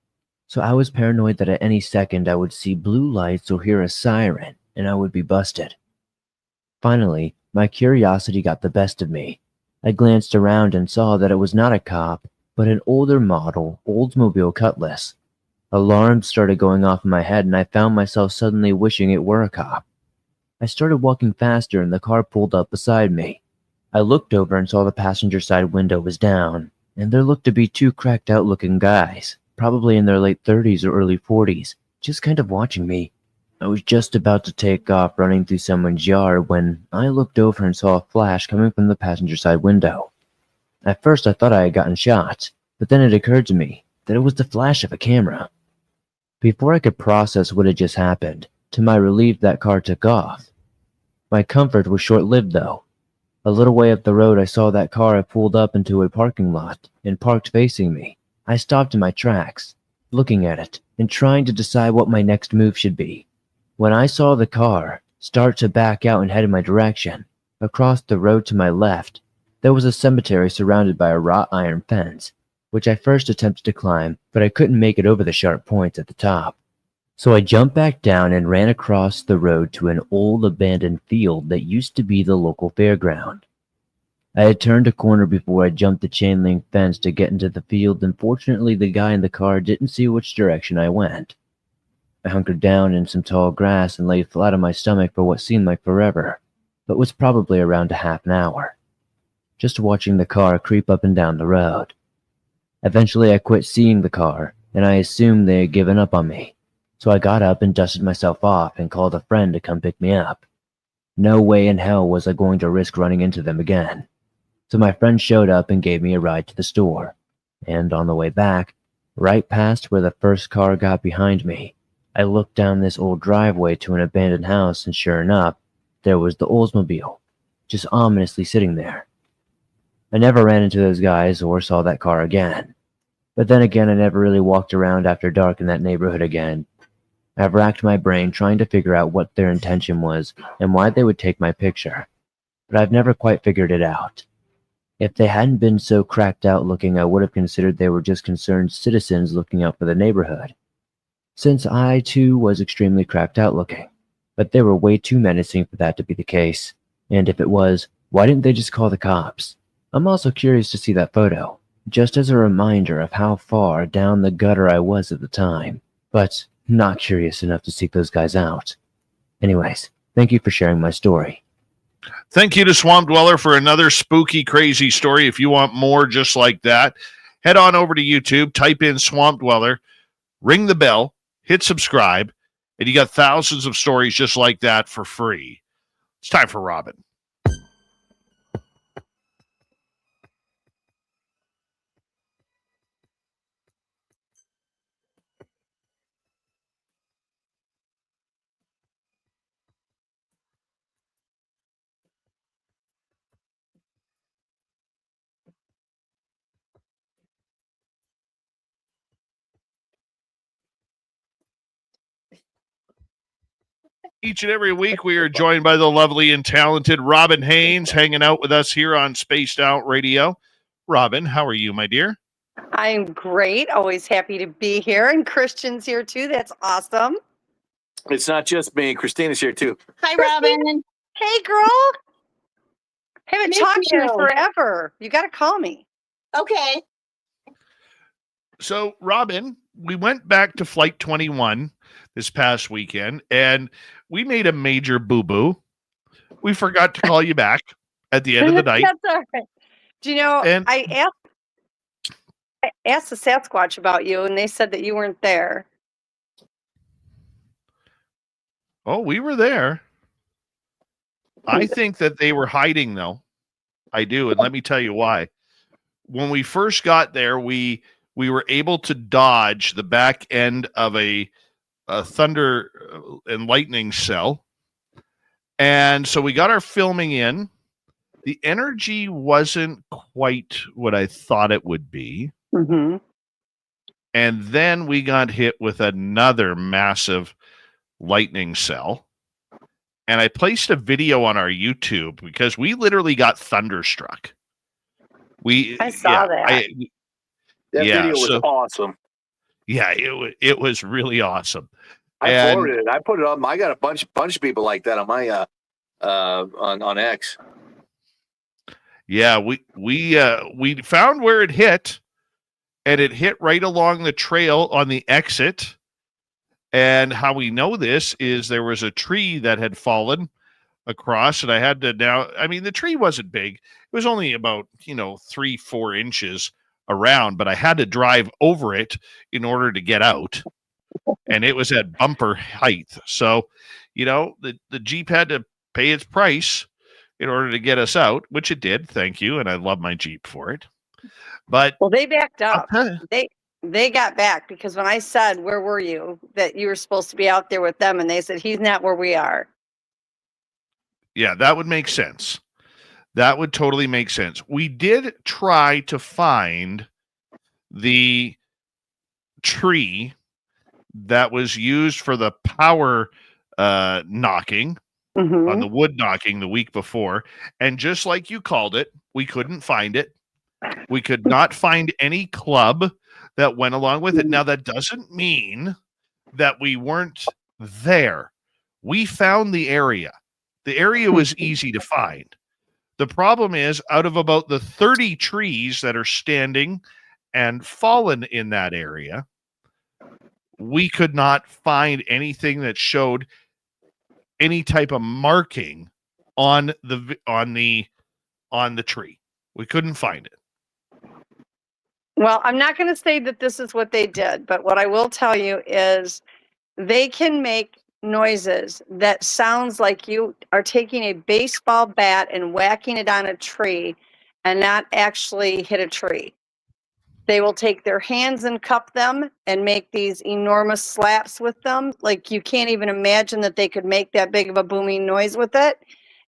so I was paranoid that at any second I would see blue lights or hear a siren, and I would be busted. Finally, my curiosity got the best of me. I glanced around and saw that it was not a cop, but an older model Oldsmobile Cutlass. Alarms started going off in my head, and I found myself suddenly wishing it were a cop. I started walking faster, and the car pulled up beside me. I looked over and saw the passenger side window was down, and there looked to be two cracked-out-looking guys, probably in their late 30s or early 40s, just kind of watching me. I was just about to take off running through someone's yard when I looked over and saw a flash coming from the passenger side window. At first I thought I had gotten shot, but then it occurred to me that it was the flash of a camera. Before I could process what had just happened, to my relief that car took off. My comfort was short-lived though. A little way up the road I saw that car had pulled up into a parking lot and parked facing me. I stopped in my tracks, looking at it and trying to decide what my next move should be. When I saw the car start to back out and head in my direction, across the road to my left, there was a cemetery surrounded by a wrought iron fence, which I first attempted to climb, but I couldn't make it over the sharp points at the top. So I jumped back down and ran across the road to an old abandoned field that used to be the local fairground. I had turned a corner before I jumped the chain link fence to get into the field, and fortunately the guy in the car didn't see which direction I went. I hunkered down in some tall grass and lay flat on my stomach for what seemed like forever, but was probably around a half an hour, just watching the car creep up and down the road. Eventually I quit seeing the car, and I assumed they had given up on me, so I got up and dusted myself off and called a friend to come pick me up. No way in hell was I going to risk running into them again, so my friend showed up and gave me a ride to the store, and on the way back, Right past where the first car got behind me, I looked down this old driveway to an abandoned house, and sure enough, there was the Oldsmobile, just ominously sitting there. I never ran into those guys or saw that car again. But then again, I never really walked around after dark in that neighborhood again. I've racked my brain trying to figure out what their intention was and why they would take my picture, but I've never quite figured it out. If they hadn't been so cracked out looking, I would have considered they were just concerned citizens looking out for the neighborhood, since I too was extremely cracked out looking. But they were way too menacing for that to be the case. And if it was, why didn't they just call the cops? I'm also curious to see that photo, just as a reminder of how far down the gutter I was at the time, but not curious enough to seek those guys out. Anyways, thank you for sharing my story. Thank you to Swamp Dweller for another spooky, crazy story. If you want more just like that, head on over to YouTube, type in Swamp Dweller, ring the bell, hit subscribe, and you got thousands of stories just like that for free. It's time for Robin. Each and every week, we are joined by the lovely and talented Robin Haynes, hanging out with us here on Spaced Out Radio. Robin, how are you, my dear? I'm great. Always happy to be here. And Christian's here too. That's awesome. It's not just me. Christina's here too. Hi, Robin. Hey, girl. Haven't Miss talked to you you. forever. You got to call me. Okay. So, Robin, we went back to Flight 21 this past weekend, and we made a major boo-boo. We forgot to call you back at the end of the night. That's all right. Do you know, And- I asked the Sasquatch about you, and they said that you weren't there. Oh, we were there. I think that they were hiding, though. I do, and let me tell you why. When we first got there, we were able to dodge the back end of a thunder and lightning cell. And so we got our filming in. The energy wasn't quite what I thought it would be. Mm-hmm. And then we got hit with another massive lightning cell. And I placed a video on our YouTube because we literally got thunderstruck. I saw that. That Yeah, video was so- awesome. Yeah, it was really awesome. I And- forwarded it. I put it on. I got a bunch of people like that on my on X. Yeah, we found where it hit, and it hit right along the trail on the exit. And how we know this is there was a tree that had fallen across, and I had to the tree wasn't big. It was only about 3-4 inches around, but I had to drive over it in order to get out. And it was at bumper height. So, the Jeep had to pay its price in order to get us out, which it did. Thank you. And I love my Jeep for it. But Well, they backed up. Okay. They got back because when I said, where were you, that you were supposed to be out there with them, and they said, he's not where we are. Yeah, that would make sense. That would totally make sense. We did try to find the tree that was used for the power knocking Mhm. on the wood knocking the week before. And just like you called it, we couldn't find it. We could not find any club that went along with it. Now, that doesn't mean that we weren't there. We found the area. The area was easy to find. The problem is, out of about the 30 trees that are standing and fallen in that area, we could not find anything that showed any type of marking on the tree. We couldn't find it. Well, I'm not going to say that this is what they did, but what I will tell you is they can make noises that sounds like you are taking a baseball bat and whacking it on a tree and not actually hit a tree. They will take their hands and cup them and make these enormous slaps with them. Like you can't even imagine that they could make that big of a booming noise with it.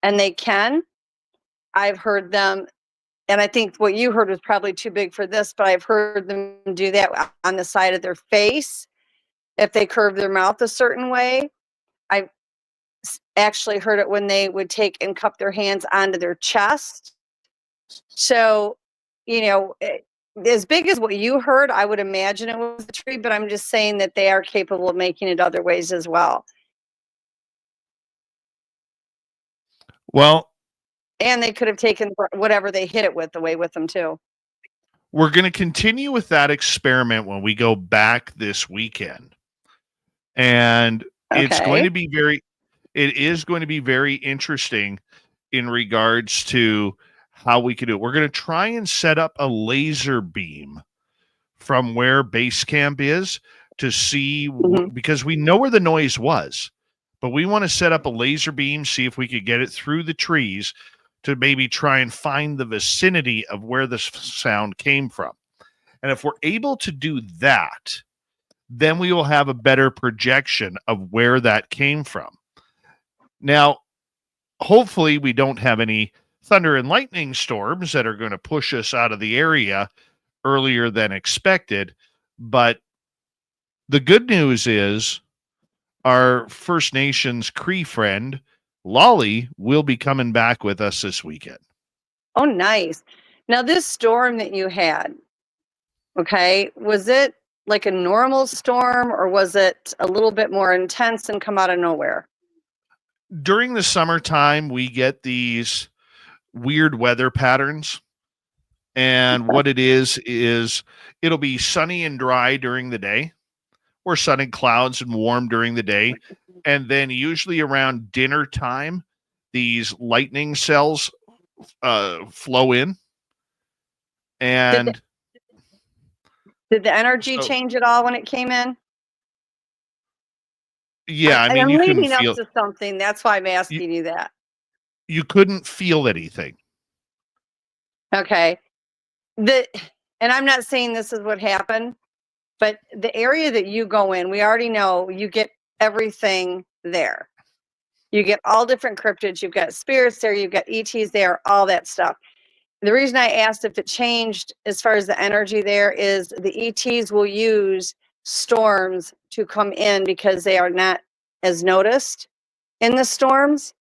And they can. I've heard them, and I think what you heard was probably too big for this, but I've heard them do that on the side of their face if they curve their mouth a certain way. I've actually heard it when they would take and cup their hands onto their chest. So, you know, as big as what you heard, I would imagine it was a tree, but I'm just saying that they are capable of making it other ways as well. Well, and they could have taken whatever they hit it with away with them too. We're going to continue with that experiment when we go back this weekend. And it's going to be it is going to be very interesting in regards to how we can do it. We're going to try and set up a laser beam from where base camp is to see, because we know where the noise was, but we want to set up a laser beam, see if we could get it through the trees to maybe try and find the vicinity of where the sound came from. And if we're able to do that, then we will have a better projection of where that came from. Now, hopefully we don't have any thunder and lightning storms that are going to push us out of the area earlier than expected. But the good news is our First Nations Cree friend, Lolly, will be coming back with us this weekend. Oh, nice. Now, this storm that you had, okay, was it like a normal storm or was it a little bit more intense and come out of nowhere? During the summertime, we get these weird weather patterns. And what it is it'll be sunny and dry during the day, or sunny clouds and warm during the day. And then usually around dinner time, these lightning cells flow in. And did the energy change at all when it came in? Yeah, I mean, I'm you leading can feel up to something. That's why I'm asking you that. You couldn't feel anything. Okay. And I'm not saying this is what happened, but the area that you go in, we already know you get everything there. You get all different cryptids. You've got spirits there. You've got ETs there, all that stuff. The reason I asked if it changed as far as the energy there is the ETs will use storms to come in because they are not as noticed in the storms.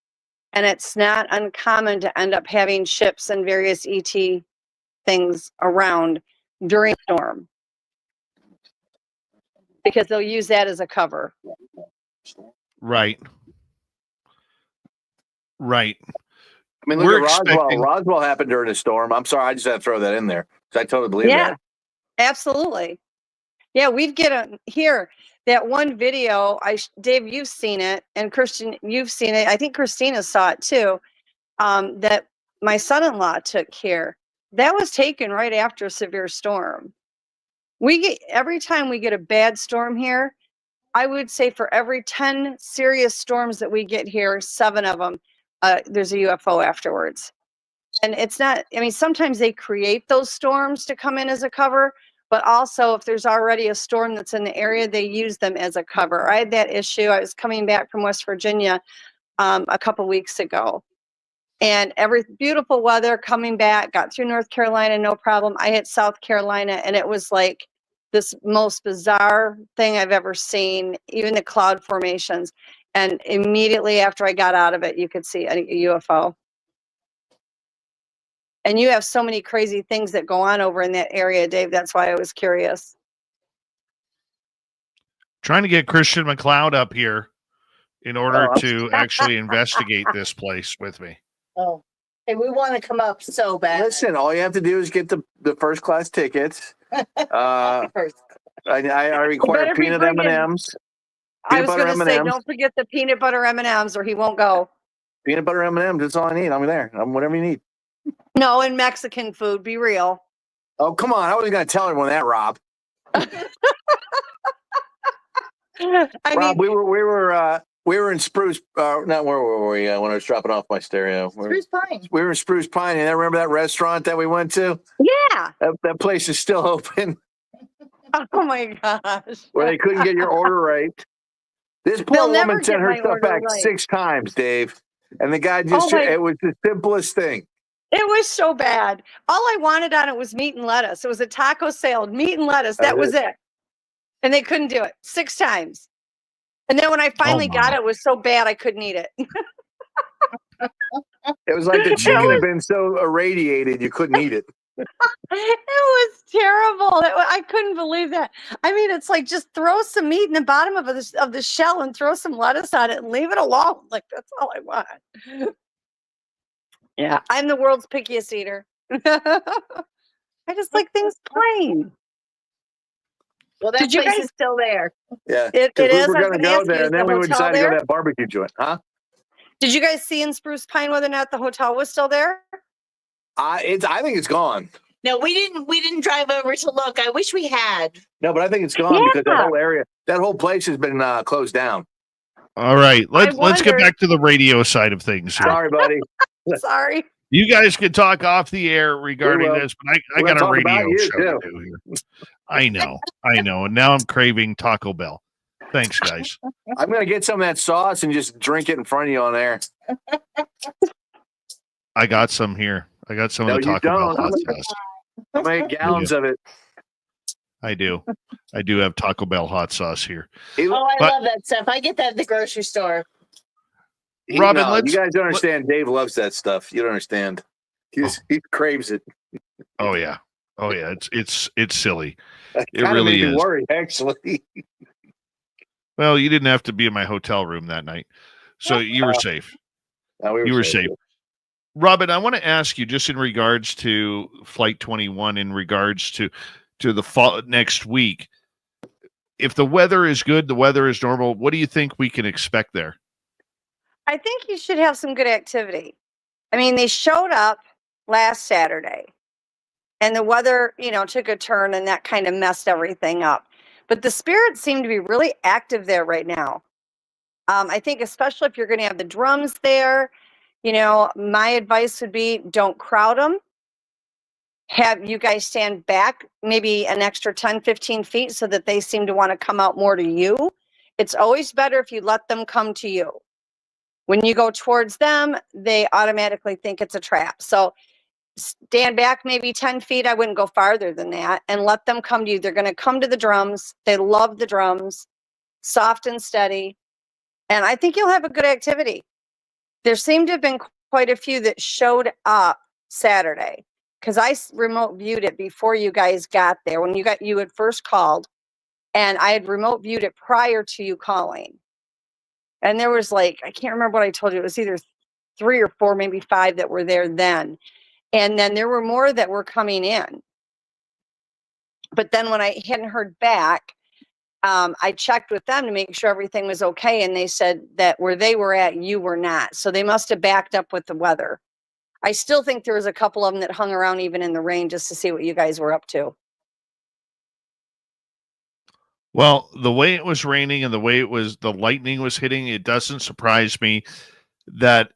And it's not uncommon to end up having ships and various ET things around during a storm because they'll use that as a cover. Right. I mean, look at Roswell. Roswell happened during a storm. I'm sorry, I just had to throw that in there because I totally believe that. Absolutely. Yeah, we've here that one video. Dave, you've seen it, and Christian, you've seen it. I think Christina saw it too. That my son-in-law took here. That was taken right after a severe storm. Every time we get a bad storm here, I would say for every 10 serious storms that we get here, 7 of them, there's a UFO afterwards. And it's not, I mean, sometimes they create those storms to come in as a cover, but also if there's already a storm that's in the area, they use them as a cover. I had that issue. I was coming back from West Virginia a couple weeks ago. And beautiful weather coming back, got through North Carolina, no problem. I hit South Carolina and it was like this most bizarre thing I've ever seen, even the cloud formations. And immediately after I got out of it, you could see a UFO. And you have so many crazy things that go on over in that area, Dave. That's why I was curious. Trying to get Christian MacLeod up here in order to actually investigate this place with me. Oh, hey, we want to come up so bad. Listen, all you have to do is get the first class tickets. I require peanut M&Ms. I was going to say, don't forget the peanut butter M&Ms or he won't go. Peanut butter M&Ms, that's all I need. I'm there. Whatever you need. No, and Mexican food, be real. Oh, come on. I wasn't going to tell everyone that, Rob. Rob, we were We were in Spruce. Not where were we? When I was dropping off my stereo. Spruce Pine. We were in Spruce Pine, and I remember that restaurant that we went to. Yeah. That place is still open. Oh my gosh. Where they couldn't get your order right. This poor They'll never woman sent get her my stuff order back right. 6 times, Dave, and the guy just. Oh my- It was the simplest thing. It was so bad. All I wanted on it was meat and lettuce. It was a taco salad, meat and lettuce. That was it. And they couldn't do it 6 times. And then when I finally got it, it was so bad I couldn't eat it. It was like the chicken had been so irradiated you couldn't eat it. It was terrible. I couldn't believe that. I mean, it's like just throw some meat in the bottom of the shell and throw some lettuce on it and leave it alone. Like, that's all I want. Yeah, I'm the world's pickiest eater. I just like things plain. Well, that place is still there. Yeah, It we is. were I was going to gonna go ask you, there, is and then the we hotel decided to go there? to that barbecue joint, huh? Did you guys see in Spruce Pine whether or not the hotel was still there? I think it's gone. No, we didn't drive over to look. I wish we had. No, but I think it's gone because that whole area, that whole place has been closed down. All right, let's get wondered- back to the radio side of things here. Sorry, buddy. Sorry. You guys can talk off the air regarding will. this, but I We're got a gonna talk about radio you, show to too. do here. I know, and now I'm craving Taco Bell. Thanks, guys. I'm going to get some of that sauce and just drink it in front of you on air. I got some here. I got some No, of the you Taco Bell don't. hot sauce. How many gallons of it? I do. I do have Taco Bell hot sauce here. Oh, I But- love that stuff. I get that at the grocery store. Robin, No, let's- you guys don't understand. Dave loves that stuff. You don't understand. He craves it. Oh yeah. It's silly. That It kinda really made me is. worried, actually. Well, you didn't have to be in my hotel room that night, so you were safe. No, we You were safe. Robin, I want to ask you just in regards to Flight 21, in regards to the fall next week. If the weather is good, the weather is normal, what do you think we can expect there? I think you should have some good activity. I mean, they showed up last Saturday and the weather, took a turn and that kind of messed everything up. But the spirits seem to be really active there right now. I think especially if you're going to have the drums there, my advice would be don't crowd them. Have you guys stand back maybe an extra 10, 15 feet so that they seem to want to come out more to you. It's always better if you let them come to you. When you go towards them, they automatically think it's a trap. So stand back maybe 10 feet. I wouldn't go farther than that, and let them come to you. They're going to come to the drums. They love the drums, soft and steady. And I think you'll have a good activity. There seemed to have been quite a few that showed up Saturday because I remote viewed it before you guys got there. When you had first called, and I had remote viewed it prior to you calling. And there was I can't remember what I told you. It was either 3 or 4, maybe 5 that were there then. And then there were more that were coming in. But then when I hadn't heard back, I checked with them to make sure everything was okay. And they said that where they were at, you were not. So they must have backed up with the weather. I still think there was a couple of them that hung around even in the rain just to see what you guys were up to. Well, the way it was raining and the way the lightning was hitting, it doesn't surprise me that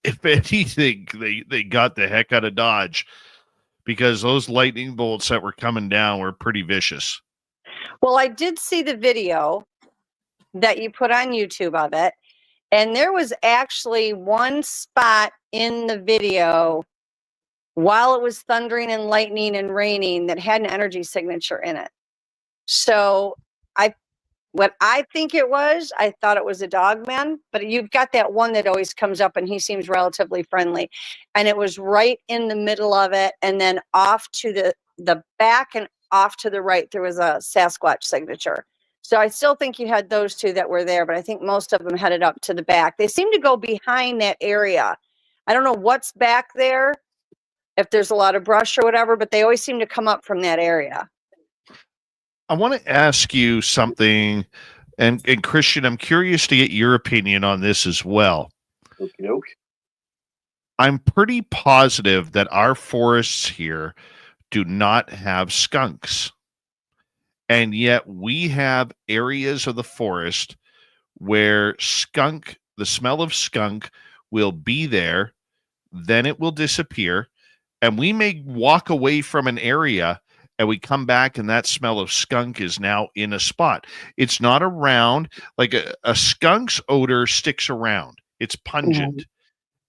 if anything, they got the heck out of Dodge, because those lightning bolts that were coming down were pretty vicious. Well, I did see the video that you put on YouTube of it. And there was actually one spot in the video while it was thundering and lightning and raining that had an energy signature in it. So what I think it was, I thought it was a dog man, but you've got that one that always comes up and he seems relatively friendly. And it was right in the middle of it. And then off to the back and off to the right, there was a Sasquatch signature. So I still think you had those 2 that were there, but I think most of them headed up to the back. They seem to go behind that area. I don't know what's back there, if there's a lot of brush or whatever, but they always seem to come up from that area. I want to ask you something, and Christian, I'm curious to get your opinion on this as well. Okay. I'm pretty positive that our forests here do not have skunks. And yet we have areas of the forest where the smell of skunk will be there, then it will disappear, and we may walk away from an area and we come back and that smell of skunk is now in a spot. It's not around, like a skunk's odor sticks around. It's pungent.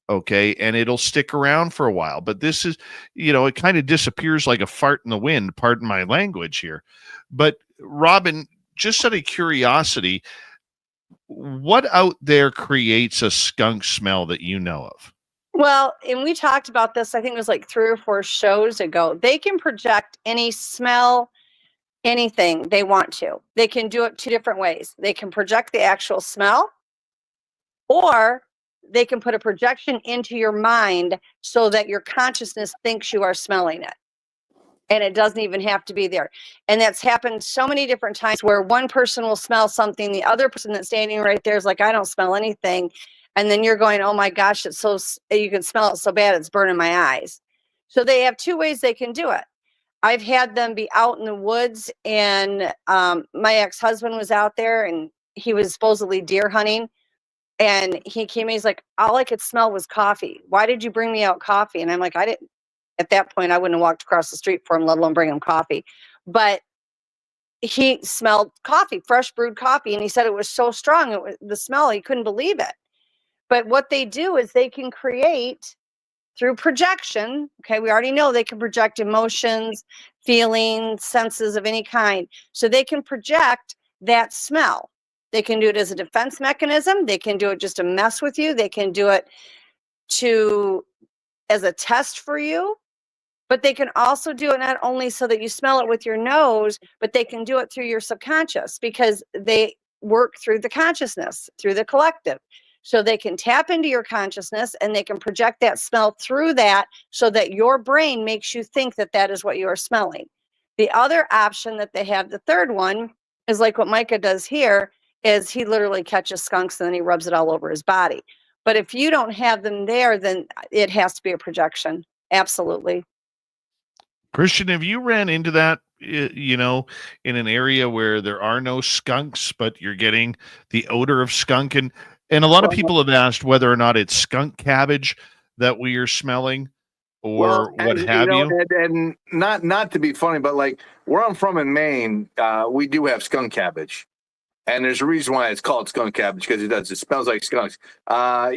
Okay. And it'll stick around for a while, but this is, it kind of disappears like a fart in the wind. Pardon my language here. But Robin, just out of curiosity, what out there creates a skunk smell that you know of? Well, and we talked about this, I think it was like 3 or 4 shows ago. They can project any smell, anything they want to. They can do it 2 different ways. They can project the actual smell, or they can put a projection into your mind so that your consciousness thinks you are smelling it. And it doesn't even have to be there. And that's happened so many different times where one person will smell something, the other person that's standing right there is like, I don't smell anything. And then you're going, oh my gosh, it's so, you can smell it so bad, it's burning my eyes. So they have 2 ways they can do it. I've had them be out in the woods, and my ex-husband was out there and he was supposedly deer hunting. And he came in, he's like, all I could smell was coffee. Why did you bring me out coffee? And I'm like, at that point, I wouldn't have walked across the street for him, let alone bring him coffee. But he smelled coffee, fresh brewed coffee. And he said it was so strong, it was the smell, he couldn't believe it. But what they do is they can create through projection. Okay, we already know they can project emotions, feelings, senses of any kind. So they can project that smell. They can do it as a defense mechanism. They can do it just to mess with you. They can do it as a test for you. But they can also do it not only so that you smell it with your nose, but they can do it through your subconscious, because they work through the consciousness, through the collective. So they can tap into your consciousness and they can project that smell through that so that your brain makes you think that that is what you are smelling. The other option that they have, the third one, is like what Micah does here, is he literally catches skunks and then he rubs it all over his body. But if you don't have them there, then it has to be a projection. Absolutely. Christian, have you ran into that, in an area where there are no skunks, but you're getting the odor of skunk? And a lot of people have asked whether or not it's skunk cabbage that we are smelling, or what have you. And not to be funny, but like where I'm from in Maine, we do have skunk cabbage. And there's a reason why it's called skunk cabbage, because it smells like skunks. I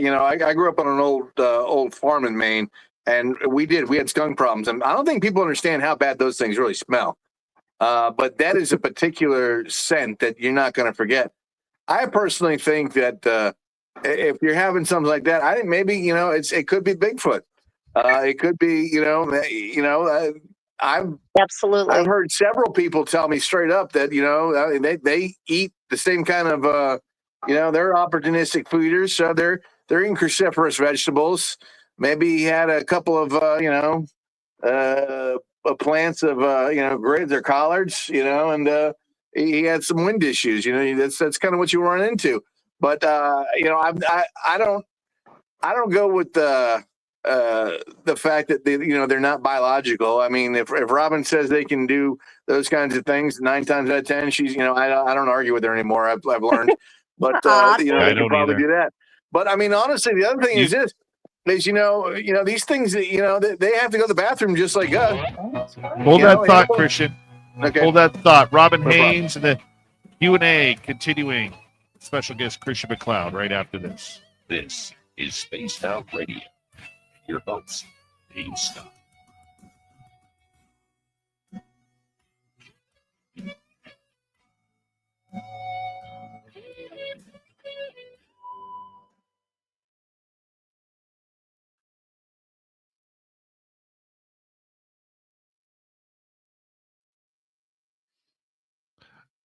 grew up on an old farm in Maine, and we had skunk problems. And I don't think people understand how bad those things really smell. But that is a particular scent that you're not going to forget. I personally think that if you're having something like that, I think maybe, it could be Bigfoot. It could be, Absolutely. I've heard several people tell me straight up that, they eat the same kind of, they're opportunistic feeders. So they're eating cruciferous vegetables. Maybe he had a couple of, plants of, grids or collards, and he had some wind issues. That's kind of what you run into. But, I don't go with the fact that they're not biological. I mean, if Robin says they can do those kinds of things 9 times out of 10, she's, I don't argue with her anymore. I've learned, but they can probably do that. But I mean, honestly, the other thing is this. Is these things that they have to go to the bathroom just like us. Hold that thought, Christian. Okay. Hold that thought. Robin Haynes and the Q&A continuing. Special guest Christian MacLeod right after this. This is Spaced Out Radio. Your host, Dave Scott.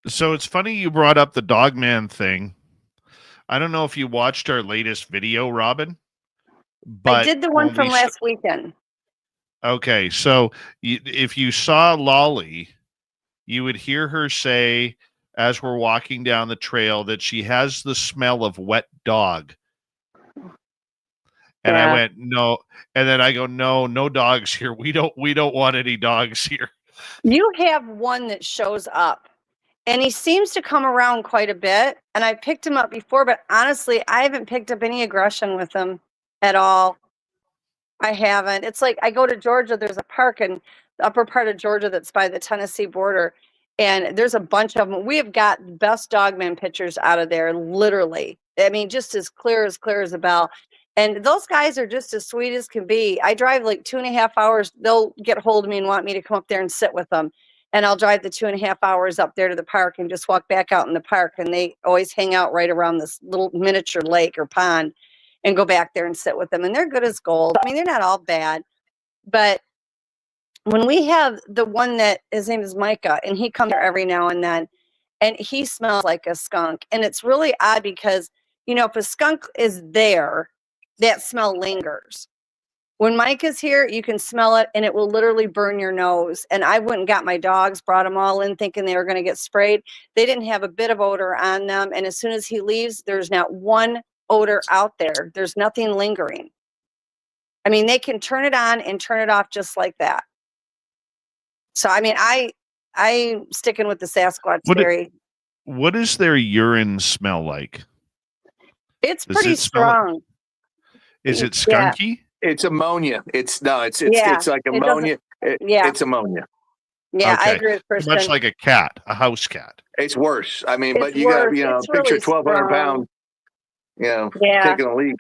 So it's funny you brought up the Dogman thing. I don't know if you watched our latest video, Robin. But I did the one from last weekend. Okay, so if you saw Lolly, you would hear her say, as we're walking down the trail, that she has the smell of wet dog. And I went, no. And then I go, no dogs here. We don't want any dogs here. You have one that shows up. and he seems to come around quite a bit. And I picked him up before, but honestly, I haven't picked up any aggression with him at all. I haven't. It's like I go to Georgia, there's a park in the upper part of Georgia that's by the Tennessee border, and there's a bunch of them. We have got the best dogman pictures out of there, literally. I mean, just as clear as a bell. And those guys are just as sweet as can be. I drive like 2.5 hours. They'll get hold of me and want me to come up there and sit with them. And I'll drive the 2.5 hours up there to the park and just walk back out in the park. And they always hang out right around this little miniature lake or pond and go back there and sit with them. And they're good as gold. I mean, they're not all bad. But when we have the one that his name is Micah, and he comes here every now and then, and he smells like a skunk. And it's really odd because, you know, if a skunk is there, that smell lingers. When Mike is here, you can smell it and it will literally burn your nose. And I went and got my dogs, brought them all in thinking they were going to get sprayed. They didn't have a bit of odor on them. And as soon as he leaves, there's not one odor out there. There's nothing lingering. I mean, they can turn it on and turn it off just like that. So, I mean, I'm sticking with the Sasquatch theory. What does their urine smell like? It's pretty strong. Is it skunky? It's ammonia. It's like ammonia. It's ammonia. Yeah, okay. I agree with Kristen. Much like a cat, a house cat. It's worse. I mean, but you got, picture really 1,200 pounds, taking a leak.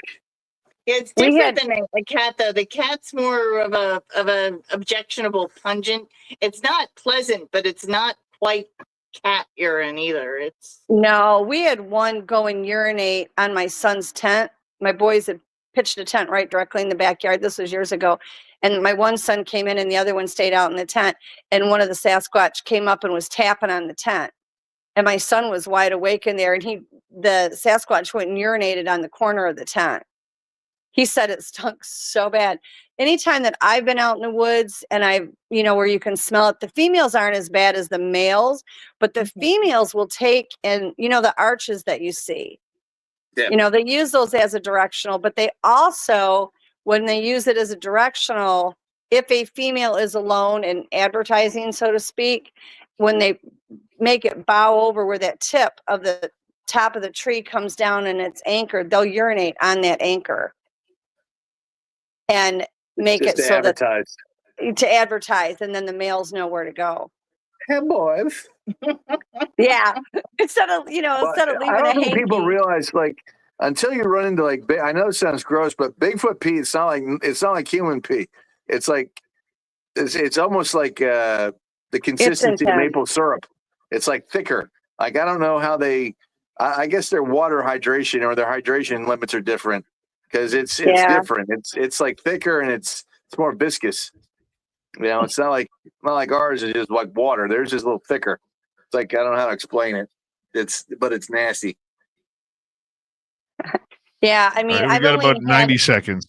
It's different than a cat, though. The cat's more of a objectionable pungent. It's not pleasant, but it's not quite cat urine either. No, we had one go and urinate on my son's tent. My boys had pitched a tent right directly in the backyard. This was years ago. And my one son came in and the other one stayed out in the tent. And one of the Sasquatch came up and was tapping on the tent. And my son was wide awake in there. And the Sasquatch went and urinated on the corner of the tent. He said it stunk so bad. Anytime that I've been out in the woods and where you can smell it, the females aren't as bad as the males, but the females will take and, the arches that you see. Yeah. They use those as a directional, but they also, when they use it as a directional, if a female is alone in advertising, so to speak, when they make it bow over where that tip of the top of the tree comes down and it's anchored, they'll urinate on that anchor and make it so advertise. To advertise, and then the males know where to go. Hey, boys. Yeah. Instead of leaving I don't think people realize, until you run into I know it sounds gross, but Bigfoot pee, it's not like human pee. It's it's almost like the consistency of maple syrup. It's thicker. I don't know how I guess their water hydration or their hydration limits are different because it's different. It's thicker and it's more viscous. It's not like ours is just like water. Theirs is a little thicker. It's I don't know how to explain it. But it's nasty. Yeah, I mean, I've got about 90 seconds.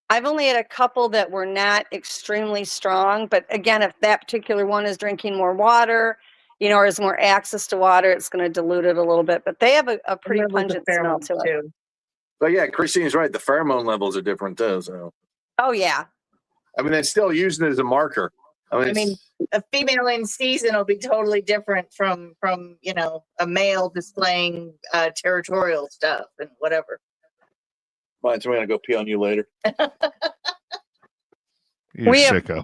I've only had a couple that were not extremely strong, but again, if that particular one is drinking more water, or has more access to water, it's going to dilute it a little bit. But they have a pretty pungent smell to it. But yeah, Christine's right. The pheromone levels are different too. So. Oh yeah. I mean, they're still using it as a marker. I mean, a female in season will be totally different from a male displaying territorial stuff and whatever. Mine's going to go pee on you later. Sicko.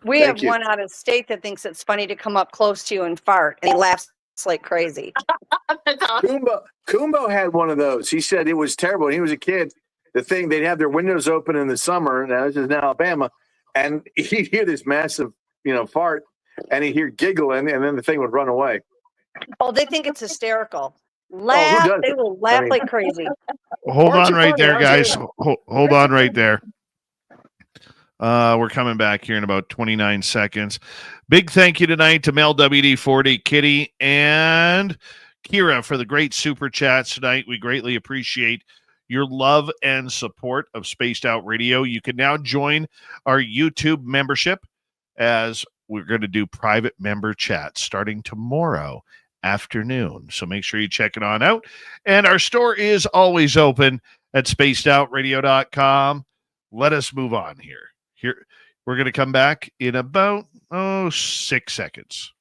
We have one out of state that thinks it's funny to come up close to you and fart, and he laughs like crazy. Kumbo had one of those. He said it was terrible. When he was a kid, they'd have their windows open in the summer. Now this is in Alabama, and he'd hear this massive, fart, and he'd hear giggling, and then the thing would run away. Oh, they think it's hysterical. They will laugh like crazy. Hold on right there, guys. Hold on right there. We're coming back here in about 29 seconds. Big thank you tonight to Mel WD-40, Kitty, and Kira for the great super chats tonight. We greatly appreciate your love and support of Spaced Out Radio. You can now join our YouTube membership as we're going to do private member chats starting tomorrow afternoon. So make sure you check it on out. And our store is always open at spacedoutradio.com. Let us move on here. Here, we're going to come back in about 6 seconds.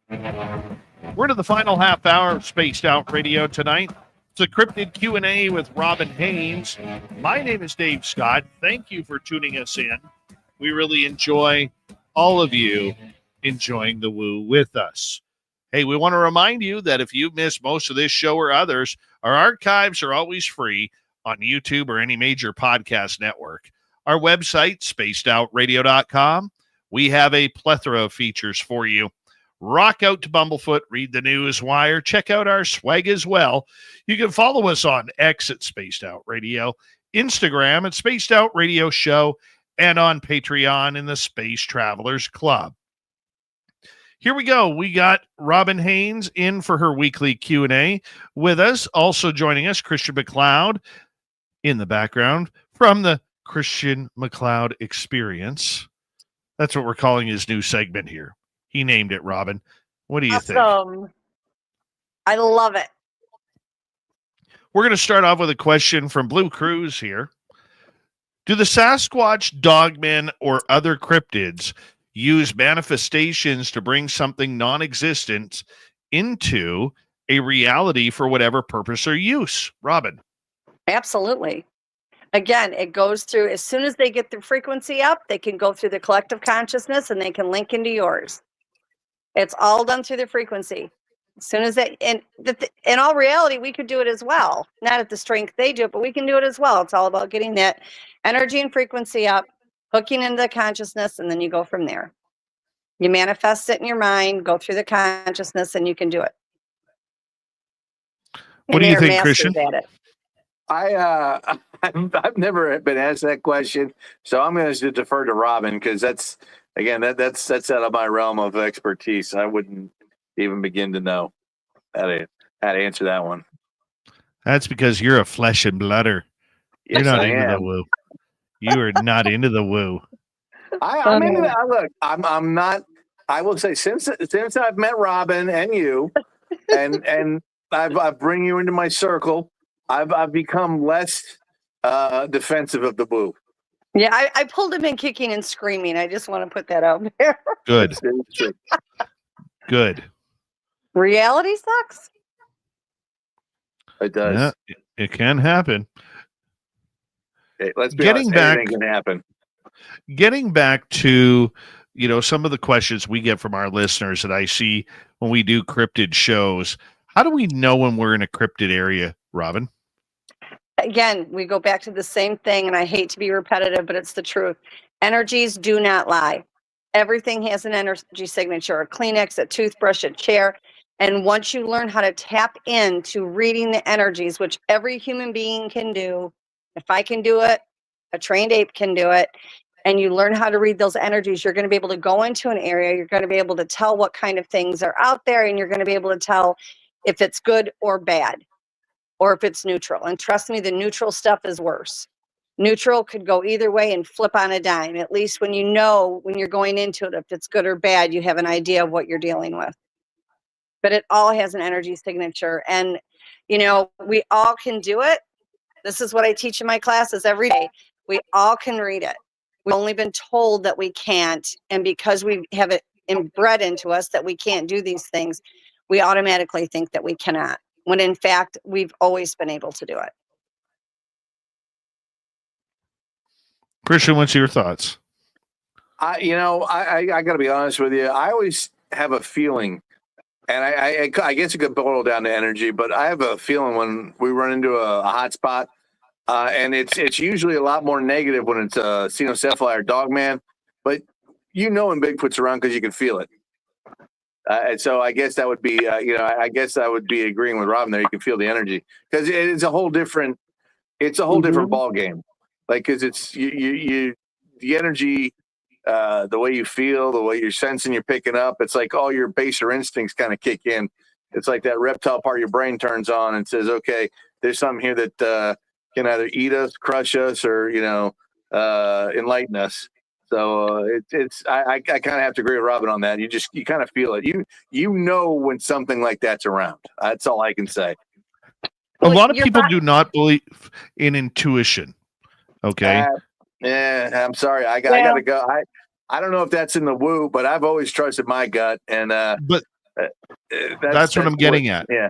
We're to the final half hour of Spaced Out Radio tonight. It's a cryptid Q&A with Robin Haynes. My name is Dave Scott. Thank you for tuning us in. We really enjoy all of you enjoying the woo with us. Hey, we want to remind you that if you missed most of this show or others, our archives are always free on YouTube or any major podcast network. Our website, spacedoutradio.com. We have a plethora of features for you. Rock out to Bumblefoot, read the news wire, check out our swag as well. You can follow us on X at Spaced Out Radio, Instagram at Spaced Out Radio Show, and on Patreon in the Space Travelers Club. Here we go. We got Robin Haynes in for her weekly Q&A with us. Also joining us, Christian MacLeod in the background from the Christian MacLeod Experience. That's what we're calling his new segment here. He named it, Robin. What do you think? I love it. We're going to start off with a question from Blue Cruise here. Do the Sasquatch, dogmen, or other cryptids use manifestations to bring something non-existent into a reality for whatever purpose or use? Robin. Absolutely. Again, it goes through, as soon as they get the frequency up, they can go through the collective consciousness and they can link into yours. It's all done through the frequency. As soon as they, in all reality, we could do it as well. Not at the strength they do it, but we can do it as well. It's all about getting that energy and frequency up, hooking into the consciousness, and then you go from there. You manifest it in your mind, go through the consciousness, and you can do it. What do you think, Christian? At it. I've never been asked that question, so I'm going to defer to Robin because that's out of my realm of expertise. I wouldn't even begin to know how to answer that one. That's because you're a flesh and blooder. You're not into the woo. You are not into the woo. I'm into that. Look, I'm not. I will say since I've met Robin and you, and I bring you into my circle, I've become less defensive of the woo. Yeah, I pulled him in kicking and screaming. I just want to put that out there. Good. Good. Reality sucks. It does. Yeah, it can happen. Hey, let's be honest, anything can happen. Getting back to, some of the questions we get from our listeners that I see when we do cryptid shows. How do we know when we're in a cryptid area, Robin? Again, we go back to the same thing, and I hate to be repetitive, but it's the truth. Energies do not lie. Everything has an energy signature, a Kleenex, a toothbrush, a chair. And once you learn how to tap into reading the energies, which every human being can do, if I can do it, a trained ape can do it, and you learn how to read those energies, you're going to be able to go into an area, you're going to be able to tell what kind of things are out there, and you're going to be able to tell if it's good or bad, or if it's neutral. And trust me, the neutral stuff is worse. Neutral could go either way and flip on a dime. At least when when you're going into it, if it's good or bad, you have an idea of what you're dealing with. But it all has an energy signature. And, we all can do it. This is what I teach in my classes every day. We all can read it. We've only been told that we can't. And because we have it inbred into us that we can't do these things, we automatically think that we cannot. When in fact, we've always been able to do it. Christian, what's your thoughts? I got to be honest with you. I always have a feeling, and I guess it could boil down to energy, but I have a feeling when we run into a hot spot, and it's usually a lot more negative when it's a Cynocephaly or Dogman, but when Bigfoot's around because you can feel it. And so I guess that would be, I guess I would be agreeing with Robin there. You can feel the energy because it's a whole different ball game. Like, because it's the energy, the way you feel, the way you're sensing, you're picking up. It's like all your baser instincts kind of kick in. It's like that reptile part of your brain turns on and says, okay, there's something here that can either eat us, crush us, or, enlighten us. So I kind of have to agree with Robin on that. You kind of feel it. You know when something like that's around. That's all I can say. A lot of people do not believe in intuition. Okay. Yeah, I'm sorry. I got to go. I don't know if that's in the woo, but I've always trusted my gut. And but That's what I'm getting at. Yeah.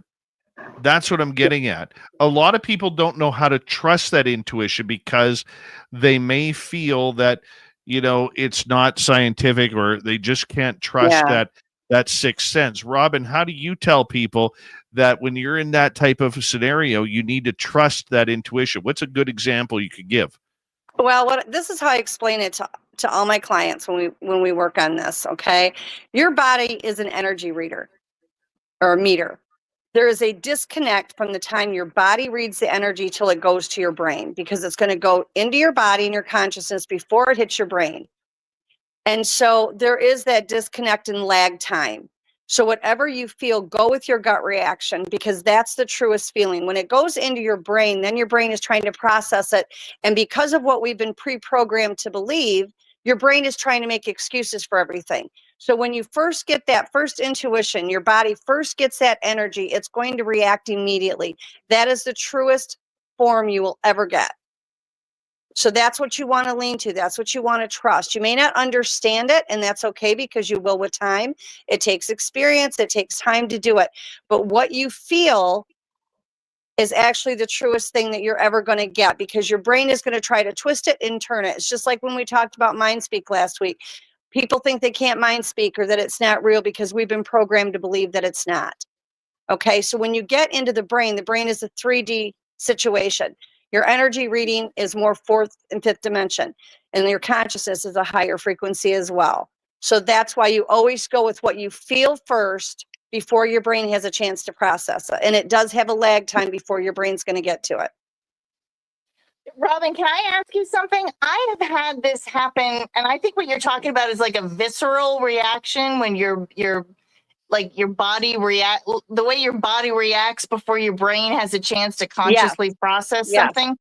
That's what I'm getting at. A lot of people don't know how to trust that intuition because they may feel that, it's not scientific, or they just can't trust that sixth sense. Robin, how do you tell people that when you're in that type of scenario, you need to trust that intuition? What's a good example you could give? Well, this is how I explain it to all my clients when we work on this. Okay, your body is an energy reader or a meter. There is a disconnect from the time your body reads the energy till it goes to your brain, because it's going to go into your body and your consciousness before it hits your brain. And so there is that disconnect and lag time. So whatever you feel, go with your gut reaction, because that's the truest feeling. When it goes into your brain, then your brain is trying to process it. And because of what we've been pre-programmed to believe, your brain is trying to make excuses for everything. So when you first get that first intuition, your body first gets that energy, it's going to react immediately. That is the truest form you will ever get. So that's what you want to lean to. That's what you want to trust. You may not understand it, and that's okay, because you will with time. It takes experience. It takes time to do it. But what you feel is actually the truest thing that you're ever going to get, because your brain is going to try to twist it and turn it. It's just like when we talked about mind speak last week. People think they can't mind speak, or that it's not real, because we've been programmed to believe that it's not. Okay, so when you get into the brain is a 3D situation. Your energy reading is more fourth and fifth dimension, and your consciousness is a higher frequency as well. So that's why you always go with what you feel first before your brain has a chance to process it. And it does have a lag time before your brain's going to get to it. Robin, can I ask you something? I have had this happen, and I think what you're talking about is like a visceral reaction when your body the way your body reacts before your brain has a chance to consciously process something.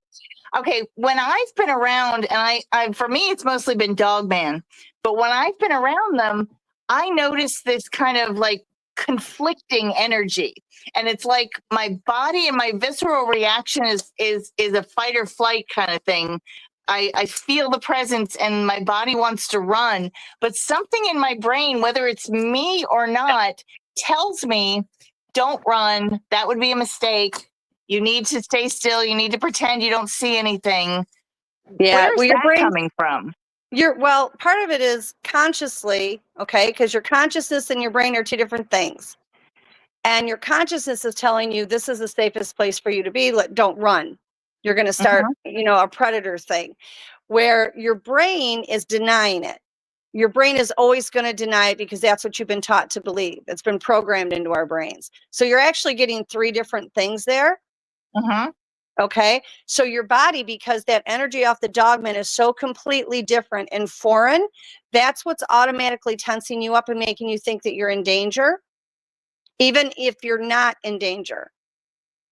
Okay, when I've been around, and I for me it's mostly been Dogman, but when I've been around them, I notice this kind of like conflicting energy, and it's like my body and my visceral reaction is a fight or flight kind of thing. I feel the presence and my body wants to run, but something in my brain, whether it's me or not, tells me, don't run. That would be a mistake. You need to stay still. You need to pretend you don't see anything. Yeah, Where's your that brain coming from? Part of it is consciously, okay, because your consciousness and your brain are two different things. And your consciousness is telling you this is the safest place for you to be. Don't run. You're going to start, a predator thing, where your brain is denying it. Your brain is always going to deny it, because that's what you've been taught to believe. It's been programmed into our brains. So you're actually getting three different things there. Okay. So your body, because that energy off the dogman is so completely different and foreign, that's what's automatically tensing you up and making you think that you're in danger, even if you're not in danger.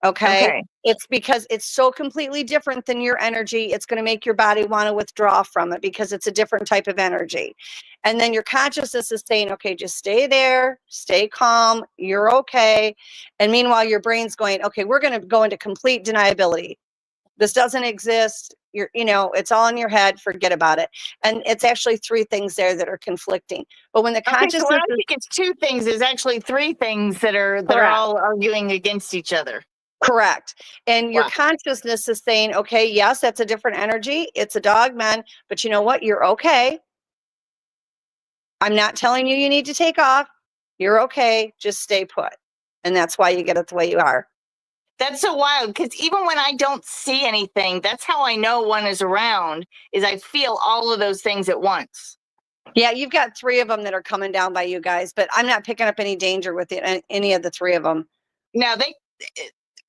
Okay. It's because it's so completely different than your energy. It's going to make your body want to withdraw from it, because it's a different type of energy. And then your consciousness is saying, okay, just stay there, stay calm, you're okay. And meanwhile, your brain's going, okay, we're going to go into complete deniability. This doesn't exist. It's all in your head. Forget about it. And it's actually three things there that are conflicting. But when the consciousness, so I think it's two things. There's actually three things that are all arguing against each other. Correct. And your consciousness is saying, okay, yes, that's a different energy. It's a dogman, but you know what? You're okay. I'm not telling you need to take off. You're okay. Just stay put. And that's why you get it the way you are. That's so wild, because even when I don't see anything, that's how I know one is around, is I feel all of those things at once. Yeah, you've got three of them that are coming down by you guys, but I'm not picking up any danger with any of the three of them. Now,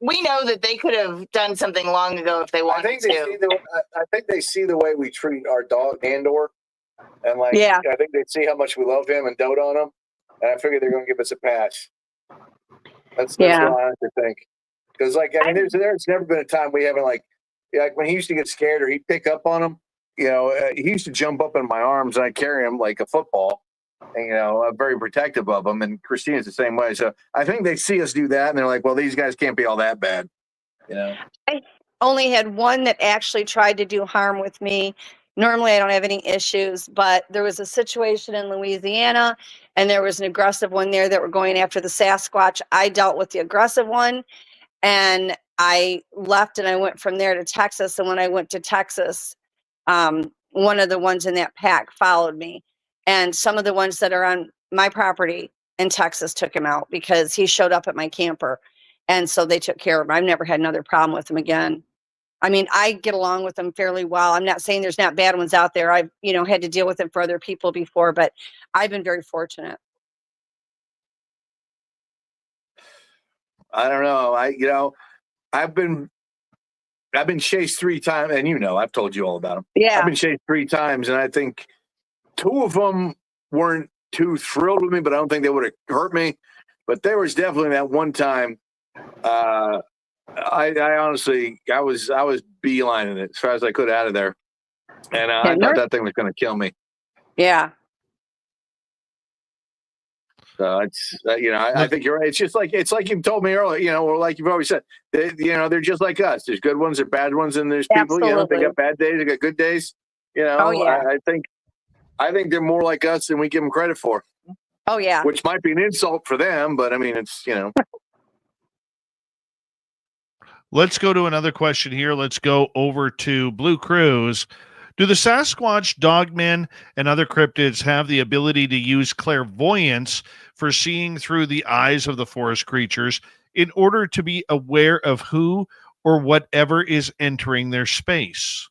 we know that they could have done something long ago if they wanted to. I think they see the way we treat our dog, Andor. And I think they see how much we love him and dote on him. And I figure they're going to give us a pass. That's what I think. Because, there's never been a time we haven't, like when he used to get scared or he'd pick up on him, he used to jump up in my arms and I carry him like a football. And, I'm very protective of him. And Christina's the same way. So I think they see us do that and they're like, well, these guys can't be all that bad. I only had one that actually tried to do harm with me. Normally I don't have any issues, but there was a situation in Louisiana, and there was an aggressive one there that were going after the Sasquatch. I dealt with the aggressive one, and I left and I went from there to Texas. And when I went to Texas, one of the ones in that pack followed me, and some of the ones that are on my property in Texas took him out because he showed up at my camper. And so they took care of him. I've never had another problem with him again. I mean, I get along with them fairly well. I'm not saying there's not bad ones out there. I've, had to deal with them for other people before, but I've been very fortunate. I don't know. I've been chased 3 times, and I've told you all about them. Yeah. I've been chased 3 times, and I think 2 of them weren't too thrilled with me, but I don't think they would have hurt me. But there was definitely that one time. I honestly, I was beelining it as far as I could out of there, and I thought that thing was going to kill me. Yeah. So it's I think you're right. It's like you told me earlier, or like you've always said, they're just like us. There's good ones, there's bad ones, and there's people, they got bad days, they got good days. Oh, yeah. I think they're more like us than we give them credit for. Oh yeah. Which might be an insult for them, but I mean, it's Let's go to another question here. Let's go over to Blue Cruise. Do the Sasquatch, Dogmen, and other cryptids have the ability to use clairvoyance for seeing through the eyes of the forest creatures in order to be aware of who or whatever is entering their space?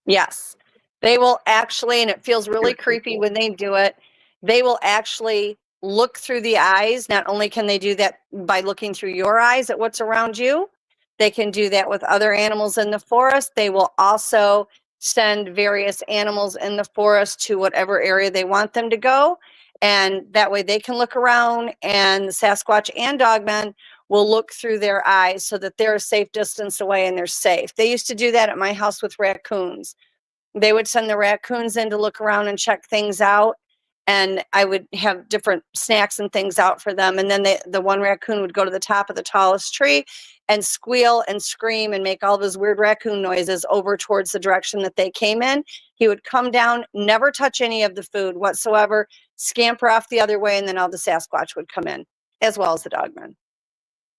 Yes. They will actually, and it feels really creepy when they do it, they will actually look through the eyes. Not only can they do that by looking through your eyes at what's around you, they can do that with other animals in the forest. They will also send various animals in the forest to whatever area they want them to go. And that way they can look around, and the Sasquatch and Dogmen will look through their eyes so that they're a safe distance away and they're safe. They used to do that at my house with raccoons. They would send the raccoons in to look around and check things out. And I would have different snacks and things out for them. And then the one raccoon would go to the top of the tallest tree and squeal and scream and make all those weird raccoon noises over towards the direction that they came in. He would come down, never touch any of the food whatsoever, scamper off the other way, and then all the Sasquatch would come in, as well as the Dogmen.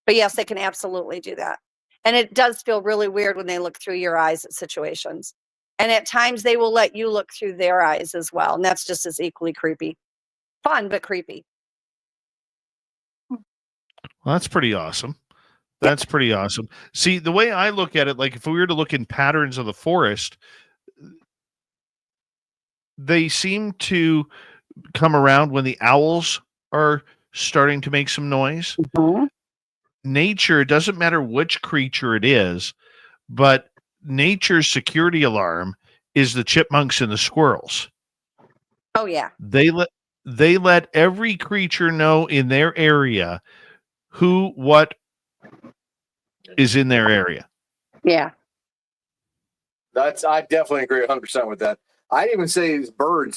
But yes, they can absolutely do that. And it does feel really weird when they look through your eyes at situations. And at times they will let you look through their eyes as well. And that's just as equally creepy. Fun, but creepy. Well, that's pretty awesome. That's pretty awesome. See, the way I look at it, like if we were to look in patterns of the forest, they seem to come around when the owls are starting to make some noise. Mm-hmm. Nature, doesn't matter which creature it is, but nature's security alarm is the chipmunks and the squirrels. Oh yeah. They let every creature know in their area what is in their area. Yeah. I definitely agree 100% with that. I'd even say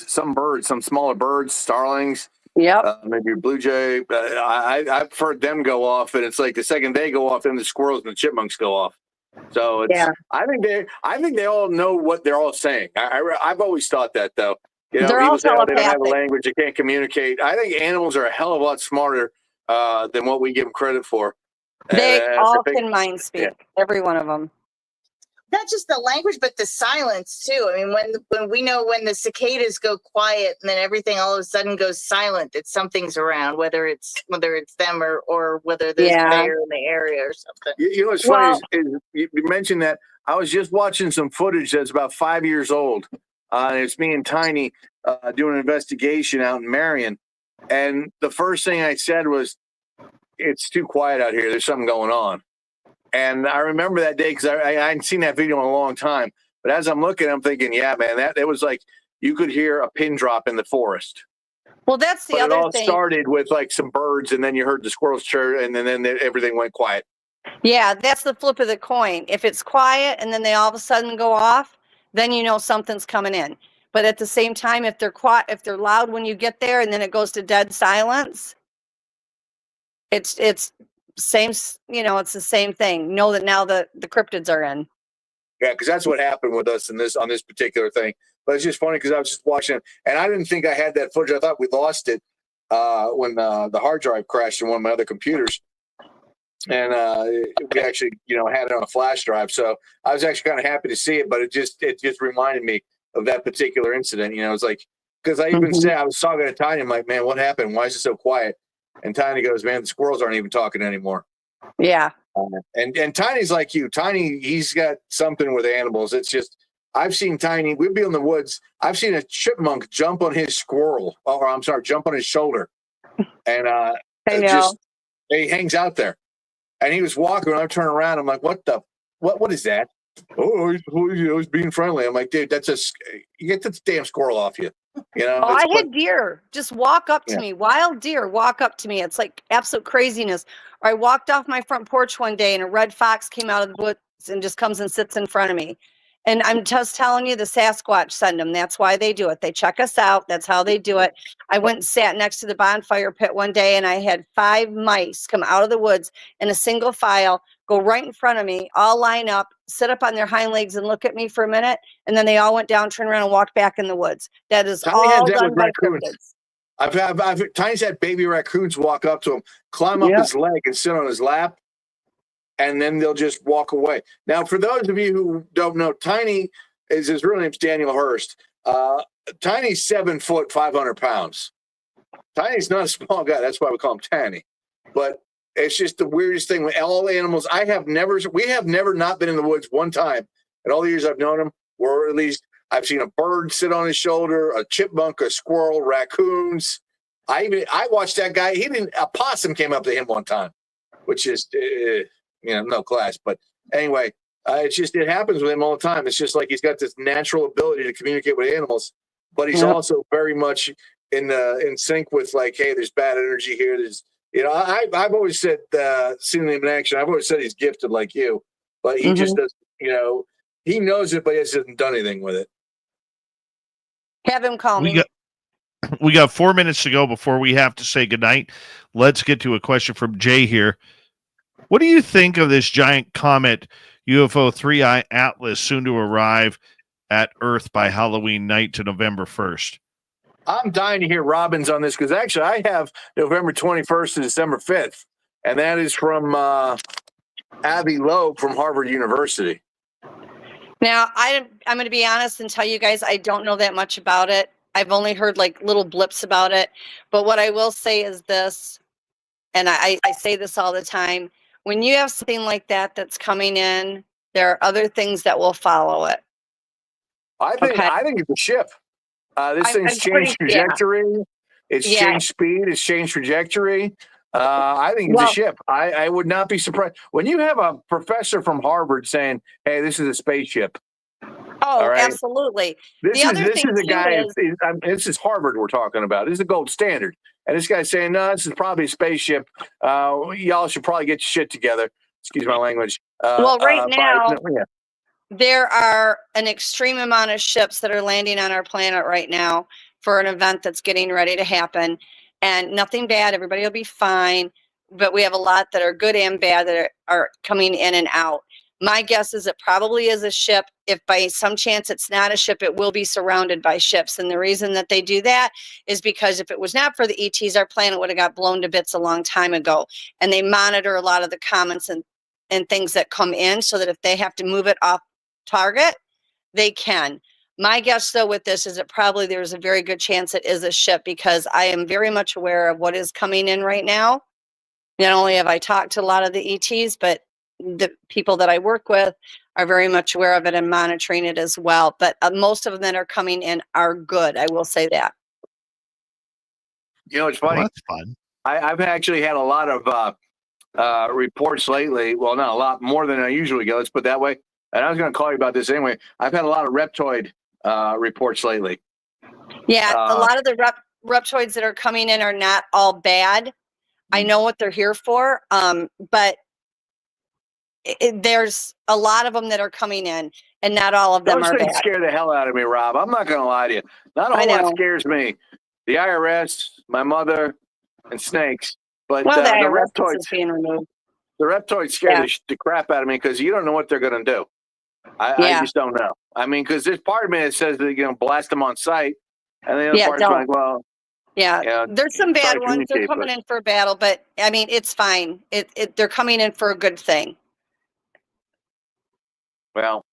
some smaller birds, starlings. Yep. Maybe a blue jay. I've heard them go off, and it's like the second they go off, then the squirrels and the chipmunks go off. So it's, yeah. I think they all know what they're all saying. I've always thought that, though. They're all people say, oh, they don't have a telepathic. language, they can't communicate. I think animals are a hell of a lot smarter than what we give them credit for. They all can mind speak, every one of them. Not just the language, but the silence too. I mean, when we know when the cicadas go quiet and then everything all of a sudden goes silent, that something's around, whether it's them or whether there's bear in the area or something. You know what's funny is you mentioned that. I was just watching some footage that's about 5 years old. It's me and Tiny doing an investigation out in Marion. And the first thing I said was, it's too quiet out here. There's something going on. And I remember that day because I hadn't seen that video in a long time. But as I'm looking, I'm thinking, yeah, man, it was like you could hear a pin drop in the forest. Well, that's the other thing. It all started with like some birds, and then you heard the squirrels chirp, and then everything went quiet. Yeah, that's the flip of the coin. If it's quiet and then they all of a sudden go off, then you know something's coming in. But at the same time, if they're quiet, if they're loud when you get there and then it goes to dead silence, it's same, it's the same thing. Know that now the cryptids are in. Yeah, because that's what happened with us on this particular thing. But it's just funny because I was just watching it, and I didn't think I had that footage. I thought we lost it. when the hard drive crashed in one of my other computers. And we actually, had it on a flash drive. So I was actually kind of happy to see it, but it just reminded me of that particular incident. It's like, because I even said, I was talking to Tiny, I'm like, man, what happened? Why is it so quiet? And Tiny goes, man, the squirrels aren't even talking anymore. Yeah. And Tiny's like you. Tiny, he's got something with animals. It's just, I've seen Tiny, we'd be in the woods. I've seen a chipmunk jump on his squirrel, or I'm sorry, jump on his shoulder. And I know. he hangs out there. And he was walking, and I'm turning around. I'm like, what is that? Oh, he's being friendly. I'm like, dude, you get this damn squirrel off you. I had deer just walk up to me, wild deer walk up to me. It's like absolute craziness. Or I walked off my front porch one day and a red fox came out of the woods and just comes and sits in front of me. And I'm just telling you, the Sasquatch send them. That's why they do it. They check us out. That's how they do it. I went and sat next to the bonfire pit one day, and I had 5 mice come out of the woods in a single file, go right in front of me, all line up, sit up on their hind legs and look at me for a minute. And then they all went down, turned around and walked back in the woods. That is all done by cryptids. Tiny's had baby raccoons walk up to him, climb up his leg and sit on his lap. And then they'll just walk away. Now, for those of you who don't know, Tiny his real name's Daniel Hurst. Tiny's 7 foot, 500 pounds. Tiny's not a small guy. That's why we call him Tiny. But it's just the weirdest thing with all animals. We have never not been in the woods one time in all the years I've known him, or at least I've seen a bird sit on his shoulder, a chipmunk, a squirrel, raccoons. I watched that guy. A possum came up to him one time, which is, no class. But anyway, it happens with him all the time. It's just like he's got this natural ability to communicate with animals, but he's also very much in sync with, like, hey, there's bad energy here. I've always said, seeing him in action, I've always said he's gifted like you, but he just doesn't, he knows it, but he hasn't done anything with it. Have him call me. We got 4 minutes to go before we have to say goodnight. Let's get to a question from Jay here. What do you think of this giant comet UFO 3I Atlas soon to arrive at Earth by Halloween night to November 1st? I'm dying to hear Robin's on this, because actually I have November 21st to December 5th, and that is from Abby Loeb from Harvard University. Now, I'm going to be honest and tell you guys, I don't know that much about it. I've only heard like little blips about it. But what I will say is this, and I say this all the time, when you have something like that that's coming in, there are other things that will follow it. I think it's a ship. This thing's changed trajectory. Yeah. It's changed speed. It's changed trajectory. I think it's a ship. I would not be surprised when you have a professor from Harvard saying, "Hey, this is a spaceship." Oh, right? Absolutely. This is Harvard we're talking about. This is the gold standard. And this guy's saying, "No, this is probably a spaceship. Y'all should probably get your shit together." Excuse my language. Right now, there are an extreme amount of ships that are landing on our planet right now for an event that's getting ready to happen. And nothing bad. Everybody will be fine. But we have a lot that are good and bad that are coming in and out. My guess is it probably is a ship. If by some chance it's not a ship, it will be surrounded by ships. And the reason that they do that is because if it was not for the ETs, our planet would have got blown to bits a long time ago. And they monitor a lot of the comments and things that come in so that if they have to move it off target, they can. My guess, though, with this is that probably there's a very good chance it is a ship, because I am very much aware of what is coming in right now. Not only have I talked to a lot of the ETs, but the people that I work with are very much aware of it and monitoring it as well. But most of them that are coming in are good. I will say that. It's funny. Well, that's fun. I've actually had a lot of reports lately. Well, not a lot, more than I usually get. Let's put it that way. And I was going to call you about this anyway. I've had a lot of reptoid reports lately. Yeah, a lot of the reptoids that are coming in are not all bad. I know what they're here for, but there's a lot of them that are coming in, and not all of them are bad. Those things scare the hell out of me, Rob. I'm not going to lie to you. Not a whole lot scares me. The IRS, my mother, and snakes. But the reptoids being removed. The reptoids scare the crap out of me, because you don't know what they're going to do. I just don't know. I mean, because there's part of me that says that, blast them on sight. And the other part's like, well, Yeah, Yeah, there's some bad try to ones. They're communicate, coming but- in for a battle, but I mean, it's fine. They're coming in for a good thing. Well,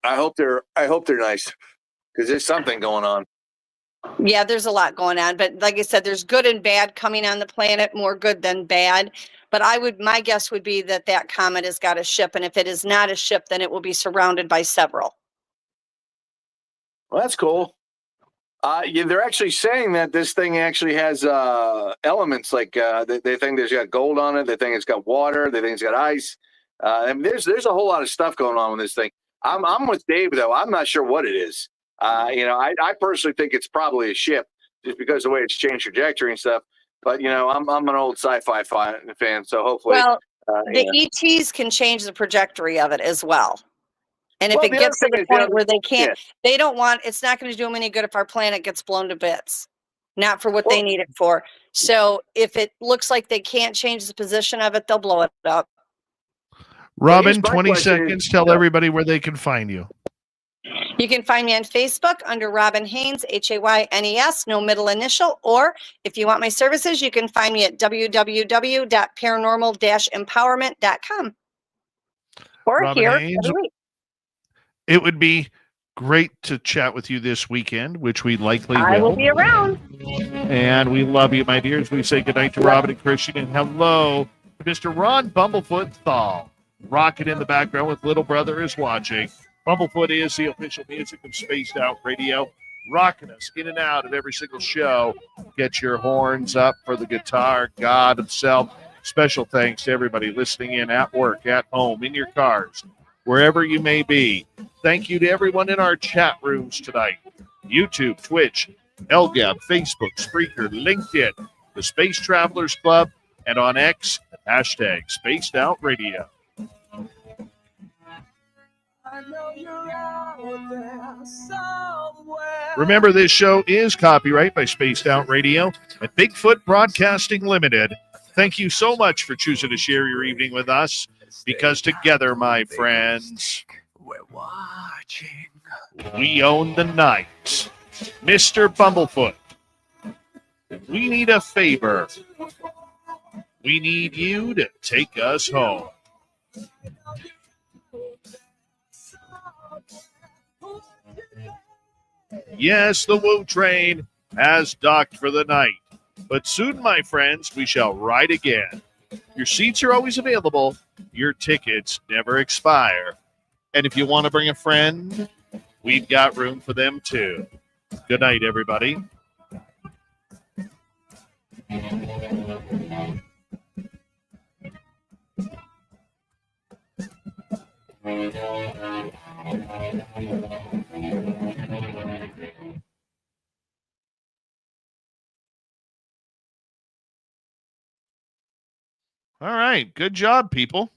I hope they're nice because there's something going on. Yeah, there's a lot going on, but like I said, there's good and bad coming on the planet, more good than bad. But my guess would be that comet has got a ship, and if it is not a ship, then it will be surrounded by several. Well, that's cool. Yeah, they're actually saying that this thing actually has elements like they think there's got gold on it. They think it's got water. They think it's got ice. I mean, there's a whole lot of stuff going on with this thing. I'm with Dave though. I'm not sure what it is. I personally think it's probably a ship, just because of the way it's changed trajectory and stuff. But I'm an old sci-fi fan, so hopefully. Well, the ETs can change the trajectory of it as well. And if it gets to the point where they can't, they don't want, it's not going to do them any good if our planet gets blown to bits. Not for what they need it for. So if it looks like they can't change the position of it, they'll blow it up. Robin, 20 seconds. Tell everybody where they can find you. You can find me on Facebook under Robin Haynes, Haynes, no middle initial. Or if you want my services, you can find me at www.paranormal-empowerment.com. Or Robin here Haynes, every week. it would be great to chat with you this weekend, which we likely will. I will be around. And we love you, my dears. We say goodnight to Robin and Christian, and hello to Mr. Ron Bumblefoot Thal. Rocket in the background with Little Brother is watching. Bumblefoot is the official music of Spaced Out Radio, rocking us in and out of every single show. Get your horns up for the guitar god himself. Special thanks to everybody listening in at work, at home, in your cars, wherever you may be. Thank you to everyone in our chat rooms tonight. YouTube, Twitch, LGAB, Facebook, Spreaker, LinkedIn, the Space Travelers Club, and on X, hashtag Spaced Out Radio. Remember, this show is copyright by Spaced Out Radio and Bigfoot Broadcasting Limited. Thank you so much for choosing to share your evening with us, because together, my friends, we're watching. We own the night. Mr. Bumblefoot, we need a favor. We need you to take us home. Yes, the Woo train has docked for the night, but soon, my friends, we shall ride again. Your seats are always available. Your tickets never expire. And if you want to bring a friend, we've got room for them too. Good night, everybody. All right. Good job, people.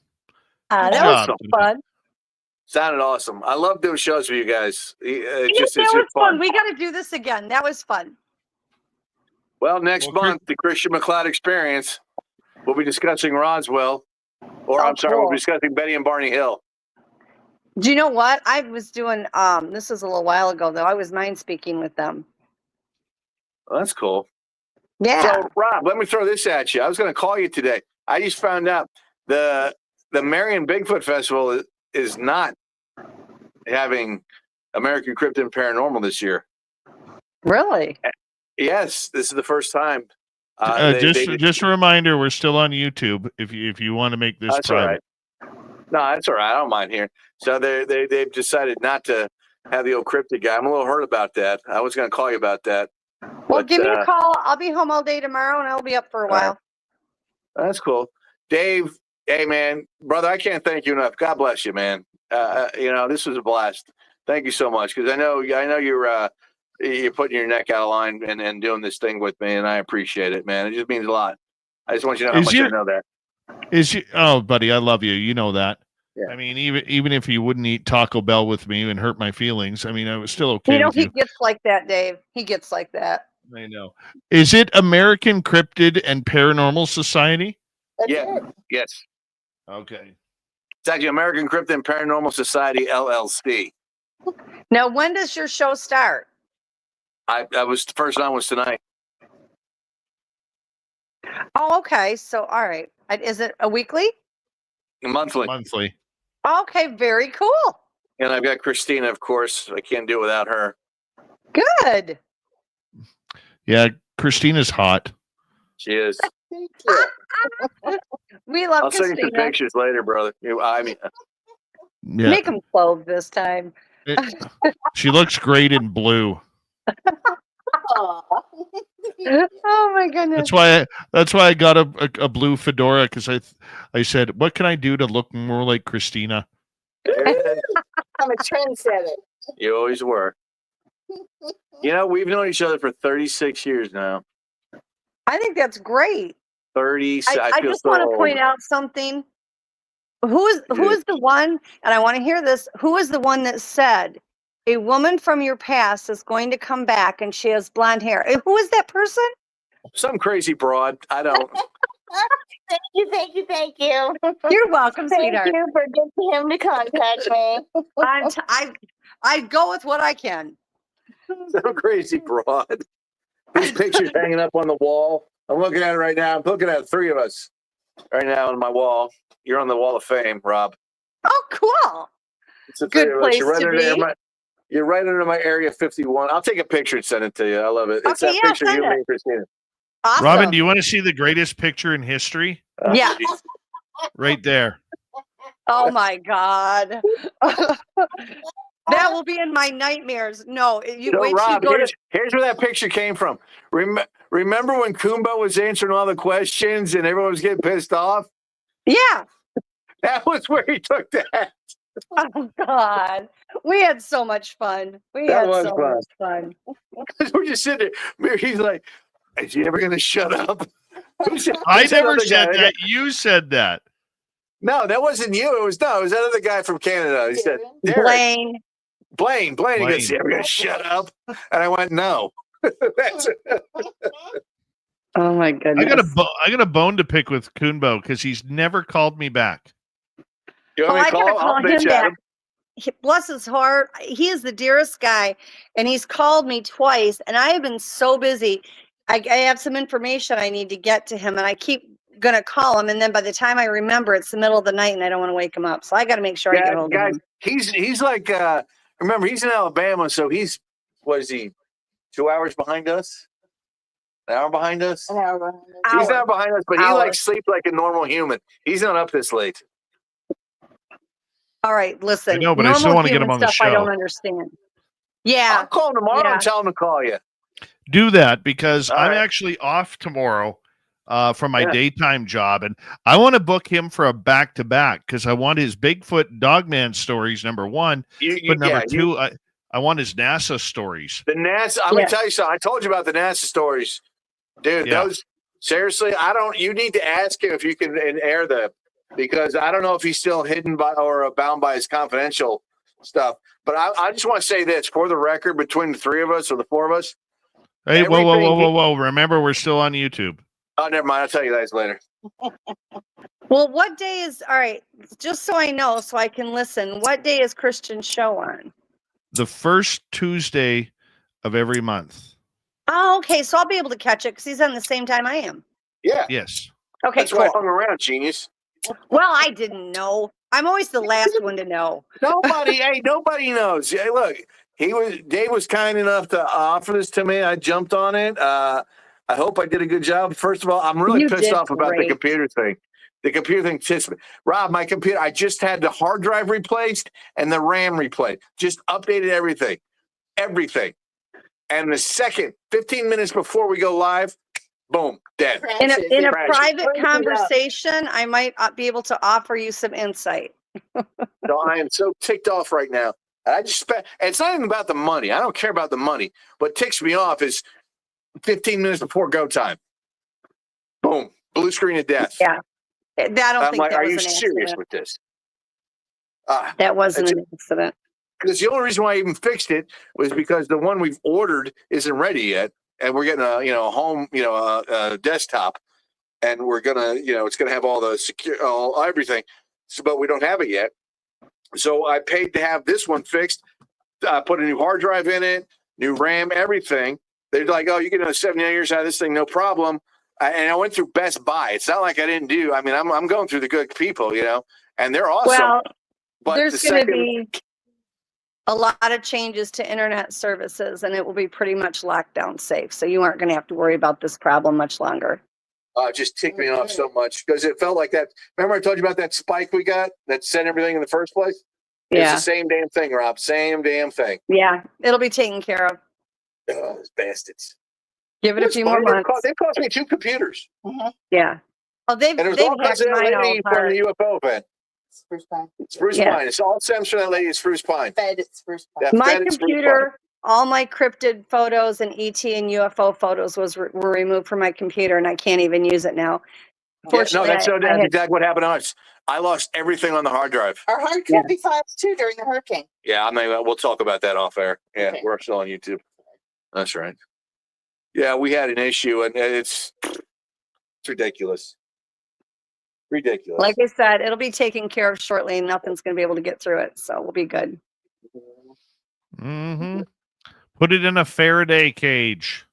That was so fun. Sounded awesome. I love doing shows with you guys. It's that was fun. We got to do this again. That was fun. Well, next month, the Christian MacLeod Experience, we'll be discussing Roswell. Or, I'm sorry, we'll be discussing Betty and Barney Hill. Do you know what? I was doing, this was a little while ago, though. I was mind speaking with them. Well, that's cool. Yeah. So, Rob, let me throw this at you. I was going to call you today. I just found out the Marion Bigfoot Festival is not having American Cryptid and Paranormal this year. Really? Yes, this is the first time. Just a reminder, we're still on YouTube. If you want to make this that's private. all right. No, that's all right. I don't mind hearing. So they've decided not to have the old cryptid guy. I'm a little hurt about that. I was going to call you about that. Well, give me a call. I'll be home all day tomorrow, and I'll be up for a while. That's cool. Dave, hey, man, brother, I can't thank you enough. God bless you, man. This was a blast. Thank you so much, because I know you're putting your neck out of line and doing this thing with me, and I appreciate it, man. It just means a lot. I just want you to know how much I know that. Oh, buddy, I love you. You know that. Yeah. I mean, even if you wouldn't eat Taco Bell with me and hurt my feelings, I mean, I was still okay. He gets like that, Dave. He gets like that. I know. Is it American Cryptid and Paranormal Society? Yeah. Yes. Okay. It's actually American Cryptid and Paranormal Society, LLC. Now, when does your show start? The first one was tonight. Oh, okay. So, all right. Is it a weekly? Monthly. Monthly. Okay, very cool. And I've got Christina, of course. I can't do it without her. Good. Yeah, Christina's hot. She is. We love I'll send you some Christina. pictures later, brother. I mean, Yeah. Make them clothed this time. She looks great in blue. Oh my goodness. That's why I got a blue fedora, because I said, what can I do to look more like Christina? there it is. I'm a trendsetter. You always were. You know, we've known each other for 36 years now. I think that's great. 36. I feel just so want to old. point out something. Who is the one, and I want to hear this, who is the one that said a woman from your past is going to come back and she has blonde hair? Who is that person? Some crazy broad. I don't. Thank you. You're welcome, Thank sweetheart. you for getting him to contact me. I go with what I can. Some crazy broad. These pictures hanging up on the wall. I'm looking at it right now. I'm looking at 3 of us right now on my wall. You're on the wall of fame, Rob. Oh, cool. It's the Good 3 of us. place You're right to under be. you're right under my area 51. I'll take a picture and send it to you. I love it. It's Okay, that yeah, picture of send you, me, it. and Christina. Awesome. Robin, do you want to see the greatest picture in history? Yeah. geez. Right there. Oh my God. That will be in my nightmares. No, you So, wait till you Rob, go to. here's where that picture came from. Remember when Kumbo was answering all the questions and everyone was getting pissed off? Yeah. That was where he took that. Oh God. We had so much fun. That was fun. Much fun. We're just sitting there. He's like, is he ever going to shut up? I who's that never other said guy? that. You said that. No, that wasn't you. It was that other guy from Canada. He said, Derek. Blaine. He goes, is he ever going to shut up? And I went, no. That's it. Oh my goodness. I got a bone to pick with Kunbo because he's never called me back. You want me to I gotta call I'll bitch him at back. him. Bless his heart. He is the dearest guy, and he's called me twice, and I have been so busy. I have some information I need to get to him, and I keep gonna call him, and then by the time I remember, it's the middle of the night, and I don't want to wake him up. So I got to make sure I get hold of him. He's like, remember, he's in Alabama, so what is he, 2 hours behind us? An hour behind us? An hour behind us. He's not behind us, but he like sleeps like a normal human. He's not up this late. All right, listen. I know, but I still want to get him on the show. I don't understand. Yeah. I'll call him tomorrow and tell him to call you. Do that because All I'm right. actually off tomorrow from my daytime job, and I want to book him for a back-to-back because I want his Bigfoot Dogman stories, number 1, but number 2, I want his NASA stories. The NASA, I'm going to tell you something. I told you about the NASA stories. Dude, those, seriously, you need to ask him if you can air them because I don't know if he's still hidden by or bound by his confidential stuff. But I just want to say this for the record between the 3 of us or the 4 of us. Hey, whoa. Remember, we're still on YouTube. Oh, never mind. I'll tell you guys later. Well, what day is, all right, just so I know, so I can listen, what day is Christian's show on? The first Tuesday of every month. Oh, okay. So I'll be able to catch it because he's on the same time I am. Yeah. Yes. Okay, That's cool. why I hung around, genius. Well, I didn't know. I'm always the last one to know. Nobody knows. Hey, look, Dave was kind enough to offer this to me. I jumped on it. I hope I did a good job. First of all, I'm really pissed off about the computer thing. The computer thing tips me. Rob, my computer, I just had the hard drive replaced and the RAM replaced. Just updated everything. Everything. And the second, 15 minutes before we go live, boom, dead. In a private conversation, I might be able to offer you some insight. No, I am so ticked off right now. And it's not even about the money. I don't care about the money. What ticks me off is 15 minutes before go time. Boom, blue screen of death. Yeah. I don't think like, that are was you an serious accident. with this? That wasn't an accident. Because the only reason why I even fixed it was because the one we've ordered isn't ready yet, and we're getting a home, a desktop, and we're gonna, it's gonna have all the everything, but we don't have it yet. So I paid to have this one fixed. I put a new hard drive in it, new RAM, everything. They're like, oh, you get another 79 years out of this thing, no problem. And I went through Best Buy. It's not like I didn't do. I mean, I'm going through the good people, and they're awesome. Well, but there's going to be a lot of changes to internet services, and it will be pretty much lockdown safe. So you aren't going to have to worry about this problem much longer. Just ticked me off so much because it felt like that. Remember I told you about that spike we got that sent everything in the first place? It's the same damn thing, Rob. Same damn thing. Yeah, it'll be taken care of. Oh, those bastards. Give it a few more months. They cost me 2 computers. Mm-hmm. Yeah. Oh, they've hacked mine all from the UFO event. Spruce Pine. Spruce Pine. It's all stems from that lady at Spruce Pine. Fed at Spruce Pine. Yeah, my computer, all my cryptid photos and ET and UFO photos were removed from my computer, and I can't even use it now. That's exactly what happened to us. I lost everything on the hard drive. Our hard copy files too during the hurricane. Yeah, we'll talk about that off air. Yeah, okay. We're still on YouTube. That's right. Yeah, we had an issue, and it's ridiculous. Ridiculous. Like I said, it'll be taken care of shortly, and nothing's going to be able to get through it, so we'll be good. Mm-hmm. Put it in a Faraday cage.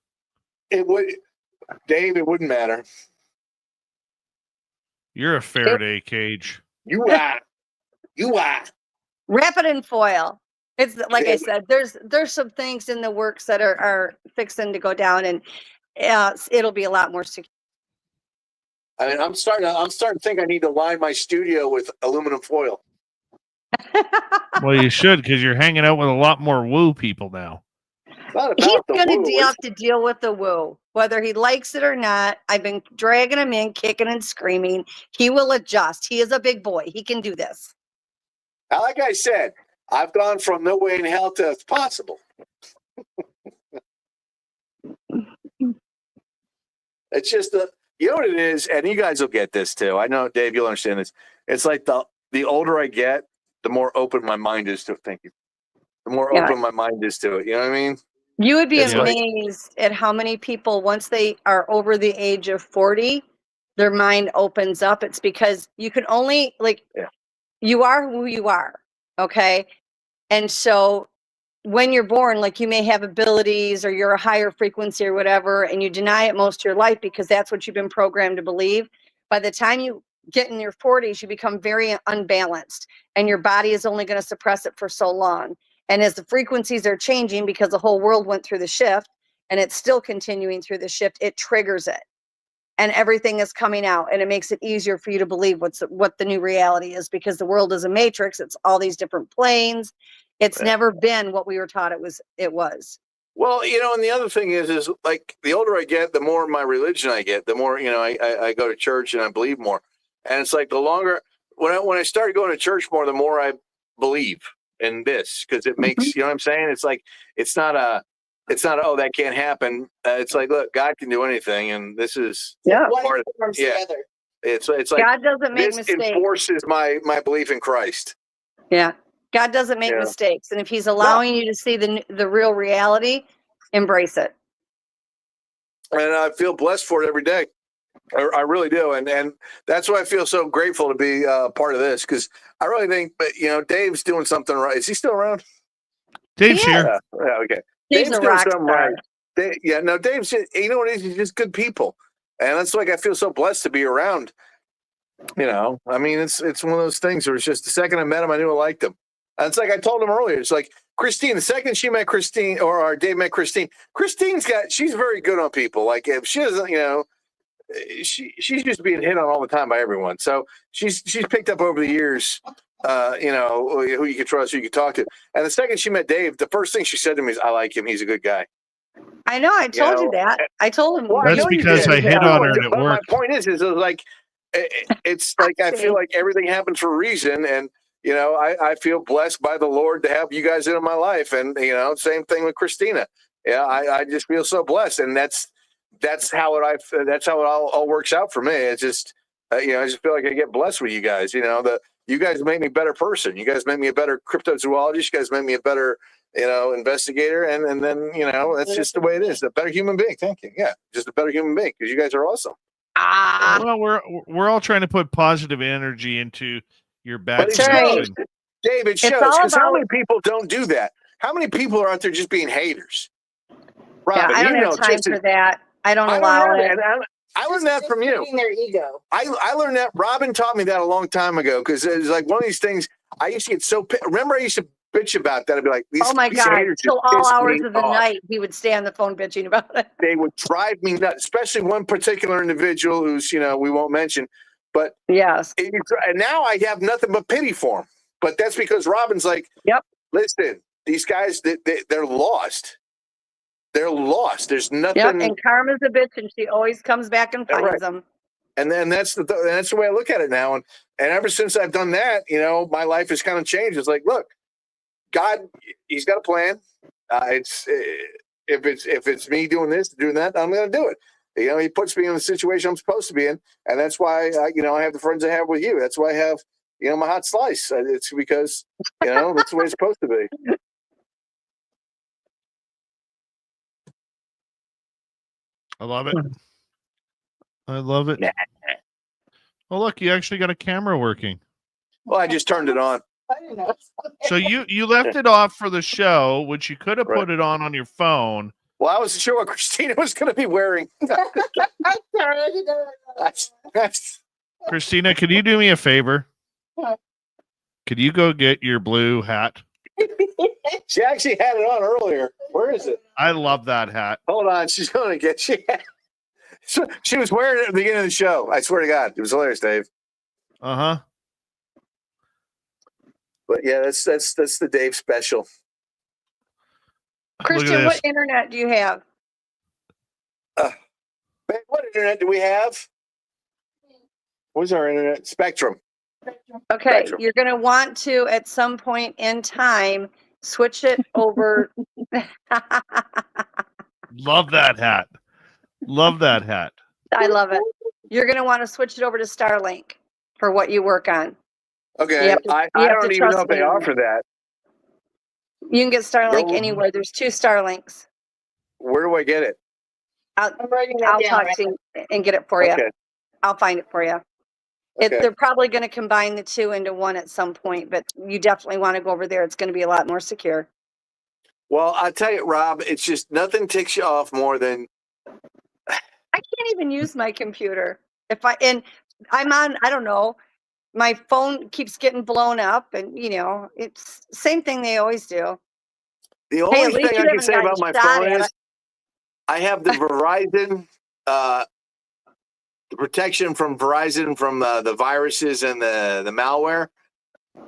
It would, Dave. It wouldn't matter. You're a Faraday cage. You are. Wrap it in foil. It's like I said. There's some things in the works that are fixing to go down, and it'll be a lot more secure. I mean, I'm starting to think I need to line my studio with aluminum foil. Well, you should, because you're hanging out with a lot more woo people now. He's going to have to deal with the woo, whether he likes it or not. I've been dragging him in, kicking and screaming. He will adjust. He is a big boy. He can do this. Like I said, I've gone from no way in hell to it's possible. It's just you know what it is, and you guys will get this too. I know, Dave, you'll understand this. It's like the older I get, the more open my mind is to thinking. The more open my mind is to it. You know what I mean? You would be amazed at how many people, once they are over the age of 40, their mind opens up. It's because you can only, you are who you are, okay? And so when you're born, you may have abilities or you're a higher frequency or whatever, and you deny it most of your life because that's what you've been programmed to believe. By the time you get in your 40s, you become very unbalanced, and your body is only going to suppress it for so long. And as the frequencies are changing, because the whole world went through the shift and it's still continuing through the shift, it triggers it. And everything is coming out, and it makes it easier for you to believe what the new reality is, because the world is a matrix. It's all these different planes. It's never been what we were taught it was. Well, and the other thing is like the older I get, the more my religion I get, the more, I go to church and I believe more. And it's like the longer, when I started going to church more, the more I believe in this, because it makes, you know what I'm saying? It's like, it's not oh, that can't happen. It's like, look, God can do anything, and this is part of it. Together. It's like God doesn't make mistakes. This enforces my belief in Christ. Yeah, God doesn't make mistakes, and if He's allowing you to see the real reality, embrace it. And I feel blessed for it every day. I really do, and that's why I feel so grateful to be part of this, because I really think, Dave's doing something right. Is he still around? Dave's here. Yeah, okay. Dave's doing something right. Dave's just, you know what it is? He's just good people, and that's like I feel so blessed to be around. I mean, it's one of those things where it's just the second I met him, I knew I liked him. And it's like I told him earlier. It's like Christine. The second she met Christine, or Dave met Christine, she's very good on people. Like if she doesn't, she's just being hit on all the time by everyone. So she's picked up over the years, who you can trust, who you can talk to. And the second she met Dave, the first thing she said to me is, "I like him. He's a good guy." I know. I told you that. I told him. Well, that's because I hit on her and it worked. My point is like, it's like I feel like everything happens for a reason, and I feel blessed by the Lord to have you guys into my life, and same thing with Christina. Yeah, I just feel so blessed, and that's how it all works out for me. It's just I just feel like I get blessed with you guys. You guys make me a better person. You guys make me a better cryptozoologist. You guys make me a better investigator, and then that's just the way it is. A better human being. Thank you. Yeah, just a better human being, because you guys are awesome. Well, we're all trying to put positive energy into your back. But it shows, Dave. It shows, because how many people don't do that? How many people are out there just being haters? Robin, I don't have time for that. I don't allow it. I learned that from you. Their ego. I learned that. Robin taught me that a long time ago because it was like one of these things. I used to get so. Remember, I used to bitch about that. I'd be like, Oh my these God! haters just Till all piss hours me of the off. night, he would stay on the phone bitching about it. They would drive me nuts, especially one particular individual who's, we won't mention. But Yes. and now I have nothing but pity for him. But that's because Robin's like, Yep. Listen, these guys, they're lost. They're lost. There's nothing. Yep. And Karma's a bitch, and she always comes back and finds Right. them. And then that's the way I look at it now. And ever since I've done that, my life has kind of changed. It's like, look, God, He's got a plan. If it's me doing this, doing that, I'm going to do it. He puts me in the situation I'm supposed to be in, and that's why I have the friends I have with you. That's why I have my hot slice. It's because that's the way it's supposed to be. I love it. I love it. Oh, look, you actually got a camera working. Well, I just turned it on. I didn't know. So you left it off for the show, which you could have Right. put it on your phone. Well, I wasn't sure what Christina was going to be wearing. I'm sorry, I didn't know. Christina, could you do me a favor? What? Could you go get your blue hat? She actually had it on earlier. Where is it? I love that hat. Hold on. She's going to get she was wearing it at the beginning of the show. I swear to God. It was hilarious, Dave. Uh-huh. But yeah, that's the Dave special. Christian, what internet do you have? Babe, what internet do we have? What's our internet? Spectrum. Okay, Spectrum. you're going to want to, at some point in time, switch it over. Love that hat. Love that hat. I love it. You're going to want to switch it over to Starlink for what you work on. Okay, You have to- I you have don't to even know trust if they me on offer that. You can get Starlink No. anywhere. There's 2 Starlinks. Where do I get it? I'll I'm writing that I'll down. talk Right? to you and get it for you. Okay. I'll find it for you. Okay. They're probably going to combine the 2 into one at some point, but you definitely want to go over there. It's going to be a lot more secure. Well, I'll tell you, Rob, it's just nothing ticks you off more than I can't even use my computer. I'm on, I don't know, my phone keeps getting blown up, and it's same thing they always do. the Hey, only at least thing you I can haven't say gotten about my shot phone at is I have the Verizon, the protection from Verizon from the viruses and the malware.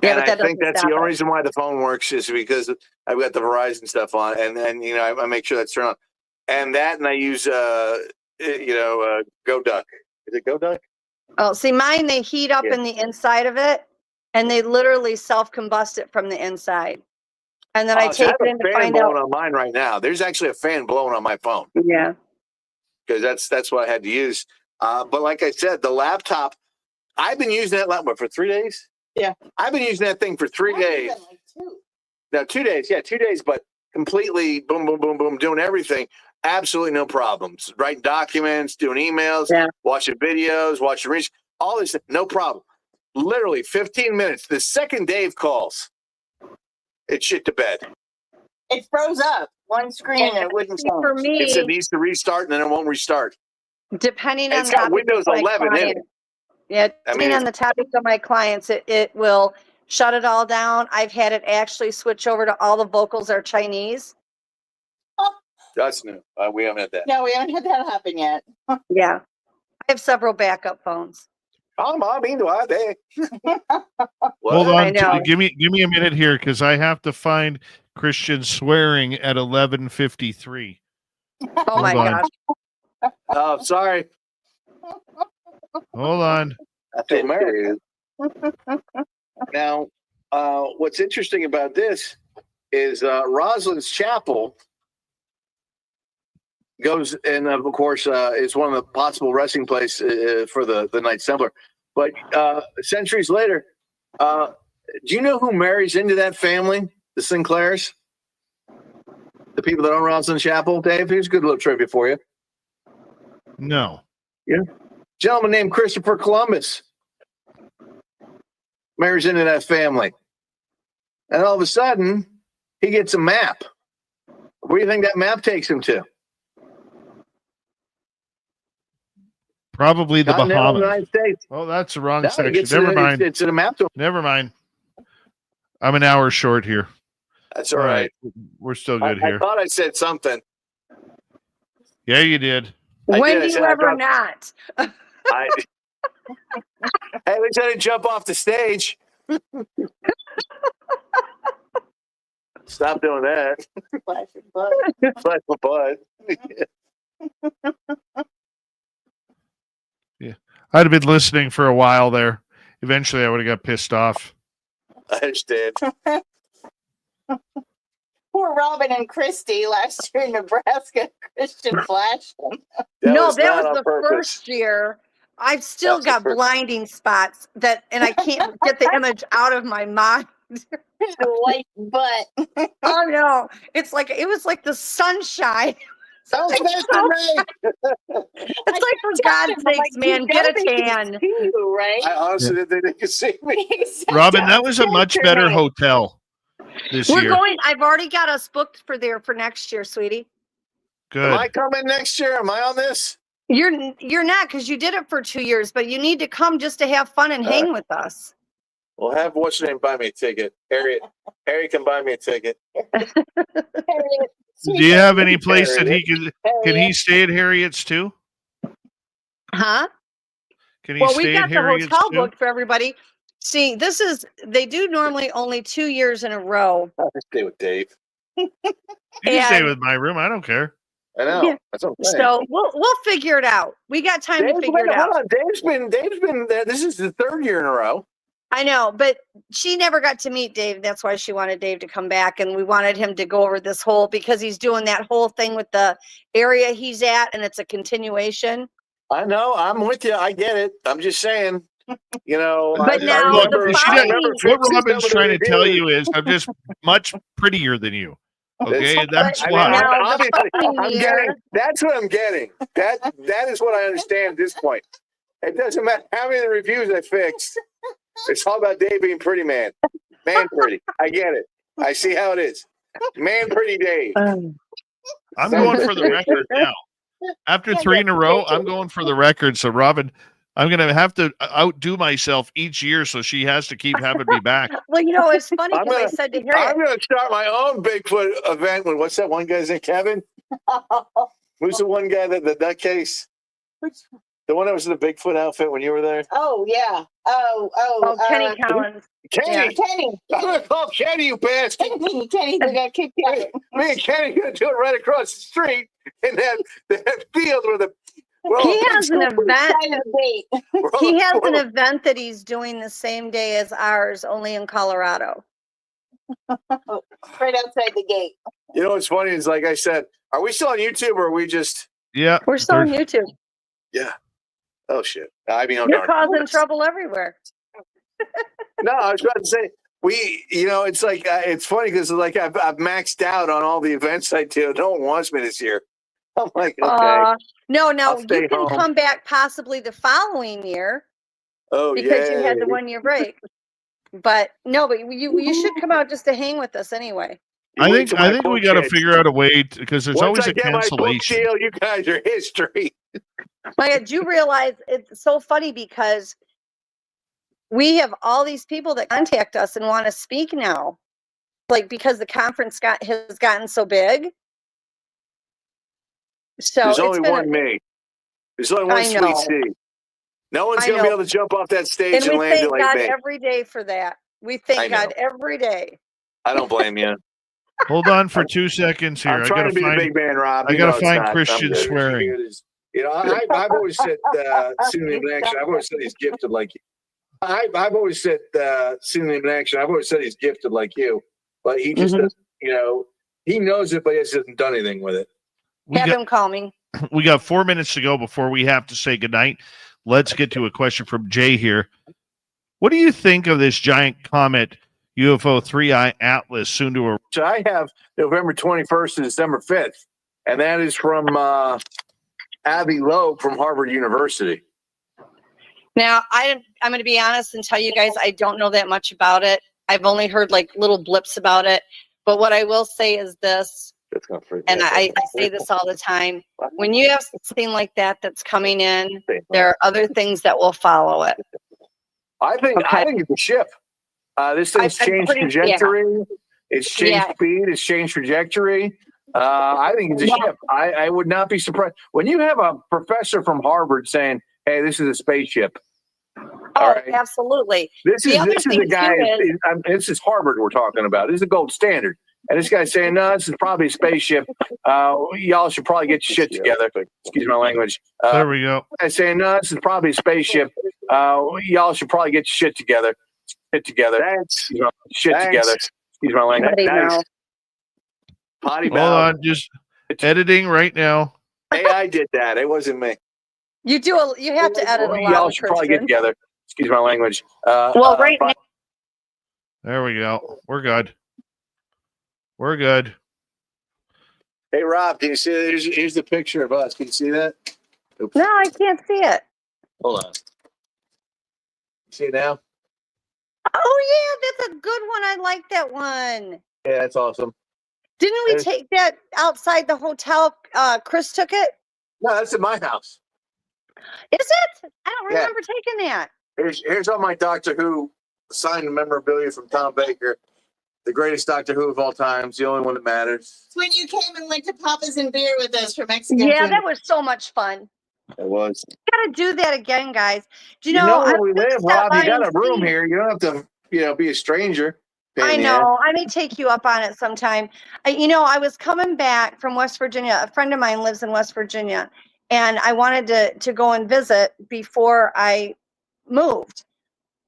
Yeah, And but that I think doesn't that's stop the only it. reason why the phone works is because I've got the Verizon stuff on, and I make sure that's turned on, and I use GoDuck. Is it GoDuck? Oh, see, mine, they heat up Yeah. in the inside of it, and they literally self-combust it from the inside. And then I So take have it in a to fan find blowing out. on mine right now. There's actually a fan blowing on my phone Yeah. because that's what I had to use. But like I said, the laptop, I've been using that laptop for 3 days. Yeah. I've been using that thing for 3 days. Like 2. No, 2 days. Yeah, 2 days, but completely boom, boom, boom, boom, doing everything. Absolutely no problems. Writing documents, doing emails, Yeah. watching videos, watching research, all this, no problem. Literally 15 minutes. The second Dave calls, it's shit to bed. It froze up one screen and it wouldn't See, for change. It said me, needs to restart and then it won't restart. depending on It's the got topic Windows of my 11 in it. client, yeah, depending on the topic of my clients, it will shut it all down. I've had it actually switch over to all the vocals are Chinese. That's new. We haven't had that. No, we haven't had that happen yet. Yeah. I have several backup phones. Hold on. Hold I on. know. Give me a minute here because I have to find Christian swearing at 11:53. Oh my Hold on. gosh. Oh, sorry. Hold on. That's America. Now, what's interesting about this is Rosalind's Chapel goes, and of course, is one of the possible resting place for the Knights Templar. But centuries later, do you know who marries into that family? The Sinclairs? The people that own Rosalind Chapel? Dave, here's a good little trivia for you. No. Gentleman named Christopher Columbus marries into that family. And all of a sudden, he gets a map. Where do you think that map takes him to? Probably the Continental Bahamas. United States. Oh, that's the wrong No, section. Never mind. It's in a map. Never mind. I'm an hour short here. That's all right. We're still good I here. thought I said something. Yeah, you did. When I do said you I ever thought- not? Hey, at least I didn't jump off the stage. Stop doing that. Flash your butt. Flash my butt. I'd have been listening for a while there. Eventually, I would have got pissed off. I understand. Poor Robin and Christy last year in Nebraska. Christian flashed them. That not was the on purpose. first year. I've still That's the got first- blinding spots and I can't get the image out of my mind. White butt. Oh no, it was like the sunshine. Sounds bad to me. It's like, for God's sakes, man, get a tan. You, right? I honestly didn't think they could see me. Robin, that was a much better hotel this We're year. going. I've already got us booked for next year, sweetie. Good. Am I coming next year? Am I on this? You're not, because you did it for 2 years, but you need to come just to have fun and hang with us. We'll have what's her name buy me a ticket. Harriet can buy me a ticket. Do you have any place that he can he stay at Harriet's too? Huh? Can he Well, stay we at got the Harriet's hotel too? booked for everybody. See, they do normally only 2 years in a row. I'll stay with Dave. You can stay And- with my room. I don't care. I know. Yeah. That's what I'm saying. So we'll figure it out. We got time to figure it out. Hold on. Dave's been there. This is the 3rd year in a row. I know, but she never got to meet Dave. That's why she wanted Dave to come back, and we wanted him to go over this whole, because he's doing that whole thing with the area he's at, and it's a continuation. I know. I'm with you. I get it. I'm just saying. You know, But I now Look, the she following- doesn't- what Robin's trying to tell you is I'm just much prettier than you. Okay, It's- that's I mean, why. now- obviously, following I'm year- getting. That's what I'm getting. That is what I understand at this point. It doesn't matter how many of the reviews I fixed. It's all about Dave being pretty man. Man pretty. I get it. I see how it is. Man pretty Dave. I'm going for the record now. After 3 in a row, I'm going for the record. So, Robin, I'm going to have to outdo myself each year, so she has to keep having me back. Well, it's funny I'm because I gonna- said to I'm Harriet, going to start my own Bigfoot event with what's that one guy's name? Kevin? Who's the one guy that the nutcase? The one that was in the Bigfoot outfit when you were there? Oh, yeah. Oh, Kenny Collins. Kenny. Kenny. I'm going to call Kenny, you bastard. Kenny who got kicked out. Me and Kenny going to do it right across the street in that field where the. He has an event. Side of the gate. He has an event that he's doing the same day as ours, only in Colorado. Right outside the gate. You know what's funny is, like I said, are we still on YouTube or are we just? Yeah. We're still on YouTube. Yeah. Oh shit. I mean, You're causing trouble everywhere. No, I was about to say it's like it's funny because like I've maxed out on all the events I do. No one wants me this year. I'm like, okay. No, I'll you stay can home. come back possibly the following year Oh because you had yeah. the 1 year break. But no, but you should come out just to hang with us anyway. I think we got to figure out a way because there's Once always I a get my book cancellation. deal, you guys are history. Like, do you realize it's so funny because we have all these people that contact us and want to speak now, like because the conference has gotten so big. So There's it's only been one me. There's only one I sweet know. C. No one's I gonna be know. able to jump off that stage and and we land it thank like God me. every day for that. We I thank know. God every day. I don't blame you. Hold on for 2 seconds here. I'm I trying got to be the big man, Rob. I You gotta know it's find not. Christian I'm good. swearing. You know, I've always said seeing him in action. I've always said he's gifted like you. I've always said seeing him in action. I've always said he's gifted like you, but he just doesn't. You know, he knows it, but he hasn't done anything with it. Have him call me. We got 4 minutes to go before we have to say goodnight. Let's get to a question from Jay here. What do you think of this giant comet UFO 3I Atlas soon to arrive? So I have November 21st to December 5th, and that is from Avi Loeb from Harvard University. Now, I'm going to be honest and tell you guys, I don't know that much about it. I've only heard like little blips about it. But what I will say is this, That's gonna freak And me out. I say this all the time. When you have something like that that's coming in, there are other things that will follow it. I think it's a ship. This thing's changed trajectory. It's changed speed. It's changed trajectory. I think it's a ship. I would not be surprised when you have a professor from Harvard saying, "Hey, this is a spaceship." Absolutely. This is a guy. This is Harvard we're talking about. This is a gold standard. And this guy's saying, "No, this is probably a spaceship. Y'all should probably get your shit together." Excuse my language. There we go. Guy's saying, "No, this is probably a spaceship. Y'all should probably get your shit together. Thanks. Shit together." Excuse my language. Nice. Potty Hold on, just editing right now. AI did that. It wasn't me. You have to edit a lot. Y'all should probably get together. Excuse my language. Right now. There we go. We're good. We're good. Hey, Rob, can you see that? Here's the picture of us. Can you see that? Oops. No, I can't see it. Hold on. See it now? Oh, yeah, that's a good one. I like that one. Yeah, that's awesome. Didn't we take that outside the hotel? Chris took it? No, that's in my house. Is it? I don't remember taking that. Here's all my Doctor Who signed memorabilia from Tom Baker. The greatest Doctor Who of all time. It's the only one that matters. It's when you came and went to Papa's and Beer with us for Mexican Yeah, food. that was so much fun. It was. You got to do that again, guys. Do you know where we live, Rob? You got a room here. You don't have to, be a stranger. I know. I may take you up on it sometime. I was coming back from West Virginia. A friend of mine lives in West Virginia, and I wanted to go and visit before I moved.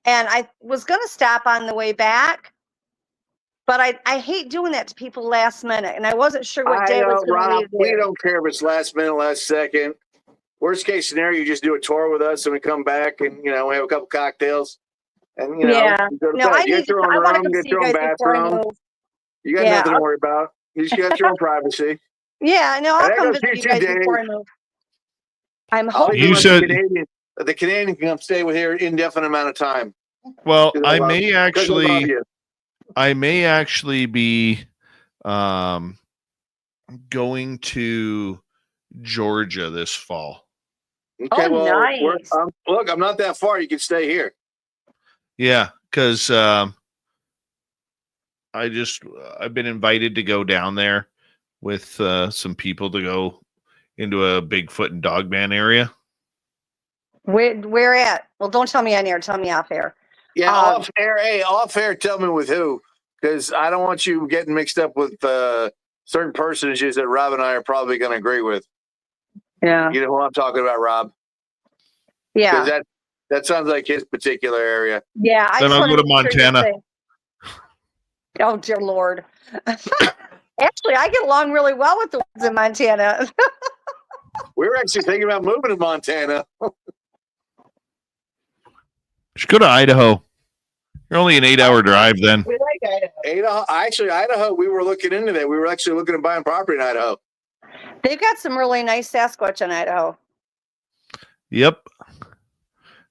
And I was going to stop on the way back, but I hate doing that to people last minute, and I wasn't sure what day was going to leave. We don't care if it's last minute, last second. Worst case scenario, you just do a tour with us, and we come back, and we have a couple cocktails, and I want to go see you guys before I move. You got nothing to worry about. You just got your own privacy. Yeah, no, I'll come visit you guys before I move. I'm hoping you said the Canadian can come stay with here indefinite amount of time. Well, I may actually be going to Georgia this fall. Okay, nice. Look, I'm not that far. You can stay here. Yeah, because I've been invited to go down there with some people to go into a Bigfoot and Dogman area. Where at? Well, don't tell me on air. Tell me off air. Yeah, off air. Hey, off air. Tell me with who, because I don't want you getting mixed up with certain personages that Rob and I are probably going to agree with. Yeah. You know who I'm talking about, Rob? Yeah. That sounds like his particular area. Yeah. Then I'll go to Montana. Oh, dear Lord. Actually, I get along really well with the ones in Montana. We were actually thinking about moving to Montana. Should go to Idaho. You're only an 8-hour drive then. We like Idaho. Idaho, we were looking into that. We were actually looking at buying property in Idaho. They've got some really nice Sasquatch in Idaho. Yep.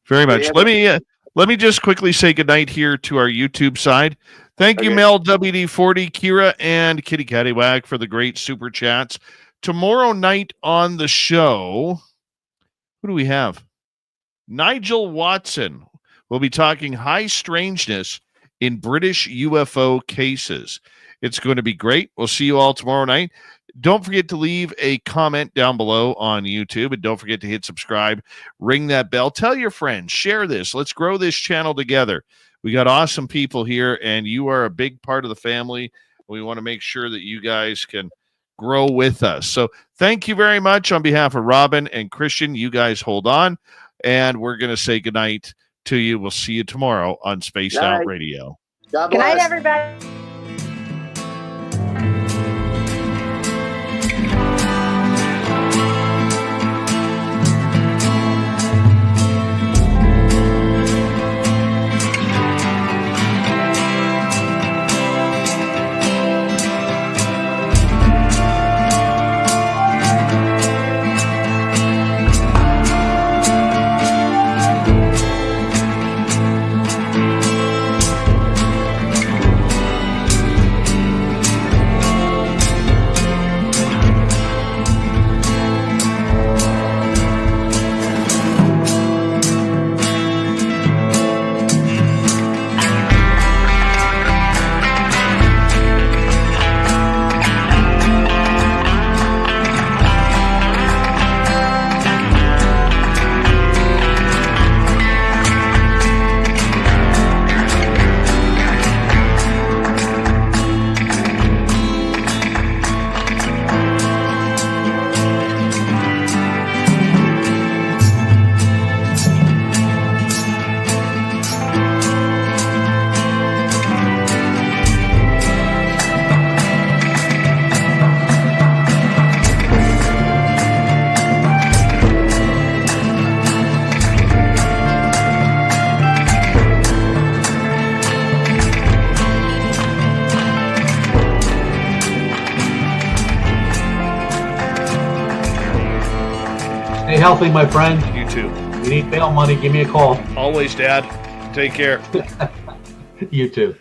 Very much. Let me just quickly say goodnight here to our YouTube side. Thank you, Mel WD40, Kira, and Kitty Cattywag for the great super chats. Tomorrow night on the show, who do we have? Nigel Watson. We'll be talking high strangeness in British UFO cases. It's going to be great. We'll see you all tomorrow night. Don't forget to leave a comment down below on YouTube, and don't forget to hit subscribe, ring that bell, tell your friends, share this. Let's grow this channel together. We got awesome people here, and you are a big part of the family. We want to make sure that you guys can grow with us. So thank you very much on behalf of Robin and Christian. You guys hold on, and we're going to say goodnight to you. We'll see you tomorrow on Spaced Out Radio. God bless. Good night, everybody. healthy, my friend. You too. If you need bail money, give me a call. Always, Dad. Take care. You too.